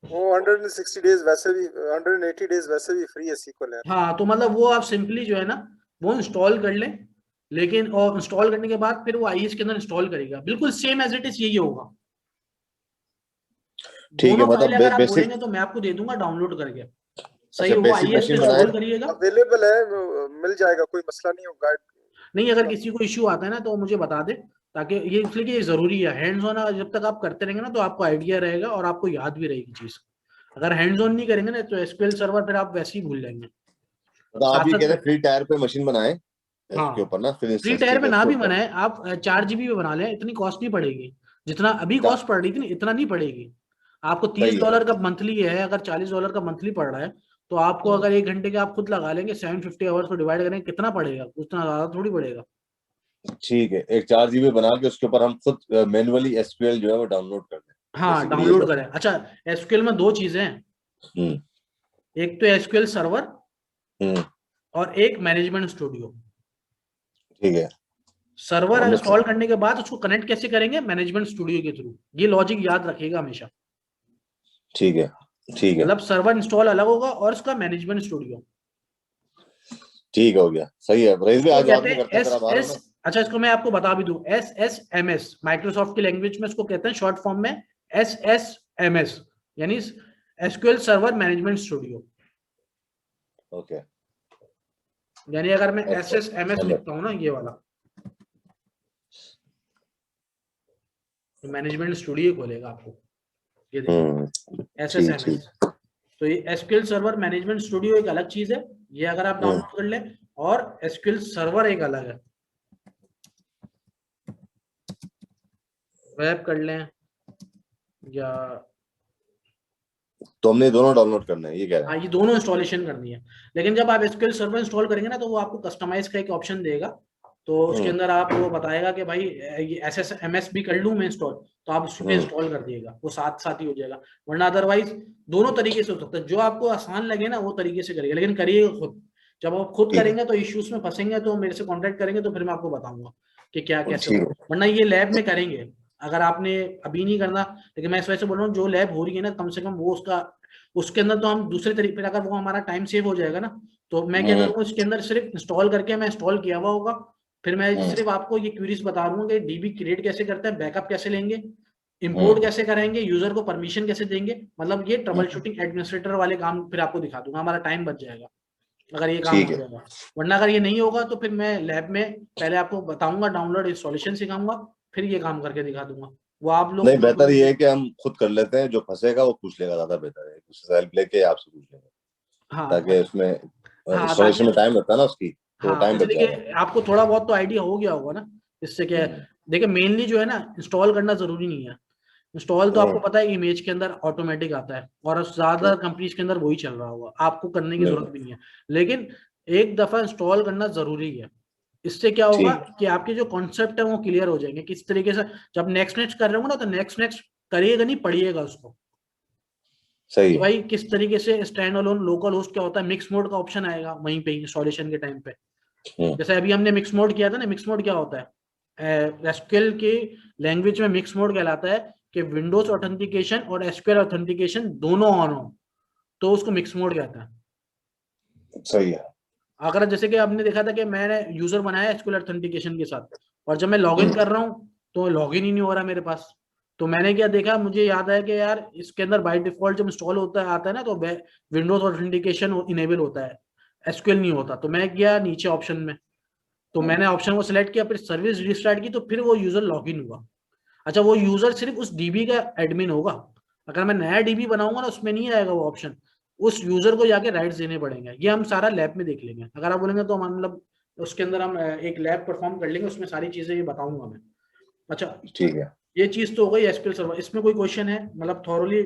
वो 160 डेज वैसे भी 180 डेज वैसे भी फ्री है SQL है। हाँ, तो मतलब वो आप सिंपली जो है ना वो इंस्टॉल कर लें, लेकिन और इंस्टॉल करने के बाद फिर वो IIS के अंदर इंस्टॉल करेगा, बिल्कुल सेम एज इट इज यही होगा। ठीक है, दोनों मतलब फाइल अगर आप बेसिक, बोलेंगे तो मैं आपको दे दूंगा डाउनलोड करके। सही, अच्छा वो बेसिक IIS पे मशीन बनाए, इंस्टॉल करिएगा। अवेलेबल है, मिल जाएगा, कोई मसला नहीं होगा। नहीं, अगर किसी को इश्यू आता है ना तो मुझे बता दे, ताकि ये इसलिए कि ये जरूरी है। हैंड्स ऑन जब तक आप करते रहेंगे ना तो आपको आइडिया रहेगा और आपको याद भी रहेगी चीज। अगर हैंड्स ऑन नहीं करेंगे ना तो SQL सर्वर फिर आप वैसे ही भूल जाएंगे। मतलब आप साथ ये कह रहे साथ, हैं फ्री टायर पे मशीन बनाए इसके हाँ, ऊपर ना, फिर फ्री इंस्टेंस, टायर ठीक पे है ना उसके भी ऊपर। बनाए आप, 4 GB पे बना लें, इतनी कॉस्ट नहीं पड़ेगी जितना अभी क्या? कॉस्ट पड़ रही थी ना, इतना नहीं पड़ेगी आपको। सही है। $30 का मंथली है, अगर $40 का मंथली पड़ रहा है तो आपको अगर 1 घंटे के आप खुद लगा लेंगे, 750 आवर्स को डिवाइड करेंगे, कितना पड़ेगा? उतना ज्यादा थोड़ी पड़ेगा। ठीक है, एक 4 GB बना के उसके ऊपर हम खुद मैन्युअली SQL जो है वो डाउनलोड कर दें, हाँ, बेसिकली ये डाउनलोड बात। करें। अच्छा, SQL में 2 चीजें हैं, हम्म एक तो SQL सर्वर हम्म और एक मैनेजमेंट स्टूडियो। ठीक है। सर्वर हमने इंस्टॉल करने के बाद उसको कनेक्ट कैसे करेंगे? मैनेजमेंट स्टूडियो के थ्रू। ये लॉजिक याद रखिएगा हमेशा। ठीक है, ठीक है, मतलब सर्वर इंस्टॉल अलग होगा और उसका मैनेजमेंट स्टूडियो। ठीक हो गया, सही है। रईस भाई इसको आज बाद कहते में हैं करते हैं फिर, आप आ रहे हो ना? अच्छा, इसको मैं आपको बता भी दूं, SSMS माइक्रोसॉफ्ट की लैंग्वेज में इसको कहते हैं शॉर्ट फॉर्म में SSMS, यानी SQL server management studio. Okay, यानी अगर मैं SSMS SMS। लिखता हूँ ना, ये वाला मैनेजमेंट स्टूडियो खोलेगा आपको, ये देखिए ठीक SSMS। ठीक। तो ये SQL सर्वर मैनेजमेंट स्टूडियो एक अलग चीज है, ये अगर आप डाउनलोड कर लें, और SQL सर्वर एक अलग है, वेब कर लें या, तो हमने दोनों डाउनलोड करने हैं, ये कह रहे हाँ, हैं? ये दोनों इंस्टॉलेशन करनी है। लेकिन जब आप SQL सर्वर इंस्टॉल करेंगे ना तो वो आपको कस्टमाइज का एक ऑप्शन देगा, तो उसके अंदर आप वो बताएगा कि भाई ये SSMS भी कर लूं मैं इंस्टॉल, तो आप उस पे इंस्टॉल कर दिएगा, वो साथ साथ ही हो जाएगा। वरना अदरवाइज दोनों तरीके से हो सकता है, जो आपको आसान लगे ना वो तरीके से करिएगा, लेकिन करिएगा खुद। जब आप खुद ठीक है, करेंगे तो इश्यूज में फंसेंगे, तो मेरे से कॉन्टेक्ट करेंगे तो फिर मैं आपको बताऊंगा कि क्या कैसे ठीक होगा। है, वरना ये लैब में करेंगे, अगर आपने अभी नहीं करना, लेकिन मैं इस वजह से बोल रहा हूँ जो लैब हो रही है ना, कम से कम वो उसका, उसके अंदर तो हम दूसरे तरीके, अगर वो हमारा टाइम सेव हो जाएगा ना, तो मैं क्या करूंगा, इसके अंदर सिर्फ इंस्टॉल करके, मैं इंस्टॉल किया हुआ होगा, फिर मैं सिर्फ आपको ये क्वेरीज बता दूंगा कि DB क्रिएट कैसे करते हैं, बैकअप कैसे लेंगे, इंपोर्ट कैसे करेंगे, यूजर को परमिशन कैसे देंगे, मतलब ये ट्रबल शूटिंग एडमिनिस्ट्रेटर वाले काम फिर आपको दिखा दूंगा, हमारा टाइम बच जाएगा अगर ये काम ठीक हो है। जाएगा। वरना अगर ये नहीं होगा तो फिर मैं लैब में पहले आपको बताऊंगा, डाउनलोड इंस्टॉलेशन सिखाऊंगा, फिर ये काम करके दिखा दूंगा, वो आप लोग नहीं, बेहतर ये है कि हम खुद कर लेते हैं, जो फंसेगा वो पूछ लेगा, ज्यादा बेहतर है, किसी से हेल्प लेके आपसे पूछ लेंगे, हाँ, ताकि उसमें हाँ, इंस्टॉलेशन ताकि, में टाइम लगता है ना उसकी, तो हाँ, टाइम बच इसलिए जाएगा। कि आपको थोड़ा बहुत तो आइडिया हो गया होगा ना, इससे क्या है। देखिए मेनली जो है ना, इंस्टॉल करना जरूरी नहीं है। इंस्टॉल तो आपको पता है इमेज के अंदर ऑटोमेटिक आता है, और ज्यादा कंपनीज के अंदर वही चल रहा होगा, आपको करने की जरूरत भी नहीं है। लेकिन एक दफा इंस्टॉल करना जरूरी है, इससे क्या होगा ठीक, कि आपके जो कॉन्सेप्ट है वो क्लियर हो जाएंगे किस तरीके से। जब नेक्स्ट नेक्स्ट कर रहे हो ना, तो नेक्स्ट नेक्स्ट करिएगा नहीं, पढ़िएगा उसको सही कि है। भाई किस तरीके से स्टैंड अलोन लोकल होस्ट क्या होता है, मिक्स मोड का ऑप्शन आएगा वहीं पे इंस्टॉलेशन के टाइम पे। जैसे अभी हमने मिक्स मोड किया था ना, मिक्स मोड क्या होता है, एसक्यूएल के लैंग्वेज में मिक्स मोड कहलाता है कि विंडोज ऑथेंटिकेशन और एसक्यूएल ऑथेंटिकेशन दोनों ऑन हो, तो उसको मिक्स मोड कहता है। सही है। अगर जैसे कि आपने देखा था कि मैंने यूजर बनाया एसक्यूएल ऑथेंटिकेशन के साथ, और जब मैं लॉगिन कर रहा हूँ तो लॉगिन ही नहीं हो रहा मेरे पास, तो मैंने क्या देखा, मुझे याद है कि यार इसके अंदर बाय डिफॉल्ट जब इंस्टॉल होता है आता है ना, तो विंडोज ऑथेंटिकेशन इनेबल होता है, एसक्यूएल नहीं होता। तो मैं गया नीचे ऑप्शन में, तो मैंने ऑप्शन को सिलेक्ट किया, फिर सर्विस रिस्टार्ट की, तो फिर वो यूजर लॉगिन हुआ। अच्छा, वो यूजर सिर्फ उस डीबी का एडमिन होगा, अगर मैं नया डीबी बनाऊंगा ना उसमें नहीं आएगा वो ऑप्शन, उस यूजर को जाके राइट्स देने पड़ेंगे। ये हम सारा लैब में देख लेंगे, अगर आप बोलेंगे तो हम मतलब उसके अंदर हम एक लैब परफॉर्म कर लेंगे, उसमें सारी चीजें ये बताऊंगा मैं। अच्छा, ठीक है। ये चीज तो हो गई एसक्यूएल सर्वर। इसमें कोई क्वेश्चन है मतलब थॉरली,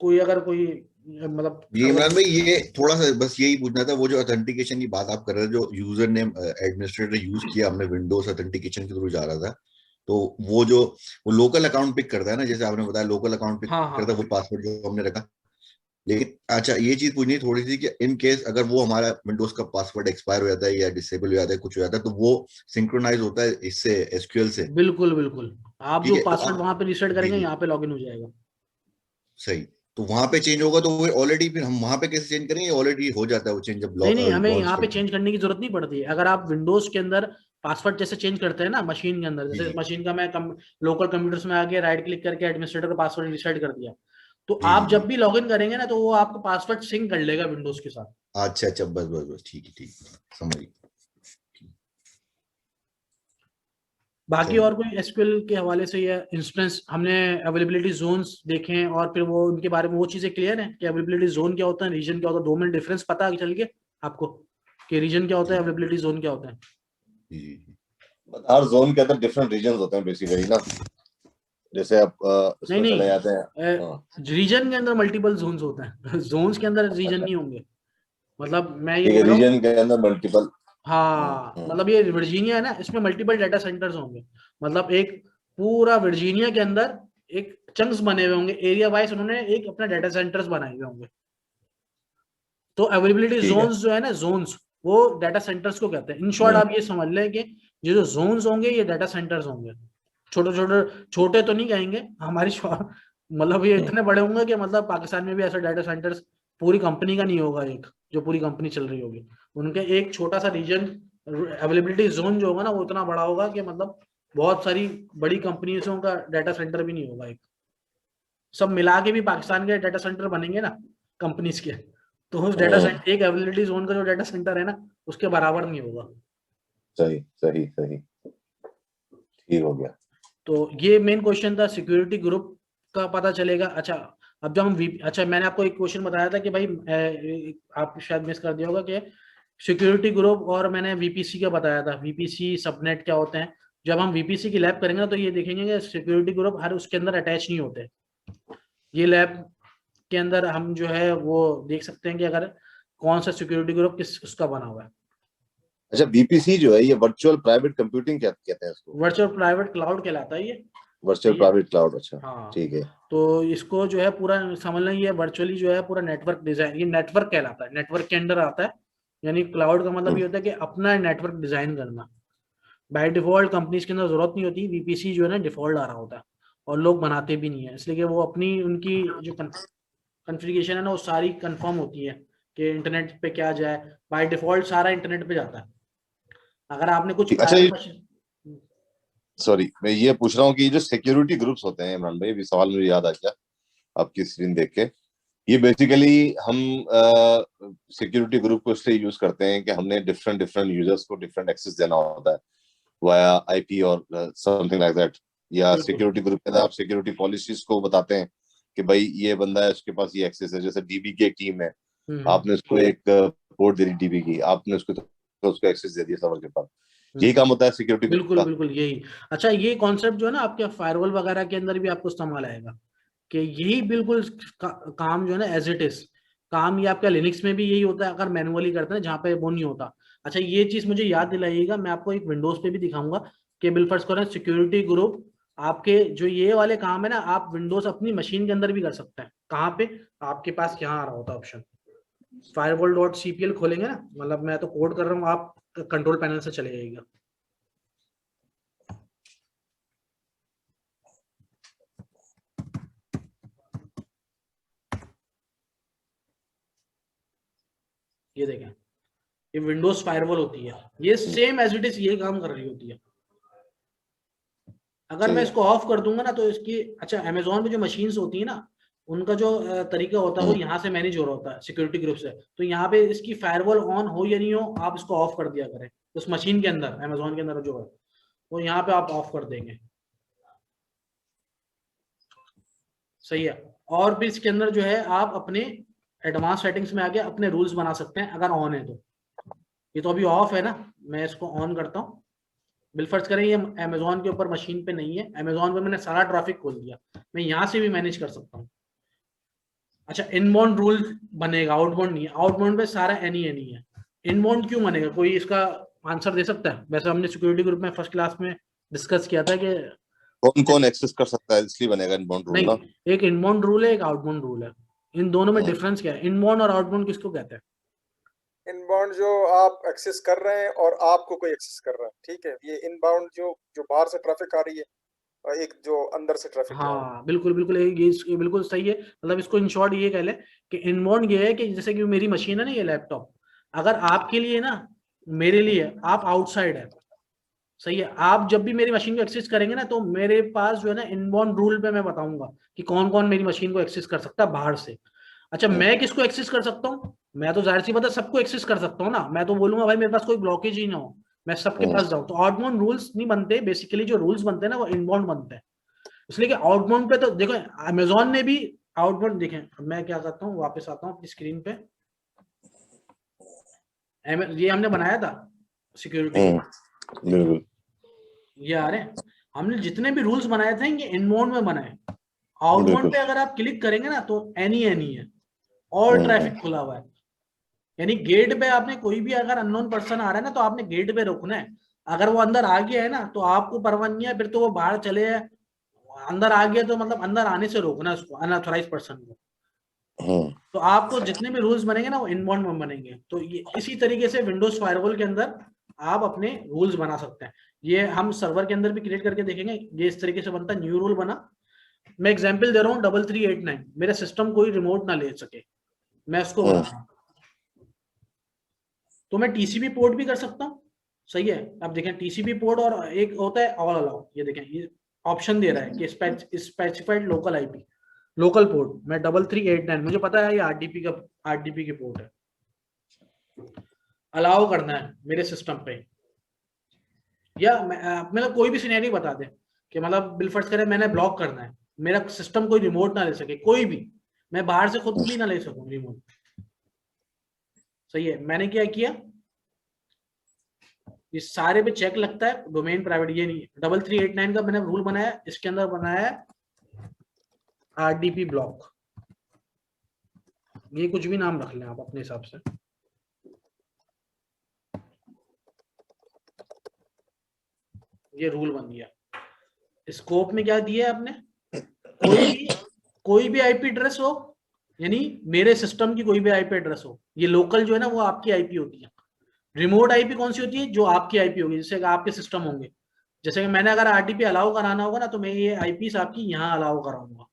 कोई अगर कोई मतलब जी इमरान भाई, ये थोड़ा सा बस यही पूछना था, वो जो ऑथेंटिकेशन की बात आप कर रहे थे, जो यूजर नेम एडमिनिस्ट्रेटर यूज किया हमने विंडोज ऑथेंटिकेशन के थ्रू जा रहा था, तो वो जो वो लोकल अकाउंट पिक करता है ना, जैसे आपने बताया लोकल अकाउंट पिक हाँ, हाँ, करता है, वो पासवर्ड जो हमने रखा। लेकिन अच्छा, ये चीज पूछनी थोड़ी सी कि इन केस अगर वो हमारा विंडोज का पासवर्ड एक्सपायर हो जाता है या डिसेबल हो जाता है, कुछ हो जाता है, तो वो सिंक्रोनाइज होता है इससे एसक्यूएल से? बिल्कुल बिल्कुल, आप ठीक जो है, तो पासवर्ड आप वहां पे रीसेट जी करेंगे जी यहाँ पे लॉगिन हो जाएगा। सही। तो वहां पे चेंज होगा तो वो ऑलरेडी, फिर हम वहां पे कैसे चेंज करेंगे? ऑलरेडी हो जाता है वो चेंज जब नहीं नहीं, हमें launch यहाँ पे करते हैं। चेंज करने की जरूरत नहीं पड़ती है। अगर आप विंडोज के अंदर पासवर्ड जैसे चेंज करते हैं ना मशीन के अंदर, जी जैसे जी मशीन का मैं लोकल कंप्यूटर्स में आके राइट क्लिक करके एडमिनिस्ट्रेटर का पासवर्ड रिसेट कर दिया, तो जी आप जी जब भी लॉगिन करेंगे ना तो वो आपका पासवर्ड सिंक कर लेगा विंडोज के साथ। अच्छा अच्छा, बस बस बस, ठीक है समझ गई। बाकी चलिए। और कोई एसक्यूएल के हवाले से या इंस्टेंस हमने अवेलेबिलिटी जोन्स देखे हैं और फिर वो उनके बारे में वो चीजें क्लियर है कि अवेलेबिलिटी जोन क्या होता है, रीजन क्या होता है, दो में डिफरेंस पता चल गया आपको कि रीजन क्या होता है, अवेलेबिलिटी जोन क्या होता है? जी जी जी। हर जोन के अंदर डिफरेंट रीजन होते हैं बेसिकली ना, जैसे आप नहीं उसमें चले जाते हैं। नहीं, रीजन के अंदर मल्टीपल जोन्स होते हैं जोन्स के अंदर रीजन अच्छा, नहीं होंगे। मतलब मैं ये ठीक है, बोल रहा हूँ, रीजन के अंदर मल्टीपल। हाँ मतलब ये वर्जीनिया है ना, इसमें मल्टीपल डाटा सेंटर्स होंगे। मतलब एक पूरा वर्जीनिया के अंदर एक चंक्स बने हुए होंगे, एरिया वाइज उन्होंने एक अपना डाटा सेंटर्स बनाए हुए होंगे। तो अवेलेबिलिटी ठीक है। जोन्स जो है ना, जोन्स वो डाटा सेंटर्स को कहते हैं। इन शॉर्ट आप ये समझ लें कि ये जो जोन्स होंगे ये डाटा सेंटर्स होंगे। छोटे छोटे, छोटे तो नहीं कहेंगे हमारी मतलब ये इतने बड़े होंगे कि मतलब पाकिस्तान में भी ऐसा डाटा सेंटर्स पूरी कंपनी का नहीं होगा, एक जो पूरी कंपनी चल रही होगी उनके एक छोटा सा रीजन अवेलेबिलिटी जोन जो होगा ना वो इतना बड़ा होगा कि मतलब बहुत सारी बड़ी कंपनियों का डाटा सेंटर भी नहीं होगा। एक सब मिला के भी पाकिस्तान के डाटा सेंटर बनेंगे ना कंपनीज के, तो उस डाटा सेंटर एक अवेलेबिलिटी जोन का जो डाटा सेंटर है ना उसके बराबर नहीं होगा। सही सही सही, ठीक हो गया। तो ये मेन क्वेश्चन था, सिक्योरिटी ग्रुप का पता चलेगा। अच्छा अब जब हम अच्छा मैंने आपको एक क्वेश्चन बताया था कि भाई आप शायद मिस कर दिया होगा कि सिक्योरिटी ग्रुप, और मैंने वीपीसी का बताया था, वीपीसी सबनेट क्या होते हैं। जब हम वीपीसी की लैब करेंगे ना तो ये देखेंगे कि सिक्योरिटी ग्रुप हर उसके अंदर अटैच नहीं होते। ये लैब के अंदर हम जो है वो देख सकते हैं कि अगर कौन सा सिक्योरिटी ग्रुप किस उसका बना हुआ है। अच्छा, बीपीसी जो है ये वर्चुअल प्राइवेट कंप्यूटिंग क्या कहते हैं इसको? वर्चुअल प्राइवेट क्लाउड कहलाता है ये। वर्चुअल प्राइवेट क्लाउड, अच्छा हाँ ठीक है। तो इसको जो है पूरा समझ लें, ये वर्चुअली जो है पूरा नेटवर्क डिजाइन, ये नेटवर्क कहलाता है, नेटवर्क के अंडर आता है। यानी क्लाउड का मतलब ये होता है कि अपना नेटवर्क डिजाइन करना। बाय डिफॉल्ट कंपनीज के अंदर जरूरत नहीं होती, वीपीसी जो है ना डिफॉल्ट आ रहा होता है और लोग बनाते भी नहीं है, इसलिए कि वो अपनी उनकी जो कॉन्फ़िगरेशन है ना वो सारी कंफर्म होती है कि इंटरनेट पे क्या जाए। बाय डिफॉल्ट सारा इंटरनेट पे जाता है। अगर आपने कुछ अच्छा, प्राइवेट मशीन, सॉरी मैं ये पूछ रहा हूँ कि जो सिक्योरिटी ग्रुप्स होते हैं इमरान भाई, अभी सवाल मुझे याद आ गया आपकी स्क्रीन देख के। ये बेसिकली हम सिक्योरिटी ग्रुप को इसलिए यूज करते हैं कि हमने डिफरेंट डिफरेंट यूजर्स को डिफरेंट एक्सेस देना होता है वाया आईपी और समथिंग लाइक दैट। या बिल्कुल सिक्योरिटी ग्रुप के अंदर आप सिक्योरिटी पॉलिसीज को बताते हैं कि भाई ये बंदा है उसके पास ये एक्सेस है। जैसे डीबी की एक टीम है, आपने उसको एक पोर्ट दे दी डीबी की, आपने उसको एक्सेस दे दिया सर्वर के पास। यही काम होता है सिक्योरिटी ग्रुप बिल्कुल का। बिल्कुल यही। अच्छा ये कॉन्सेप्ट जो है ना आपके फायरवॉल वगैरह के अंदर भी आपको इस्तेमाल आएगा कि यही बिल्कुल काम जो है ना एज इट इज काम, ये आपका लिनक्स में भी यही होता है अगर मैनुअली करते हैं, जहाँ पे वो नहीं होता। अच्छा ये चीज मुझे याद दिलाइएगा, मैं आपको एक विंडोज पे भी दिखाऊंगा कि बिलफर्स करें सिक्योरिटी ग्रुप आपके जो ये वाले काम है ना आप विंडोज अपनी मशीन के अंदर भी कर सकते हैं। कहाँ पे? आपके पास यहाँ आ रहा होता है ऑप्शन, firewall.cpl खोलेंगे ना, मतलब मैं तो कोड कर रहा हूँ, आप कंट्रोल पैनल से चले जाइएगा। ये देखें, ये विंडोज फायरवॉल होती है, ये सेम एज इट इज ये काम कर रही होती है। अगर मैं इसको ऑफ कर दूंगा ना तो इसकी, अच्छा अमेजोन पे जो मशीन्स होती है ना उनका जो तरीका होता है वो यहाँ से मैनेज हो रहा होता है सिक्योरिटी ग्रुप से। तो यहाँ पे इसकी फायरवॉल ऑन हो या नहीं हो आप इसको ऑफ कर दिया करें उस मशीन के अंदर, अमेजोन के अंदर जो है वो यहाँ पे आप ऑफ कर देंगे। सही है। और भी इसके अंदर जो है आप अपने एडवांस सेटिंग्स में आके अपने रूल्स बना सकते हैं अगर ऑन है तो। ये तो अभी ऑफ है ना, मैं इसको ऑन करता हूँ। बिलफर्ज करें ये अमेजोन के ऊपर मशीन पे नहीं है, अमेजोन पे मैंने सारा ट्रैफिक खोल दिया, मैं यहाँ से भी मैनेज कर सकता हूँ। अच्छा इनबाउंड रूल बनेगा, आउटबाउंड नहीं है। आउटबाउंड पे सारा एनी है, इनबाउंड क्यों बनेगा? कोई इसका आंसर दे सकता है? वैसे हमने सिक्योरिटी ग्रुप में फर्स्ट क्लास में डिस्कस किया था कि कौन कौन एक्सेस कर सकता है इसलिए बनेगा इनबाउंड रूल ना। नहीं, एक इनबाउंड रूल है एक आउटबाउंड रूल है, इन दोनों में हाँ। डिफरेंस क्या है? इनबाउंड और आउटबाउंड किसको कहते हैं? इनबाउंड जो आप एक्सेस कर रहे हैं और आपको कोई एक्सेस कर रहा है, ठीक है। ये इनबाउंड जो बाहर से ट्रैफिक आ रही है एक जो अंदर से ट्रैफिक। हाँ बिल्कुल बिल्कुल, ये बिल्कुल सही है। मतलब इसको इन शॉर्ट ये कह ले कि इनबाउंड ये है कि जैसे कि मेरी मशीन है ना, ये लैपटॉप, अगर आपके लिए ना, मेरे लिए आप आउटसाइड है, सही है, आप जब भी मेरी मशीन को एक्सेस करेंगे ना, तो मेरे पास जो है ना इनबाउंड रूल पे मैं बताऊंगा कि कौन कौन मेरी मशीन को एक्सेस कर सकता है बाहर से। अच्छा, मैं किसको एक्सेस कर सकता हूँ? मैं तो जाहिर सी बात है सबको एक्सेस कर सकता हूँ ना। मैं तो बोलूंगा भाई मेरे पास कोई ब्लॉकेज ही ना हो, मैं सबके पास जाऊँ। तो आउटबाउंड रूल्स नहीं बनते, बेसिकली जो रूल्स बनते हैं ना वो इनबाउंड बनते हैं। इसलिए कि आउटबाउंड पे तो देखो अमेजोन ने भी आउटबाउंड, देखें मैं क्या करता हूँ, वापस आता हूँ अपनी स्क्रीन पे। ये हमने बनाया था सिक्योरिटी, बिल्कुल ये आ रहे हैं, हमने जितने भी रूल्स बनाए थे ये इनबाउंड में बनाए। आउटबाउंड पे अगर आप क्लिक करेंगे ना तो एनी है, और ट्रैफिक खुला हुआ है। यानी गेट पे आपने कोई भी अगर अननोन पर्सन आ रहा है ना, तो आपने गेट पे रोकना है। अगर वो अंदर आ गया है ना तो आपको परवाह नहीं है, फिर तो वो बाहर चले जाए। अंदर आ गया तो मतलब अंदर आने से रोकना है उसको, अनऑथराइज पर्सन को। तो आपको जितने भी रूल्स बनेंगे ना वो इनबाउंड में बनेंगे। तो ये इसी तरीके से विंडोज फायरवॉल के अंदर आप अपने रूल्स बना सकते हैं। ये हम सर्वर के अंदर भी क्रिएट करके देखेंगे। ये इस तरीके से बनता है, न्यू रूल बना। मैं एग्जांपल दे रहा हूँ 3389, मेरा सिस्टम कोई रिमोट ना ले सके, मैं उसको बना रहा हूँ। तो मैं टीसीपी पोर्ट भी कर सकता हूँ, सही है। अब देखें टीसीपी पोर्ट और एक होता है ऑल अलाउ, ये देखें ये ऑप्शन दे रहा है कि specified local IP, local port. मैं 3389, मुझे पता है ये आरडीपी की पोर्ट है, अलाउ करना है मेरे सिस्टम पे। या मतलब कोई भी सिनेरियो बता दे कि मतलब बिलफर्ज करे मैंने ब्लॉक करना है, मेरा सिस्टम कोई रिमोट ना ले सके, कोई भी, मैं बाहर से खुद भी ना ले सकूं रिमोट, सही है। मैंने क्या किया, ये सारे पे चेक लगता है, डोमेन प्राइवेट ये नहीं। 3389 का मैंने रूल बनाया, इसके अंदर बनाया है आरडीपी ब्लॉक। ये कुछ भी नाम रख लें आप अपने हिसाब से। ये रूल बन गया। स्कोप में क्या दिया है आपने, कोई भी आईपी एड्रेस हो, यानी मेरे सिस्टम की कोई भी आईपी एड्रेस हो। ये लोकल जो है ना वो आपकी आईपी होती है। रिमोट आईपी कौन सी होती है, जो आपकी आईपी होगी, जैसे आपके सिस्टम होंगे। जैसे कि मैंने अगर आरटीपी अलाउ कराना होगा ना, तो मैं ये आईपी आपकी यहाँ अलाउ कराऊंगा,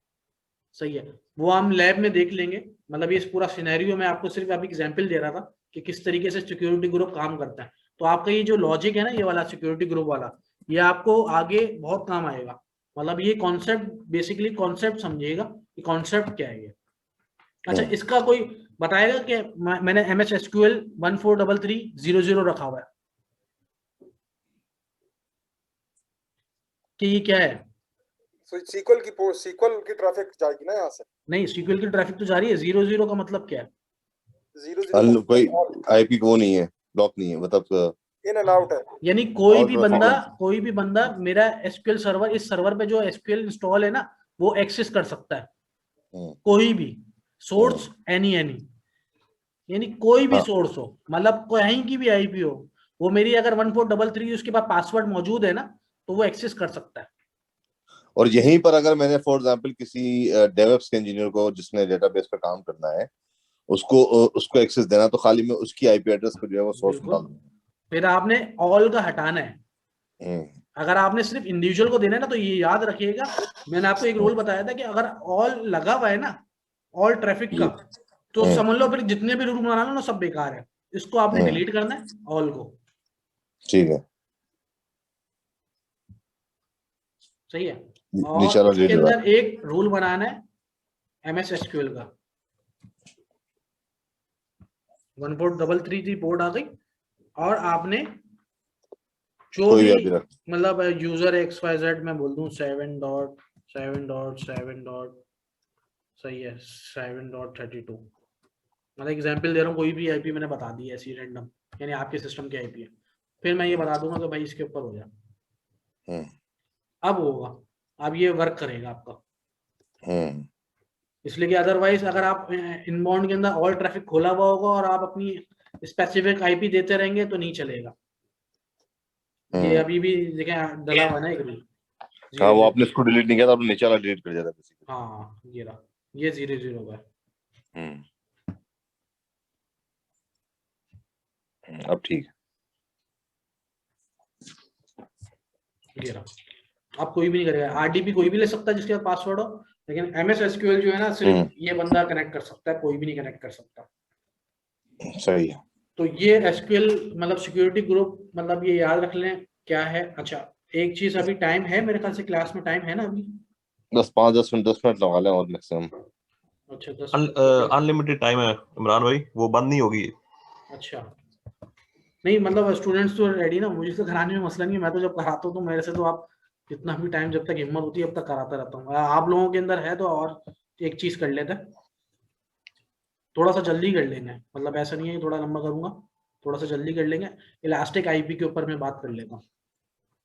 सही है। वो हम लैब में देख लेंगे। मतलब ये इस पूरा सिनेरियो में आपको सिर्फ अभी एग्जांपल दे रहा था कि किस तरीके से सिक्योरिटी ग्रुप काम करता है। तो आपका ये जो लॉजिक है ना, ये वाला सिक्योरिटी ग्रुप वाला, ये आपको आगे बहुत काम आएगा। मतलब ये कॉन्सेप्ट, बेसिकली कॉन्सेप्ट समझिएगा कि कॉन्सेप्ट क्या है ये। अच्छा, इसका कोई बताएगा कि मैंने MS SQL 143300 रखा हुआ है कि ये क्या है? सीक्वल की ट्रैफिक जाएगी ना यहाँ से? नहीं, सीक्वल की ट्रैफिक तो जा रही है। 00 का मतलब क्या है? 00 कोई आईपी वो नहीं है, ब्लॉक नहीं है, मतलब इन एंड आउट है। यानी कोई भी बंदा मेरा एसक्यूएल सर्वर, इस सर्वर पे जो एसक्यूएल इंस्टॉल है ना, वो एक्सेस कर सकता है। कोई भी सोर्स, एनी यानी कोई भी सोर्स हो, मतलब कहीं की भी आईपी हो, वो मेरी अगर 1433 उसके पास पासवर्ड मौजूद है ना, तो वो एक्सेस कर सकता है। और यहीं पर अगर मैंने फॉर एग्जांपल किसी डेवऑप्स के इंजीनियर को जिसने डेटाबेस पर काम करना है, उसको एक्सेस देना, तो खाली मैं उसकी आईपी एड्रेस पर जो है वो सोर्स डाल दूंगा। फिर आपने ऑल का हटाना है। अगर आपने सिर्फ इंडिविजुअल को देना है ना, तो ये याद रखिएगा, मैंने आपको एक रूल बताया था कि अगर ऑल लगा हुआ है ना, ऑल ट्रैफिक का, तो समझ लो फिर जितने भी रूल बना लो ना सब बेकार है। इसको आपने डिलीट करना है, ऑल को, ठीक है, सही है। और इसके अंदर एक रूल बनाना है MS SQL का। 1433 पोर्ट आ गई, और आपने जो भी मतलब यूजर XYZ मैं बोल दूं 7.7.7. सही है, 7.32। मतलब एग्जांपल दे रहा हूँ, कोई भी आईपी मैंने बता दी ऐसी रैंडम, यानी आपके सिस्टम की आईपी है। फिर मैं ये बता दूंगा कि भाई इसके ऊपर हो जा, अब होगा, अब ये वर्क करेगा आपका। इसलिए कि अदरवाइज अगर आप इनबाउंड के अंदर ऑल ट्रैफिक खोला हुआ होगा और आप अपनी स्पेसिफिक आईपी देते रहेंगे तो नहीं चलेगा। ये अभी भी देखें डला हुआ ना एक रूल। हाँ, वो आपने इसको डिलीट नहीं किया था, आपने नीचे वाला डिलीट कर दिया था बेसिकली। हाँ, ये रहा, ये 00 का। अब ठीक है, ये रहा। आप कोई भी नहीं करेगा। RDP कोई भी ले सकता है जिसके पास पासवर्ड हो, लेकिन MS SQL जो है ना सिर्फ ये बंदा कनेक्ट कर सकता है, कोई भी नहीं कनेक्ट कर सकता। सही है। तो ये SQL मतलब सिक्योरिटी ग्रुप, मतलब ये याद रख लें क्या है। अच्छा एक चीज, अभी टाइम है मेरे ख्याल से क्लास में टाइम है ना अभी 10 मिनट लगा लें और मैक्सिमम। अच्छा 10 अनलिमिटेड टाइम है इमरान भाई, वो बंद नहीं होगी। अच्छा नहीं मतलब स्टूडेंट्स तो रेडी ना, मुझे तो कराने में मसला नहीं है, मैं तो जब कराता हूँ तो मेरे से तो आप जितना भी टाइम जब तक हिम्मत होती है अब तक कराता रहता हूँ। आप लोगों के अंदर है तो और एक चीज कर लेते हैं, थोड़ा सा जल्दी कर लेंगे, मतलब ऐसा नहीं है कि थोड़ा लंबा करूंगा, थोड़ा सा जल्दी कर लेंगे। इलास्टिक आईपी के ऊपर मैं बात कर लेता हूँ,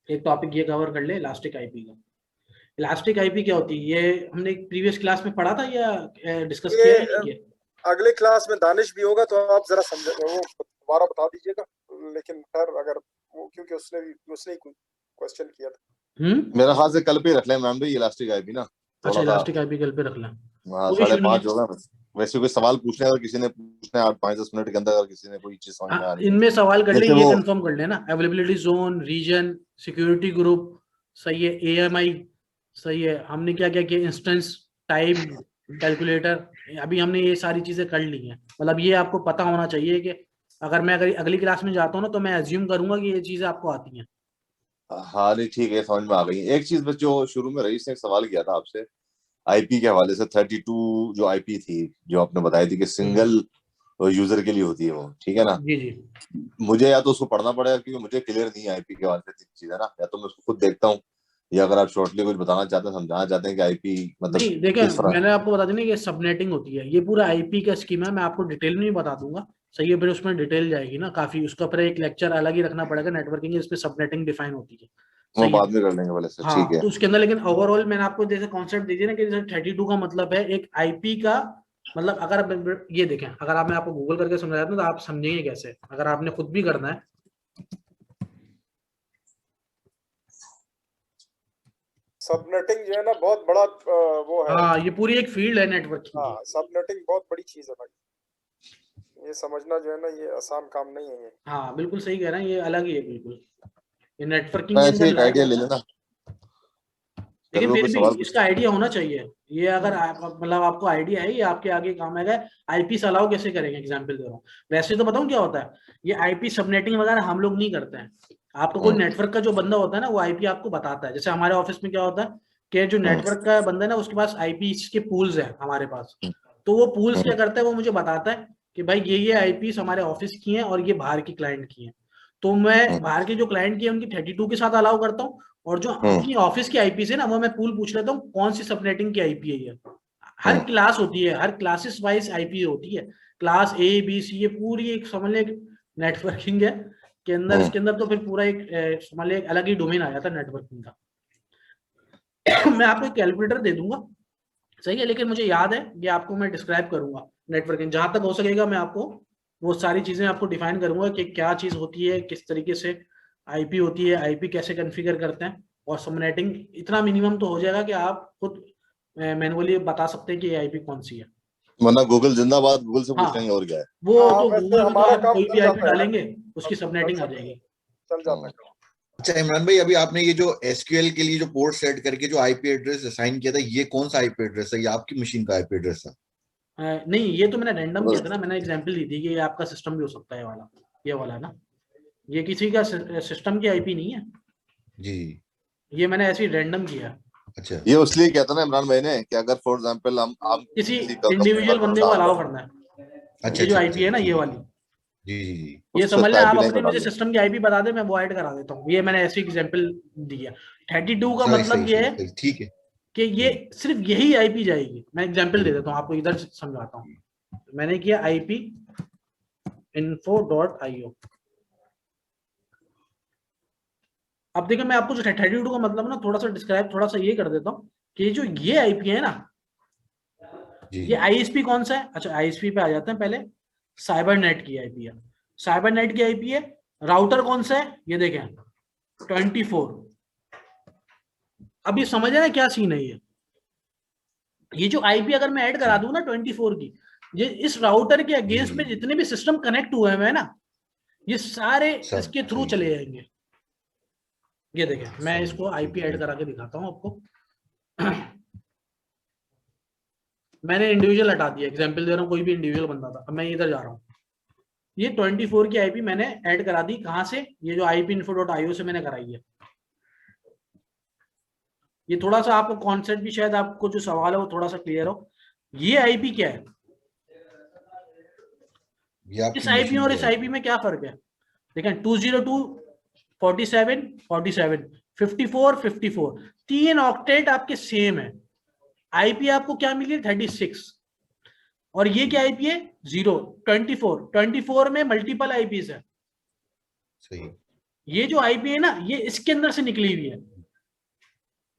एक टॉपिक ये कवर कर ले इलास्टिक आईपी का। इलास्टिक आईपी क्या होती है ये हमने प्रीवियस क्लास में पढ़ा था या डिस्कस किया है, नहीं किया? अगले क्लास में दानिश भी होगा तो आप जरा समझ वो दोबारा बता दीजिएगा, लेकिन खैर अगर वो क्योंकि उसने क्वेश्चन किया था। मेरा ख्याल से कल पे रख लें मैम भाई इलास्टिक आईपी ना। अच्छा इलास्टिक आईपी कल पे रख लें। हाँ 5:30 होगा। वैसे कोई सवाल पूछने अगर किसी ने पूछना है 5-10 मिनट के अंदर, अगर किसी ने कोई चीज समझ में आ रही है इनमें सवाल कर ले, जैसे ये वो कंफर्म कर लेना। Availability zone, region, security group, सही है। AMI सही है। हमने क्या क्या किया, इंस्टेंस टाइम कैलकुलेटर, अभी हमने ये सारी चीजें कर ली हैं। मतलब ये आपको पता होना चाहिए कि अगर अगली क्लास में जाता हूँ ना तो मैं एज्यूम करूंगा कि ये चीजें आपको आती हैं। हाँ नहीं ठीक है, समझ में आ गई। एक चीज बस जो शुरू में रईस ने सवाल किया था आपसे आईपी के हवाले से, 32 जो आईपी थी जो आपने बताई थी कि सिंगल यूजर के लिए होती है वो, ठीक है ना? जी जी। मुझे या तो उसको पढ़ना पड़ेगा क्योंकि मुझे क्लियर नहीं है आईपी के हवाले से चीज है ना, या तो मैं उसको खुद देखता हूँ, या अगर आप शॉर्टली कुछ बताना चाहते हैं, समझाना चाहते हैं कि आईपी मतलब नहीं देखें, किस तरह। मैंने आपको बता देना कि सबनेटिंग होती है, ये पूरा आईपी का स्कीम है, मैं आपको डिटेल में नहीं बता दूंगा। सही है, फिर उसमें डिटेल जाएगी ना काफी, उसका फिर एक लेक्चर अलग ही रखना पड़ेगा नेटवर्किंग, इस पे सबनेटिंग डिफाइन होती है। वो सही बाद है। में कर लेंगे वाले से, हाँ ठीक है। तो उसके अंदर लेकिन ओवरऑल मैंने आपको जैसे कॉन्सेप्ट दे दिया ना कि जैसे 32 का मतलब है एक आईपी का, मतलब अगर ये देखें, अगर आप मैं आपको गूगल करके समझाता हूँ तो आप समझेंगे कैसे, अगर आपने खुद भी करना है। सबनेटिंग जो है ना बहुत बड़ा वो है। हाँ ये पूरी एक फील्ड है नेटवर्किंग की। हाँ सबनेटिंग बहुत बड़ी चीज है भाई, ये समझना जो है ना ये आसान काम नहीं है ये। हाँ बिल्कुल सही कह रहे हैं, ये अलग ही है बिल्कुल, ये नेटवर्किंग के ऐसे अंदर एक लाइव आइडिया ले होता है। लेना, लेकिन कोई फिर भी सवाल इसका आइडिया होना चाहिए। ये अगर मतलब आपको आइडिया है, ये आपके आगे काम आएगा। आईपी अलाउ कैसे करेंगे, एग्जांपल दे रहा हूँ। वैसे तो बताऊँ क्या होता है, ये आईपी सबनेटिंग वगैरह हम लोग नहीं करते हैं। आपको कोई नेटवर्क का जो बंदा होता है ना वो आईपी आपको बताता है। जैसे हमारे ऑफिस में क्या होता है कि जो नेटवर्क का बंदा है ना उसके पास आईपी के पूल्स है हमारे पास, तो वो पूल्स क्या करता है, वो मुझे बताता है कि भाई ये आईपीस हमारे ऑफिस की हैं और ये बाहर की क्लाइंट की हैं। तो मैं बाहर के जो क्लाइंट की है उनकी 32 के साथ अलाउ करता हूँ, और जो अपनी ऑफिस की आईपी है ना वो मैं पूल पूछ लेता हूँ कौन सी सबनेटिंग की आईपी है ये। हर क्लास होती है, हर क्लासेस वाइज आईपी होती है, क्लास A B C, ये पूरी एक समझ ले नेटवर्किंग है के अंदर। इसके अंदर तो फिर पूरा एक समझ ले एक अलग ही डोमेन आ जाता है नेटवर्किंग का। मैं आपको एक कैलकुलेटर दे दूंगा, सही है, लेकिन मुझे याद है कि आपको मैं डिस्क्राइब करूंगा नेटवर्किंग, जहां तक हो सकेगा मैं आपको वो सारी चीजें आपको डिफाइन करूंगा कि क्या चीज होती है, किस तरीके से आईपी होती है, आईपी कैसे कॉन्फ़िगर करते हैं, और सबनेटिंग इतना मिनिमम तो हो जाएगा कि आप खुद मैनुअली बता सकते हैं कि ये आईपी कौन सी है। वरना गूगल जिंदाबाद, गूगल से हाँ पूछ लेंगे और क्या है। वो हाँ तो वैसे गूगल में तो हमारा आप काम कोई भी चल आईपी जाता है, डालेंगे उसकी सबनेटिंग आ जाएगी। चल जाता है। अच्छा इमरान भाई, अभी आपने ये जो एसक्यूएल के लिए जो पोर्ट सेट करके जो आईपी एड्रेस असाइन किया था, ये कौन सा आईपी एड्रेस है? ये आपकी मशीन का आईपी एड्रेस था? नहीं ये तो मैंने रैंडम किया था ना, मैंने एग्जांपल दी थी कि ये आपका सिस्टम भी हो सकता है वाला, ये वाला ना, ये किसी का सिस्टम की आईपी नहीं है जी। ये मैंने ऐसे ही रैंडम किया। अच्छा ये उसलिए कहता ना इमरान भाई ने कि अगर फॉर एग्जांपल हम किसी कंपनी इंडिविजुअल का बंदे को नाम अलाउ लें। करना है, अच्छा ये जो अच्छा आईपी है ना अच्छा, ये वाली, जी जी जी। ये उससे समझ ले आप आईपी लाइन अपने को मुझे डाल दें। सिस्टम की आईपी बता दे, मैं वो ऐड करा देता हूँ। ये मैंने ऐसे एग्जांपल दिया। 32 का सही मतलब सही ये सही है सही, ठीक है। कि ये सिर्फ यही आईपी जाएगी। मैं एग्जांपल दे देता हूँ आपको, इधर समझाता हूँ। मैंने किया IP info.io। अब देखिए मैं आपको जो 32 का मतलब ना थोड़ा सा डिस्क्राइब थोड़ा सा ये कर देता हूँ कि जो ये आईपी है ना, जी ये ISP कौन सा है। अच्छा ISP पे आ जाते हैं पहले। साइबर नेट की आईपी है, साइबर नेट की आईपी है। राउटर कौन सा है, ये देखें 24। अब ये समझ है ना क्या सीन है ये जो आईपी अगर मैं ऐड करा दूं ना 24 की, ये इस राउटर के अगेंस्ट में जितने भी सिस्टम कनेक्ट हुए हैं ना, ये सारे सब इसके थ्रू सही चले सही। जाएंगे। ये देखें, मैं इसको आईपी ऐड करा के दिखाता हूँ आपको। मैंने इंडिविजुअल हटा दिया, एग्जांपल दे रहा हूँ, कोई भी इंडिविजुअल बंदा था। अब मैं इधर जा रहा हूँ, ये 24 की आईपी मैंने ऐड करा दी। कहाँ से? ये जो ipinfo.io से मैंने कराई है। ये थोड़ा सा आपको कॉन्सेप्ट भी शायद आपको जो सवाल है वो थोड़ा सा क्लियर हो। ये आईपी क्या है, इस आईपी और इस आईपी में क्या फर्क है? देखें 202 47 47 54 54 तीन ऑक्टेट आपके सेम है। आईपी आपको क्या मिली? 36। और ये क्या आईपी है? 0 24 में मल्टीपल आईपीज है। सही। ये जो आईपी है ना, ये इसके अंदर से निकली हुई है।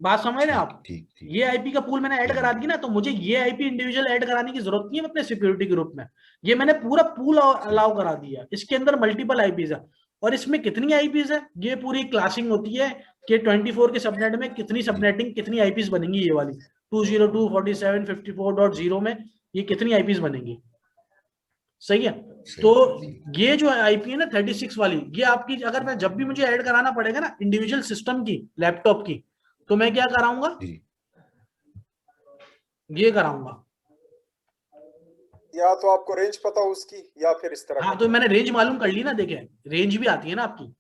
बात समझ रहे हैं आप? ये आईपी का पूल मैंने ऐड करा दी ना, तो मुझे ये आईपी इंडिविजुअल ऐड कराने की जरूरत नहीं है अपने सिक्योरिटी ग्रुप में। ये मैंने पूरा पूल अलाउ करा दिया। इसके अंदर मल्टीपल आईपीज है। और इसमें कितनी आईपीज है, ये पूरी क्लासिंग होती है कि 24 के सबनेट में कितनी सबनेटिंग, कितनी आईपीज बनेंगी। ये वाली 202 47 54.0 में ये कितनी आईपीज बनेंगी। सही है। तो ये जो आईपी है ना 36 वाली, ये आपकी, अगर मैं जब भी मुझे ऐड कराना पड़ेगा ना इंडिविजुअल सिस्टम की, लैपटॉप की, तो मैं क्या कराऊंगा? ये कराऊंगा। या तो आपको रेंज पता हो उसकी, या फिर इस तरह। हाँ, तो मैंने रेंज मालूम कर ली ना। देखें, रेंज भी आती है ना आपकी।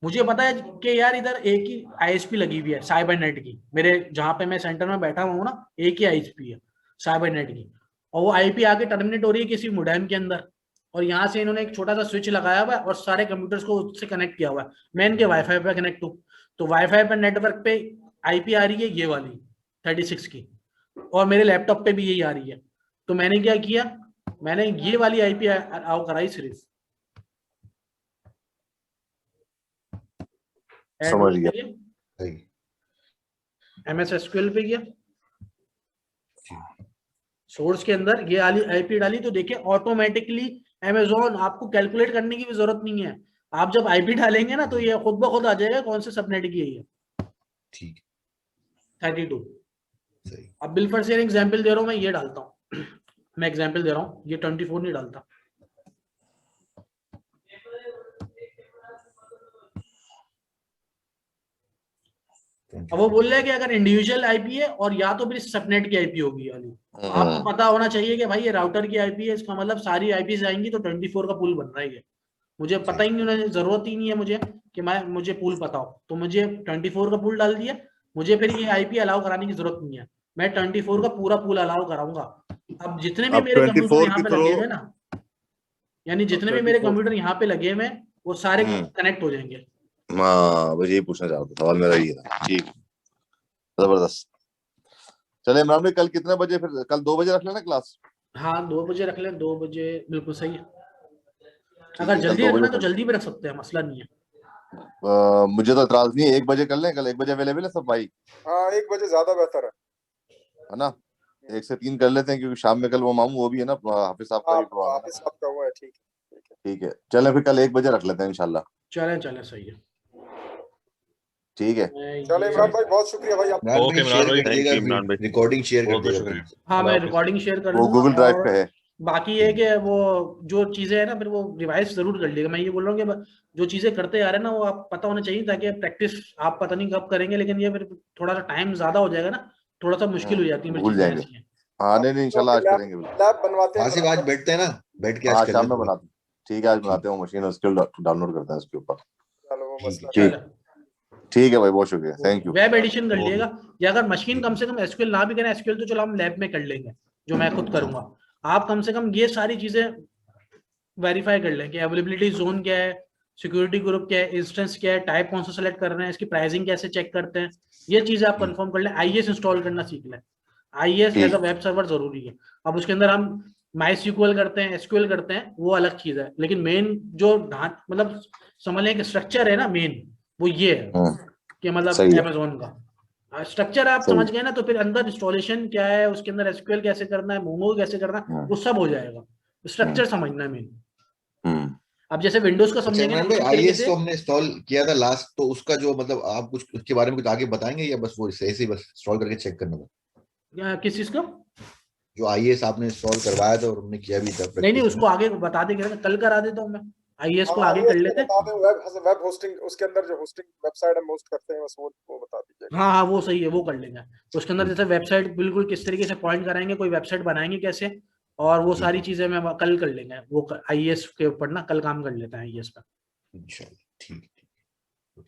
मुझे पता है कि यार इधर एक ही आईएसपी लगी हुई है साइबर नेट की, मेरे जहां पे मैं सेंटर में बैठा हुआ हूँ ना, एक ही आईएसपी है साइबर नेट की। और वो आईपी आके टर्मिनेट हो रही है किसी मोडेम के अंदर, और यहाँ से इन्होंने एक छोटा सा स्विच लगाया हुआ है और सारे कंप्यूटर्स को उससे कनेक्ट किया हुआ है। मैं इनके वाईफाई पे कनेक्ट हूँ, तो वाईफाई पर नेटवर्क पे आईपी आ रही है ये वाली 36 की, और मेरे लैपटॉप पे भी यही आ रही है। तो मैंने क्या किया, मैंने ये वाली आईपी अलाउ कराई सिर्फ। समझ गया। MS SQL पे गया, सोर्स के अंदर ये वाली आईपी डाली, तो देखिए ऑटोमेटिकली अमेज़न, आपको कैलकुलेट करने की भी जरूरत नहीं है। आप जब आईपी डालेंगे ना, तो ये खुद ब खुद आ जाएगा कौन से सबनेट की है ये। ठीक। 32। अब बिलफर से एग्जांपल दे रहा हूँ, मैं ये डालता हूँ। मैं एग्जांपल दे रहा हूँ, ये 24 नहीं डालता। अब वो बोल रहे हैं कि अगर इंडिविजुअल आईपी है और या तो फिर सबनेट की आईपी होगी वाली, आपको पता होना चाहिए कि भाई ये राउटर की आईपी है, इसका मतलब सारी आईपीज आएंगी, तो 24 का पूल बन रहा है। मुझे पता ही नहीं, जरूरत ही नहीं है मुझे कि मुझे पूल पता हो, तो मुझे 24 का पूल डाल दिया। मुझे फिर ये आईपी अलाउ कराने की जरूरत नहीं है, मैं 24 का पूरा पूल अलाउ कराऊंगा। अब जितने भी मेरे कंप्यूटर यहाँ पे लगे हुए ना, यानी जितने भी मेरे कंप्यूटर यहाँ पे लगे हुए वो सारे कनेक्ट हो जाएंगे। हाँ, बस यही पूछना चाहता था, सवाल मेरा ये था। ठीक, जबरदस्त। चले इमरान भाई, कल कितने बजे? फिर कल 2 बजे रख लेना क्लास। हाँ 2 बजे रख लें, 2 बजे बिल्कुल सही है। अगर जल्दी रखना तो जल्दी भी रख सकते हैं, मसला नहीं है। मुझे तो एतराज नहीं है, 1 बजे कर लें। कल 1 बजे अवेलेबल है सब भाई? हाँ 1 बजे ज्यादा बेहतर है ना। 1 से 3 कर लेते हैं, क्योंकि शाम में कल वो मामू वो भी है ना, हाफिज साहब का भी प्रोग्राम। हाफिज साहब का हुआ है। ठीक है, चलें फिर कल 1 बजे रख लेते हैं इंशाल्लाह। चले सही है। ठीक है, चले इमरान भाई, बहुत शुक्रिया भाई आप। ओके इमरान भाई, थैंक यू इमरान भाई, रिकॉर्डिंग शेयर कर बहुत शुक्रिया। हाँ मैं रिकॉर्डिंग शेयर कर वो दूंगा। गूगल ड्राइव पे है। बाकी ये कि वो जो चीजें है ना, फिर वो रिवाइज जरूर कर लीजिएगा। मैं ये बोल रहा हूँ कि जो चीजें करते आ रहे हैं ना, वो आप पता होना चाहिए, ताकि प्रैक्टिस आप पता नहीं कब करेंगे, लेकिन ये फिर थोड़ा सा टाइम ज्यादा हो जाएगा ना, थोड़ा सा मुश्किल हो जाती है। भूल जाएंगे। हाँ नहीं इंशाल्लाह आज करेंगे। लैब बनवाते हैं, आज बैठते हैं ना, बैठ के आज शाम में बनाते हैं। ठीक है, आज बनाते हैं, मशीन और स्किल डाउनलोड करते हैं उसके ऊपर। ठीक है भाई, बहुत शुक्रिया, थैंक यू। वेब एडिशन कर लीजिएगा, या अगर मशीन कम से कम एसक्यूएल ना भी करें, एसक्यूएल तो चलो हम लैब में कर लेंगे, जो मैं खुद करूंगा। आप कम से कम ये सारी चीजें वेरीफाई कर लें कि अवेलेबिलिटी जोन क्या है, सिक्योरिटी ग्रुप क्या है, इंस्टेंस क्या है, टाइप कौन सा सेलेक्ट कर रहे हैं, इसकी प्राइसिंग कैसे चेक करते हैं, ये चीजें आप कंफर्म कर लें। आईएस इंस्टॉल करना सीख लें। IS as a web server जरूरी है। अब उसके अंदर हम MySQL करते हैं, SQL करते हैं, वो अलग चीज है, लेकिन मेन जो मतलब समझ लें कि स्ट्रक्चर है ना, मेन वो ये है कि मतलब अमेज़न का स्ट्रक्चर आप समझ गए ना, तो फिर अंदर इंस्टॉलेशन क्या है, उसके अंदर SQL कैसे करना है, मोमो कैसे करना है, वो सब हो जाएगा। स्ट्रक्चर समझना है मेन। अब जैसे विंडोज का समझेंगे ना, आईएस तो हमने इंस्टॉल किया था लास्ट, तो उसका जो मतलब आप कुछ उसके बारे में कुछ आगे बताएंगे, या बस वो ऐसे ही बस इंस्टॉल करके चेक करना था? किस चीज का? जो आईएस आपने इंस्टॉल करवाया था और हमने किया भी था। नहीं उसको आगे बता देंगे, कल करा देता हूँ मैं। आईएएस को हाँ, आगे वो कर उसमें लेते हैं। बता दें, वेब होस्टिंग उसके अंदर जो होस्टिंग वेबसाइट हम होस्ट करते हैं बस वो बता दीजिएगा। हाँ हाँ वो सही है, वो कर लेंगे। तो उसके अंदर जैसे वेबसाइट बिल्कुल किस तरीके से पॉइंट कराएंगे, कोई वेबसाइट बनाएंगे कैसे, और वो सारी चीजें मैं कल कर लेंगे। वो आईएएस के ऊपर ना कल काम कर लेते हैं आईएएस पे,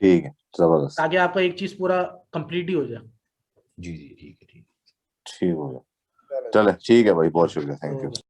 ठीक है, जबरदस्त, ताकि आपका एक चीज पूरा कंप्लीट ही हो जाए। जी जी ठीक है, ठीक हो गया। चले, ठीक है भाई, बहुत शुक्रिया, थैंक यू। तो